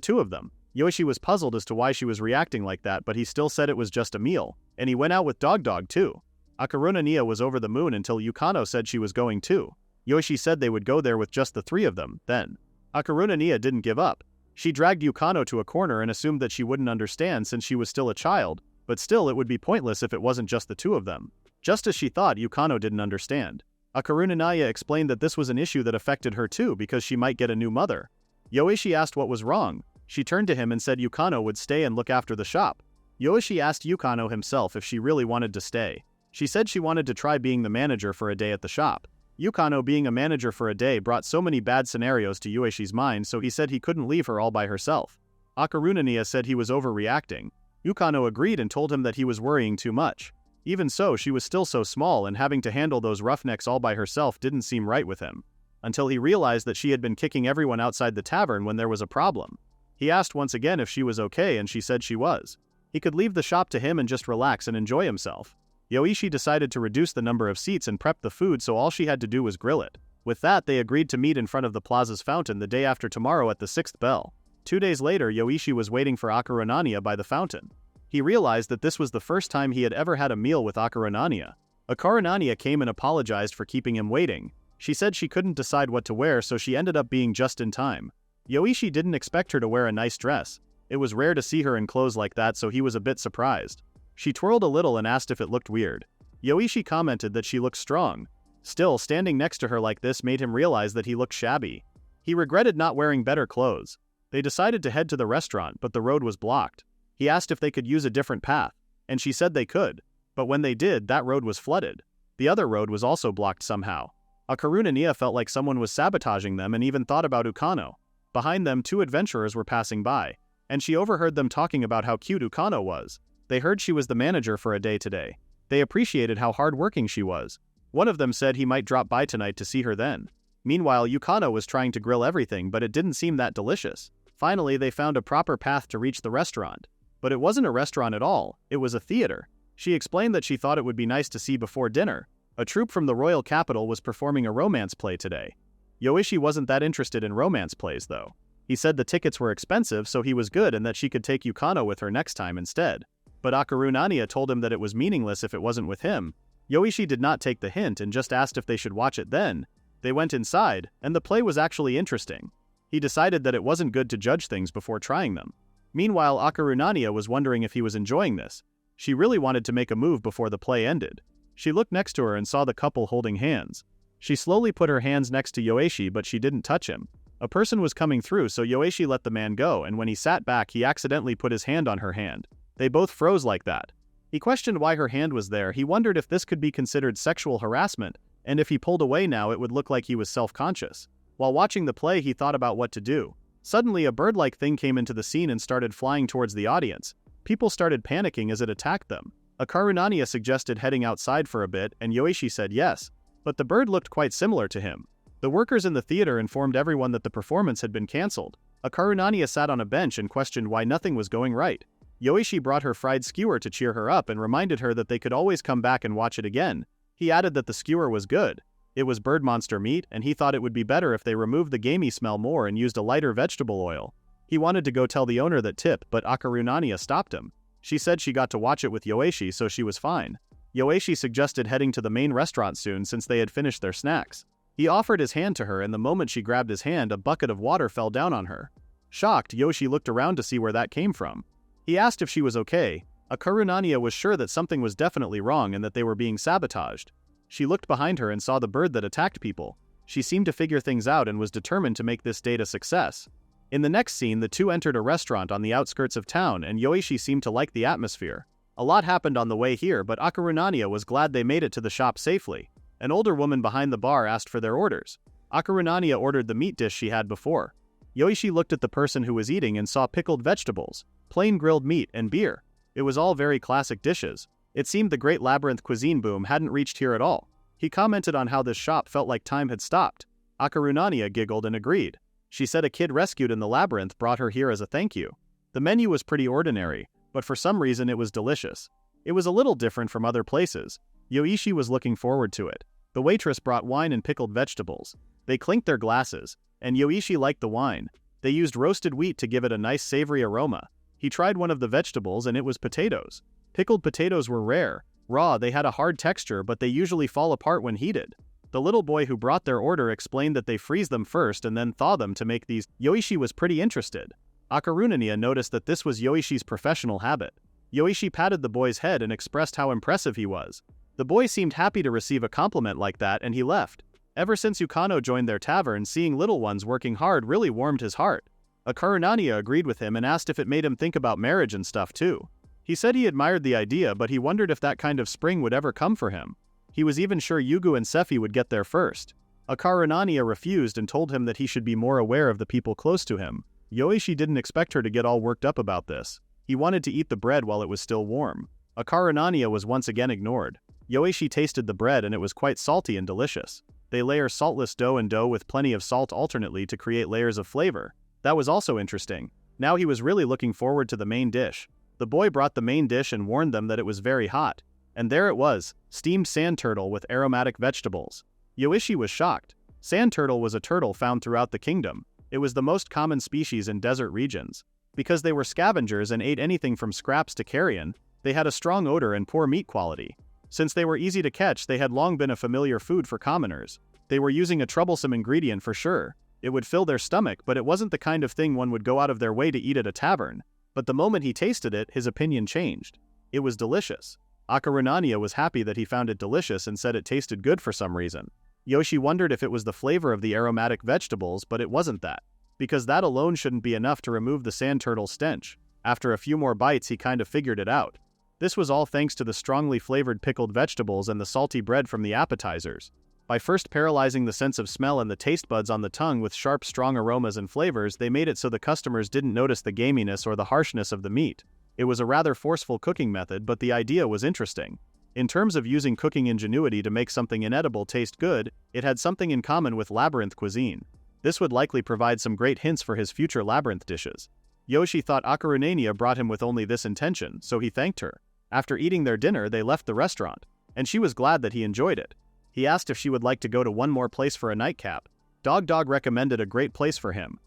[SPEAKER 1] two of them. Yoishi was puzzled as to why she was reacting like that, but he still said it was just a meal, and he went out with Dog too. Akarunania was over the moon until Yukano said she was going too. Yoishi said they would go there with just the three of them, then. Akarunania didn't give up. She dragged Yukano to a corner and assumed that she wouldn't understand since she was still a child, but still it would be pointless if it wasn't just the two of them. Just as she thought, Yukano didn't understand. Akarunania explained that this was an issue that affected her too because she might get a new mother. Yoishi asked what was wrong. She turned to him and said Yukano would stay and look after the shop. Yoishi asked Yukano himself if she really wanted to stay. She said she wanted to try being the manager for a day at the shop. Yukano being a manager for a day brought so many bad scenarios to Yoishi's mind, so he said he couldn't leave her all by herself. Akarunania said he was overreacting. Yukano agreed and told him that he was worrying too much. Even so, she was still so small, and having to handle those roughnecks all by herself didn't seem right with him. Until he realized that she had been kicking everyone outside the tavern when there was a problem. He asked once again if she was okay and she said she was. He could leave the shop to him and just relax and enjoy himself. Yoishi decided to reduce the number of seats and prep the food, so all she had to do was grill it. With that, they agreed to meet in front of the plaza's fountain the day after tomorrow at the 6th bell. 2 days later, Yoishi was waiting for Akarunania by the fountain. He realized that this was the first time he had ever had a meal with Akarunania. Akarunania came and apologized for keeping him waiting. She said she couldn't decide what to wear, so she ended up being just in time. Yoishi didn't expect her to wear a nice dress. It was rare to see her in clothes like that, so he was a bit surprised. She twirled a little and asked if it looked weird. Yoishi commented that she looked strong. Still, standing next to her like this made him realize that he looked shabby. He regretted not wearing better clothes. They decided to head to the restaurant, but the road was blocked. He asked if they could use a different path, and she said they could. But when they did, that road was flooded. The other road was also blocked somehow. Akarunania felt like someone was sabotaging them and even thought about Ukano. Behind them, 2 adventurers were passing by, and she overheard them talking about how cute Ukano was. They heard she was the manager for a day today. They appreciated how hard-working she was. One of them said he might drop by tonight to see her then. Meanwhile, Yukano was trying to grill everything, but it didn't seem that delicious. Finally, they found a proper path to reach the restaurant. But it wasn't a restaurant at all, it was a theater. She explained that she thought it would be nice to see before dinner. A troupe from the royal capital was performing a romance play today. Yoishi wasn't that interested in romance plays though. He said the tickets were expensive, so he was good and that she could take Yukano with her next time instead. But Akarunania told him that it was meaningless if it wasn't with him. Yoishi did not take the hint and just asked if they should watch it then. They went inside, and the play was actually interesting. He decided that it wasn't good to judge things before trying them. Meanwhile, Akarunania was wondering if he was enjoying this. She really wanted to make a move before the play ended. She looked next to her and saw the couple holding hands. She slowly put her hands next to Yoishi, but she didn't touch him. A person was coming through, so Yoishi let the man go, and when he sat back he accidentally put his hand on her hand. They both froze like that. He questioned why her hand was there. He wondered if this could be considered sexual harassment, and if he pulled away now it would look like he was self-conscious. While watching the play he thought about what to do. Suddenly a bird-like thing came into the scene and started flying towards the audience. People started panicking as it attacked them. Akarunania suggested heading outside for a bit, and Yoishi said yes, but the bird looked quite similar to him. The workers in the theater informed everyone that the performance had been cancelled. Akarunania sat on a bench and questioned why nothing was going right. Yoishi brought her fried skewer to cheer her up and reminded her that they could always come back and watch it again. He added that the skewer was good. It was bird monster meat, and he thought it would be better if they removed the gamey smell more and used a lighter vegetable oil. He wanted to go tell the owner that tip, but Akarunania stopped him. She said she got to watch it with Yoishi, so she was fine. Yoishi suggested heading to the main restaurant soon since they had finished their snacks. He offered his hand to her, and the moment she grabbed his hand, a bucket of water fell down on her. Shocked, Yoishi looked around to see where that came from. He asked if she was okay. Akarunania was sure that something was definitely wrong and that they were being sabotaged. She looked behind her and saw the bird that attacked people. She seemed to figure things out and was determined to make this date a success. In the next scene, the two entered a restaurant on the outskirts of town, and Yoishi seemed to like the atmosphere. A lot happened on the way here, but Akarunania was glad they made it to the shop safely. An older woman behind the bar asked for their orders. Akarunania ordered the meat dish she had before. Yoishi looked at the person who was eating and saw pickled vegetables, plain grilled meat, and beer. It was all very classic dishes. It seemed the great labyrinth cuisine boom hadn't reached here at all. He commented on how this shop felt like time had stopped. Akarunania giggled and agreed. She said a kid rescued in the labyrinth brought her here as a thank you. The menu was pretty ordinary, but for some reason it was delicious. It was a little different from other places. Yoishi was looking forward to it. The waitress brought wine and pickled vegetables. They clinked their glasses, and Yoishi liked the wine. They used roasted wheat to give it a nice savory aroma. He tried one of the vegetables and it was potatoes. Pickled potatoes were rare. Raw, they had a hard texture, but they usually fall apart when heated. The little boy who brought their order explained that they freeze them first and then thaw them to make these. Yoishi was pretty interested. Akarunania noticed that this was Yoishi's professional habit. Yoishi patted the boy's head and expressed how impressive he was. The boy seemed happy to receive a compliment like that, and he left. Ever since Yukano joined their tavern, seeing little ones working hard really warmed his heart. Akarunania agreed with him and asked if it made him think about marriage and stuff too. He said he admired the idea, but he wondered if that kind of spring would ever come for him. He was even sure Yugu and Sephi would get there first. Akarunania refused and told him that he should be more aware of the people close to him. Yoishi didn't expect her to get all worked up about this. He wanted to eat the bread while it was still warm. Akarunania was once again ignored. Yoishi tasted the bread and it was quite salty and delicious. They layer saltless dough and dough with plenty of salt alternately to create layers of flavor. That was also interesting. Now he was really looking forward to the main dish. The boy brought the main dish and warned them that it was very hot. And there it was, steamed sand turtle with aromatic vegetables. Yoishi was shocked. Sand turtle was a turtle found throughout the kingdom. It was the most common species in desert regions. Because they were scavengers and ate anything from scraps to carrion, they had a strong odor and poor meat quality. Since they were easy to catch, they had long been a familiar food for commoners. They were using a troublesome ingredient for sure. It would fill their stomach, but it wasn't the kind of thing one would go out of their way to eat at a tavern. But the moment he tasted it, his opinion changed. It was delicious. Akarunania was happy that he found it delicious and said it tasted good for some reason. Yoishi wondered if it was the flavor of the aromatic vegetables, but it wasn't that. Because that alone shouldn't be enough to remove the sand turtle's stench. After a few more bites he kind of figured it out. This was all thanks to the strongly flavored pickled vegetables and the salty bread from the appetizers. By first paralyzing the sense of smell and the taste buds on the tongue with sharp, strong aromas and flavors, they made it so the customers didn't notice the gaminess or the harshness of the meat. It was a rather forceful cooking method, but the idea was interesting. In terms of using cooking ingenuity to make something inedible taste good, it had something in common with labyrinth cuisine. This would likely provide some great hints for his future labyrinth dishes. Yoishi thought Akarunania brought him with only this intention, so he thanked her. After eating their dinner, they left the restaurant, and she was glad that he enjoyed it. He asked if she would like to go to one more place for a nightcap. Dog recommended a great place for him.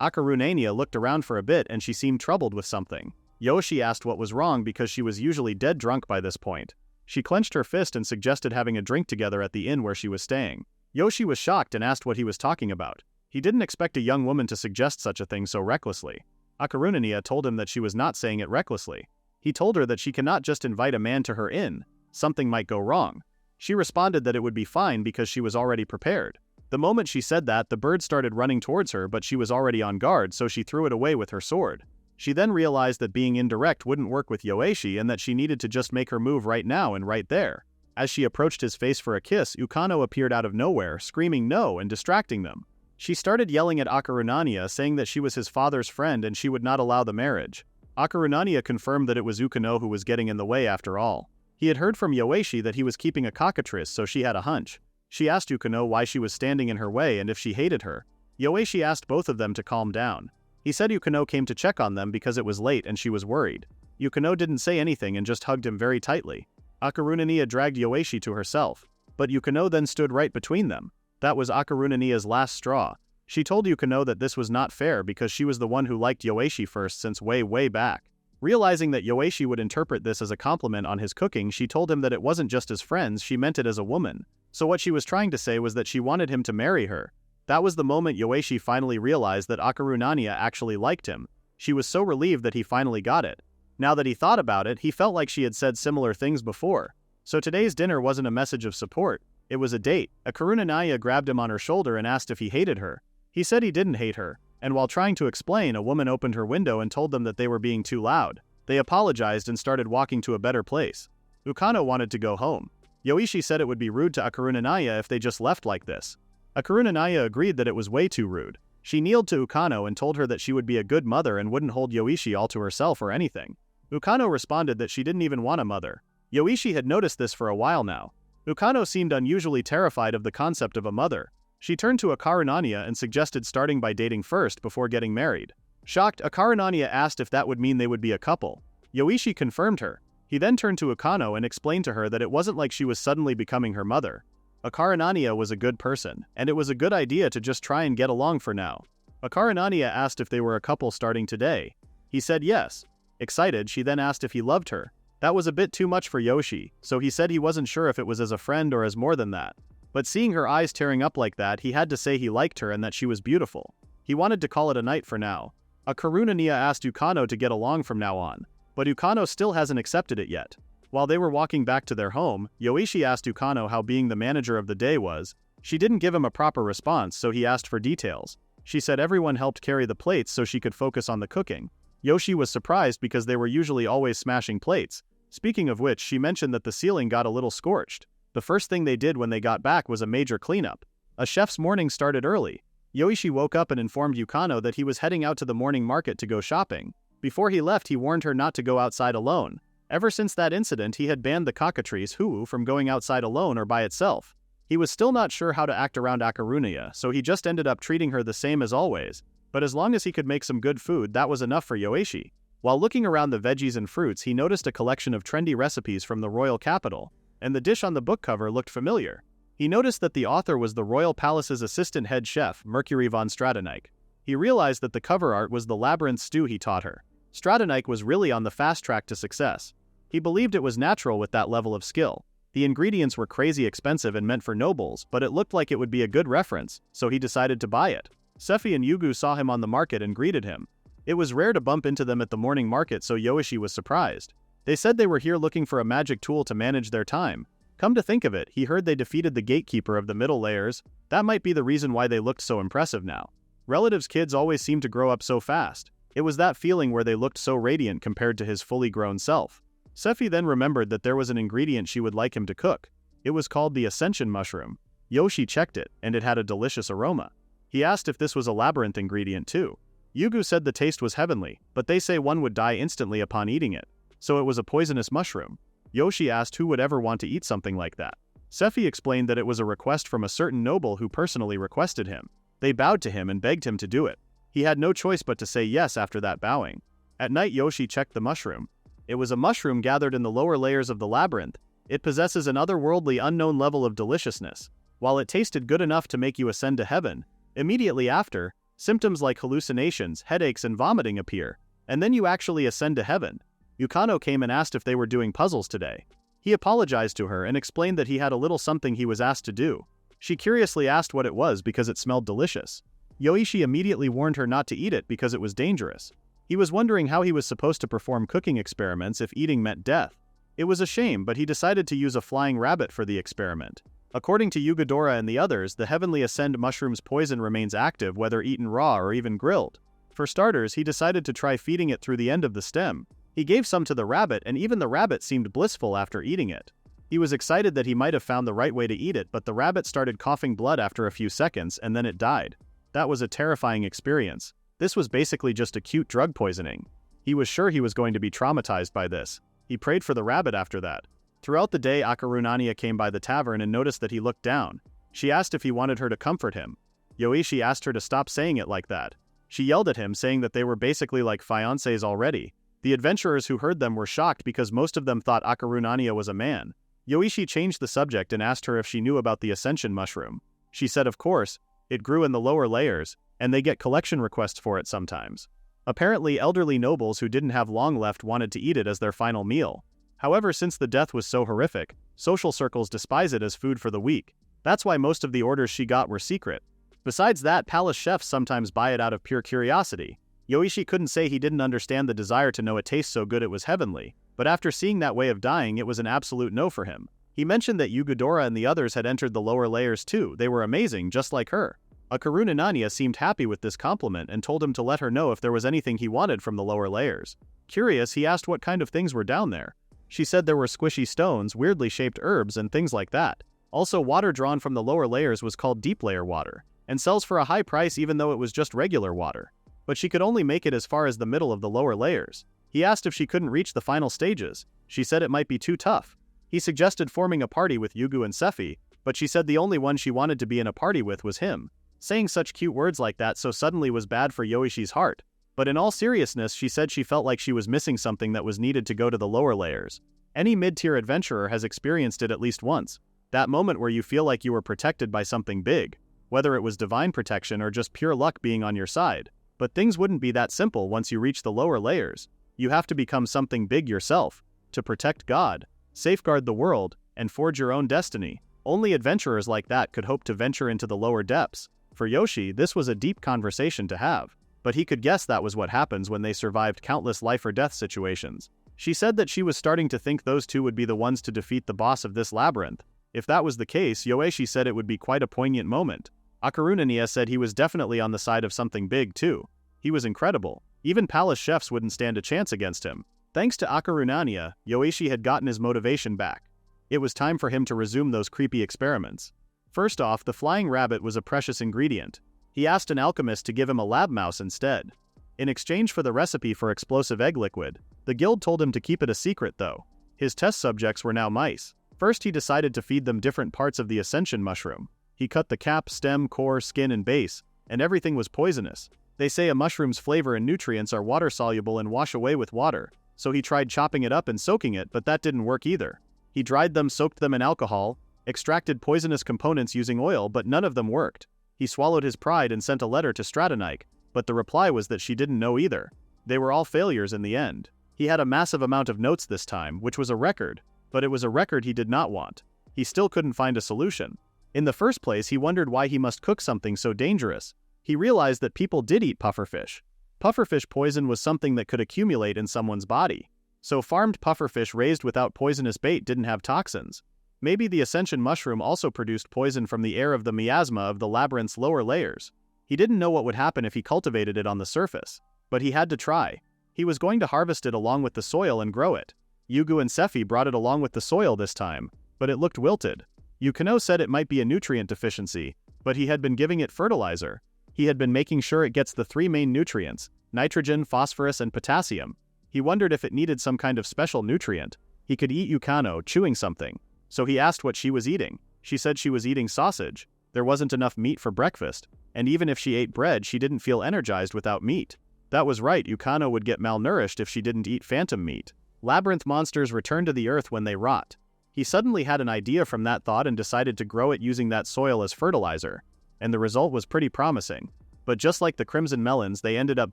[SPEAKER 1] Akarunania looked around for a bit and she seemed troubled with something. Yoishi asked what was wrong because she was usually dead drunk by this point. She clenched her fist and suggested having a drink together at the inn where she was staying. Yoishi was shocked and asked what he was talking about. He didn't expect a young woman to suggest such a thing so recklessly. Akarunania told him that she was not saying it recklessly. He told her that she cannot just invite a man to her inn. Something might go wrong. She responded that it would be fine because she was already prepared. The moment she said that, the bird started running towards her, but she was already on guard, so she threw it away with her sword. She then realized that being indirect wouldn't work with Yoishi and that she needed to just make her move right now and right there. As she approached his face for a kiss, Ukano appeared out of nowhere, screaming no and distracting them. She started yelling at Akarunania, saying that she was his father's friend and she would not allow the marriage. Akarunania confirmed that it was Ukano who was getting in the way after all. He had heard from Yoishi that he was keeping a cockatrice, so she had a hunch. She asked Ukano why she was standing in her way and if she hated her. Yoishi asked both of them to calm down. He said Ukano came to check on them because it was late and she was worried. Ukano didn't say anything and just hugged him very tightly. Akarunania dragged Yoishi to herself, but Ukano then stood right between them. That was Akarunania's last straw. She told Ukano that this was not fair because she was the one who liked Yoishi first since way back. Realizing that Yoishi would interpret this as a compliment on his cooking, she told him that it wasn't just as friends, she meant it as a woman. So what she was trying to say was that she wanted him to marry her. That was the moment Yoishi finally realized that Akarunania actually liked him. She was so relieved that he finally got it. Now that he thought about it, he felt like she had said similar things before. So today's dinner wasn't a message of support. It was a date. Akarunania grabbed him on her shoulder and asked if he hated her. He said he didn't hate her, and while trying to explain, a woman opened her window and told them that they were being too loud. They apologized and started walking to a better place. Ukano wanted to go home. Yoishi said it would be rude to Akarunania if they just left like this. Akarunania agreed that it was way too rude. She kneeled to Ukano and told her that she would be a good mother and wouldn't hold Yoishi all to herself or anything. Ukano responded that she didn't even want a mother. Yoishi had noticed this for a while now. Ukano seemed unusually terrified of the concept of a mother. She turned to Akarunania and suggested starting by dating first before getting married. Shocked, Akarunania asked if that would mean they would be a couple. Yoishi confirmed her. He then turned to Ukano and explained to her that it wasn't like she was suddenly becoming her mother. Akarunania was a good person, and it was a good idea to just try and get along for now. Akarunania asked if they were a couple starting today. He said yes. Excited, she then asked if he loved her. That was a bit too much for Yoshi, so he said he wasn't sure if it was as a friend or as more than that. But seeing her eyes tearing up like that, he had to say he liked her and that she was beautiful. He wanted to call it a night for now. Akarunania asked Ukano to get along from now on, but Ukano still hasn't accepted it yet. While they were walking back to their home, Yoishi asked Ukano how being the manager of the day was. She didn't give him a proper response, so he asked for details. She said everyone helped carry the plates so she could focus on the cooking. Yoshi was surprised because they were usually always smashing plates. Speaking of which, she mentioned that the ceiling got a little scorched. The first thing they did when they got back was a major cleanup. A chef's morning started early. Yoishi woke up and informed Ukano that he was heading out to the morning market to go shopping. Before he left, he warned her not to go outside alone. Ever since that incident, he had banned the cockatrice Huu from going outside alone or by itself. He was still not sure how to act around Akarunia, so he just ended up treating her the same as always. But as long as he could make some good food, that was enough for Yoishi. While looking around the veggies and fruits, he noticed a collection of trendy recipes from the royal capital, and the dish on the book cover looked familiar. He noticed that the author was the royal palace's assistant head chef, Mercury von Stratonike. He realized that the cover art was the labyrinth stew he taught her. Stratonike was really on the fast track to success. He believed it was natural with that level of skill. The ingredients were crazy expensive and meant for nobles, but it looked like it would be a good reference, so he decided to buy it. Sefi and Yugu saw him on the market and greeted him. It was rare to bump into them at the morning market, so Yoishi was surprised. They said they were here looking for a magic tool to manage their time. Come to think of it, he heard they defeated the gatekeeper of the middle layers. That might be the reason why they looked so impressive now. Relatives' kids always seem to grow up so fast. It was that feeling where they looked so radiant compared to his fully grown self. Sefi then remembered that there was an ingredient she would like him to cook. It was called the ascension mushroom. Yoshi checked it, and it had a delicious aroma. He asked if this was a labyrinth ingredient too. Yugu said the taste was heavenly, but they say one would die instantly upon eating it. So it was a poisonous mushroom. Yoshi asked who would ever want to eat something like that. Sefi explained that it was a request from a certain noble who personally requested him. They bowed to him and begged him to do it. He had no choice but to say yes after that bowing. At night, Yoshi checked the mushroom. It was a mushroom gathered in the lower layers of the labyrinth. It possesses an otherworldly unknown level of deliciousness. While it tasted good enough to make you ascend to heaven, immediately after, symptoms like hallucinations, headaches, and vomiting appear, and then you actually ascend to heaven. Ukano came and asked if they were doing puzzles today. He apologized to her and explained that he had a little something he was asked to do. She curiously asked what it was because it smelled delicious. Yoishi immediately warned her not to eat it because it was dangerous. He was wondering how he was supposed to perform cooking experiments if eating meant death. It was a shame, but he decided to use a flying rabbit for the experiment. According to Yugadora and the others, the heavenly ascend mushroom's poison remains active whether eaten raw or even grilled. For starters, he decided to try feeding it through the end of the stem. He gave some to the rabbit, and even the rabbit seemed blissful after eating it. He was excited that he might have found the right way to eat it, but the rabbit started coughing blood after a few seconds and then it died. That was a terrifying experience. This was basically just acute drug poisoning. He was sure he was going to be traumatized by this. He prayed for the rabbit after that. Throughout the day, Akarunania came by the tavern and noticed that he looked down. She asked if he wanted her to comfort him. Yoishi asked her to stop saying it like that. She yelled at him, saying that they were basically like fiancés already. The adventurers who heard them were shocked because most of them thought Akarunania was a man. Yoishi changed the subject and asked her if she knew about the ascension mushroom. She said of course, it grew in the lower layers, and they get collection requests for it sometimes. Apparently elderly nobles who didn't have long left wanted to eat it as their final meal. However, since the death was so horrific, social circles despise it as food for the weak. That's why most of the orders she got were secret. Besides that, palace chefs sometimes buy it out of pure curiosity. Yoishi couldn't say he didn't understand the desire to know it tastes so good it was heavenly, but after seeing that way of dying, it was an absolute no for him. He mentioned that Yugadora and the others had entered the lower layers too. They were amazing, just like her. Akarunania seemed happy with this compliment and told him to let her know if there was anything he wanted from the lower layers. Curious, he asked what kind of things were down there. She said there were squishy stones, weirdly shaped herbs, and things like that. Also, water drawn from the lower layers was called deep layer water, and sells for a high price even though it was just regular water. But she could only make it as far as the middle of the lower layers. He asked if she couldn't reach the final stages. She said it might be too tough. He suggested forming a party with Yugu and Sephi, but she said the only one she wanted to be in a party with was him. Saying such cute words like that so suddenly was bad for Yoishi's heart. But in all seriousness, she said she felt like she was missing something that was needed to go to the lower layers. Any mid-tier adventurer has experienced it at least once. That moment where you feel like you were protected by something big. Whether it was divine protection or just pure luck being on your side. But things wouldn't be that simple once you reach the lower layers. You have to become something big yourself, to protect God, safeguard the world, and forge your own destiny. Only adventurers like that could hope to venture into the lower depths. For Yoshi, this was a deep conversation to have. But he could guess that was what happens when they survived countless life or death situations. She said that she was starting to think those two would be the ones to defeat the boss of this labyrinth. If that was the case, Yoichi said it would be quite a poignant moment. Akarunania said he was definitely on the side of something big too. He was incredible. Even palace chefs wouldn't stand a chance against him. Thanks to Akarunania, Yoichi had gotten his motivation back. It was time for him to resume those creepy experiments. First off, the flying rabbit was a precious ingredient. He asked an alchemist to give him a lab mouse instead. In exchange for the recipe for explosive egg liquid, the guild told him to keep it a secret though. His test subjects were now mice. First he decided to feed them different parts of the ascension mushroom. He cut the cap, stem, core, skin, and base, and everything was poisonous. They say a mushroom's flavor and nutrients are water-soluble and wash away with water, so he tried chopping it up and soaking it, but that didn't work either. He dried them, soaked them in alcohol, extracted poisonous components using oil, but none of them worked. He swallowed his pride and sent a letter to Stratonike, but the reply was that she didn't know either. They were all failures in the end. He had a massive amount of notes this time, which was a record, but it was a record he did not want. He still couldn't find a solution. In the first place, he wondered why he must cook something so dangerous. He realized that people did eat pufferfish. Pufferfish poison was something that could accumulate in someone's body. So farmed pufferfish raised without poisonous bait didn't have toxins. Maybe the ascension mushroom also produced poison from the air of the miasma of the labyrinth's lower layers. He didn't know what would happen if he cultivated it on the surface. But he had to try. He was going to harvest it along with the soil and grow it. Yugu and Sephi brought it along with the soil this time, but it looked wilted. Yukino said it might be a nutrient deficiency, but he had been giving it fertilizer. He had been making sure it gets the three main nutrients, nitrogen, phosphorus, and potassium. He wondered if it needed some kind of special nutrient. He could eat Yukano, chewing something. So he asked what she was eating. She said she was eating sausage. There wasn't enough meat for breakfast, and even if she ate bread, she didn't feel energized without meat. That was right, Yukano would get malnourished if she didn't eat phantom meat. Labyrinth monsters return to the earth when they rot. He suddenly had an idea from that thought and decided to grow it using that soil as fertilizer. And the result was pretty promising. But just like the crimson melons, they ended up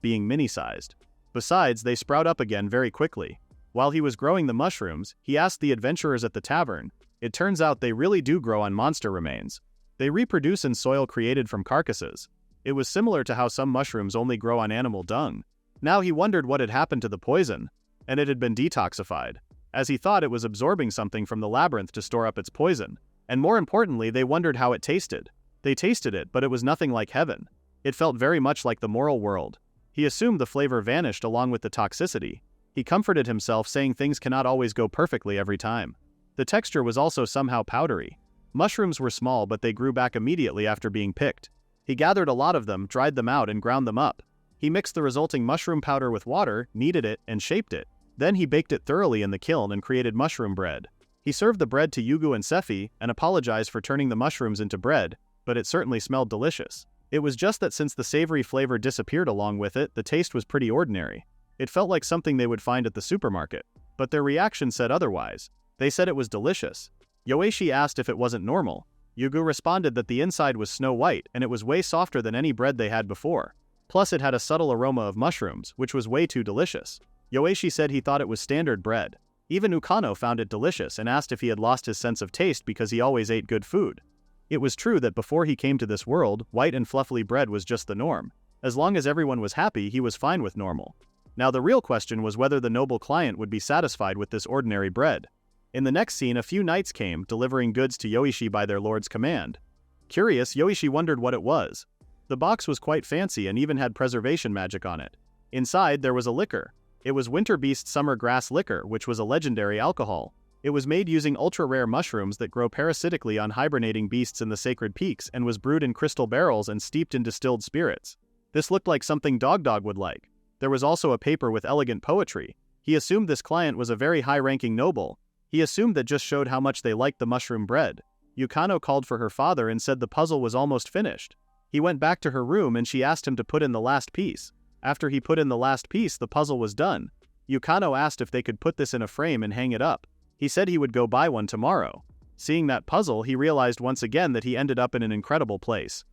[SPEAKER 1] being mini-sized. Besides, they sprout up again very quickly. While he was growing the mushrooms, he asked the adventurers at the tavern. It turns out they really do grow on monster remains. They reproduce in soil created from carcasses. It was similar to how some mushrooms only grow on animal dung. Now he wondered what had happened to the poison, and it had been detoxified. As he thought, it was absorbing something from the labyrinth to store up its poison. And more importantly, they wondered how it tasted. They tasted it, but it was nothing like heaven. It felt very much like the moral world. He assumed the flavor vanished along with the toxicity. He comforted himself saying things cannot always go perfectly every time. The texture was also somehow powdery. Mushrooms were small, but they grew back immediately after being picked. He gathered a lot of them, dried them out, and ground them up. He mixed the resulting mushroom powder with water, kneaded it, and shaped it. Then he baked it thoroughly in the kiln and created mushroom bread. He served the bread to Yugu and Sephi and apologized for turning the mushrooms into bread, but it certainly smelled delicious. It was just that since the savory flavor disappeared along with it, the taste was pretty ordinary. It felt like something they would find at the supermarket. But their reaction said otherwise. They said it was delicious. Yoishi asked if it wasn't normal. Yugu responded that the inside was snow white and it was way softer than any bread they had before. Plus it had a subtle aroma of mushrooms, which was way too delicious. Yoishi said he thought it was standard bread. Even Ukano found it delicious and asked if he had lost his sense of taste because he always ate good food. It was true that before he came to this world, white and fluffy bread was just the norm. As long as everyone was happy, he was fine with normal. Now the real question was whether the noble client would be satisfied with this ordinary bread. In the next scene, a few knights came, delivering goods to Yoishi by their lord's command. Curious, Yoishi wondered what it was. The box was quite fancy and even had preservation magic on it. Inside, there was a liquor. It was Winter Beast Summer Grass Liquor, which was a legendary alcohol. It was made using ultra-rare mushrooms that grow parasitically on hibernating beasts in the sacred peaks and was brewed in crystal barrels and steeped in distilled spirits. This looked like something Dog would like. There was also a paper with elegant poetry. He assumed this client was a very high-ranking noble. He assumed that just showed how much they liked the mushroom bread. Yukano called for her father and said the puzzle was almost finished. He went back to her room and she asked him to put in the last piece. After he put in the last piece, the puzzle was done. Yukano asked if they could put this in a frame and hang it up. He said he would go buy one tomorrow. Seeing that puzzle, he realized once again that he ended up in an incredible place.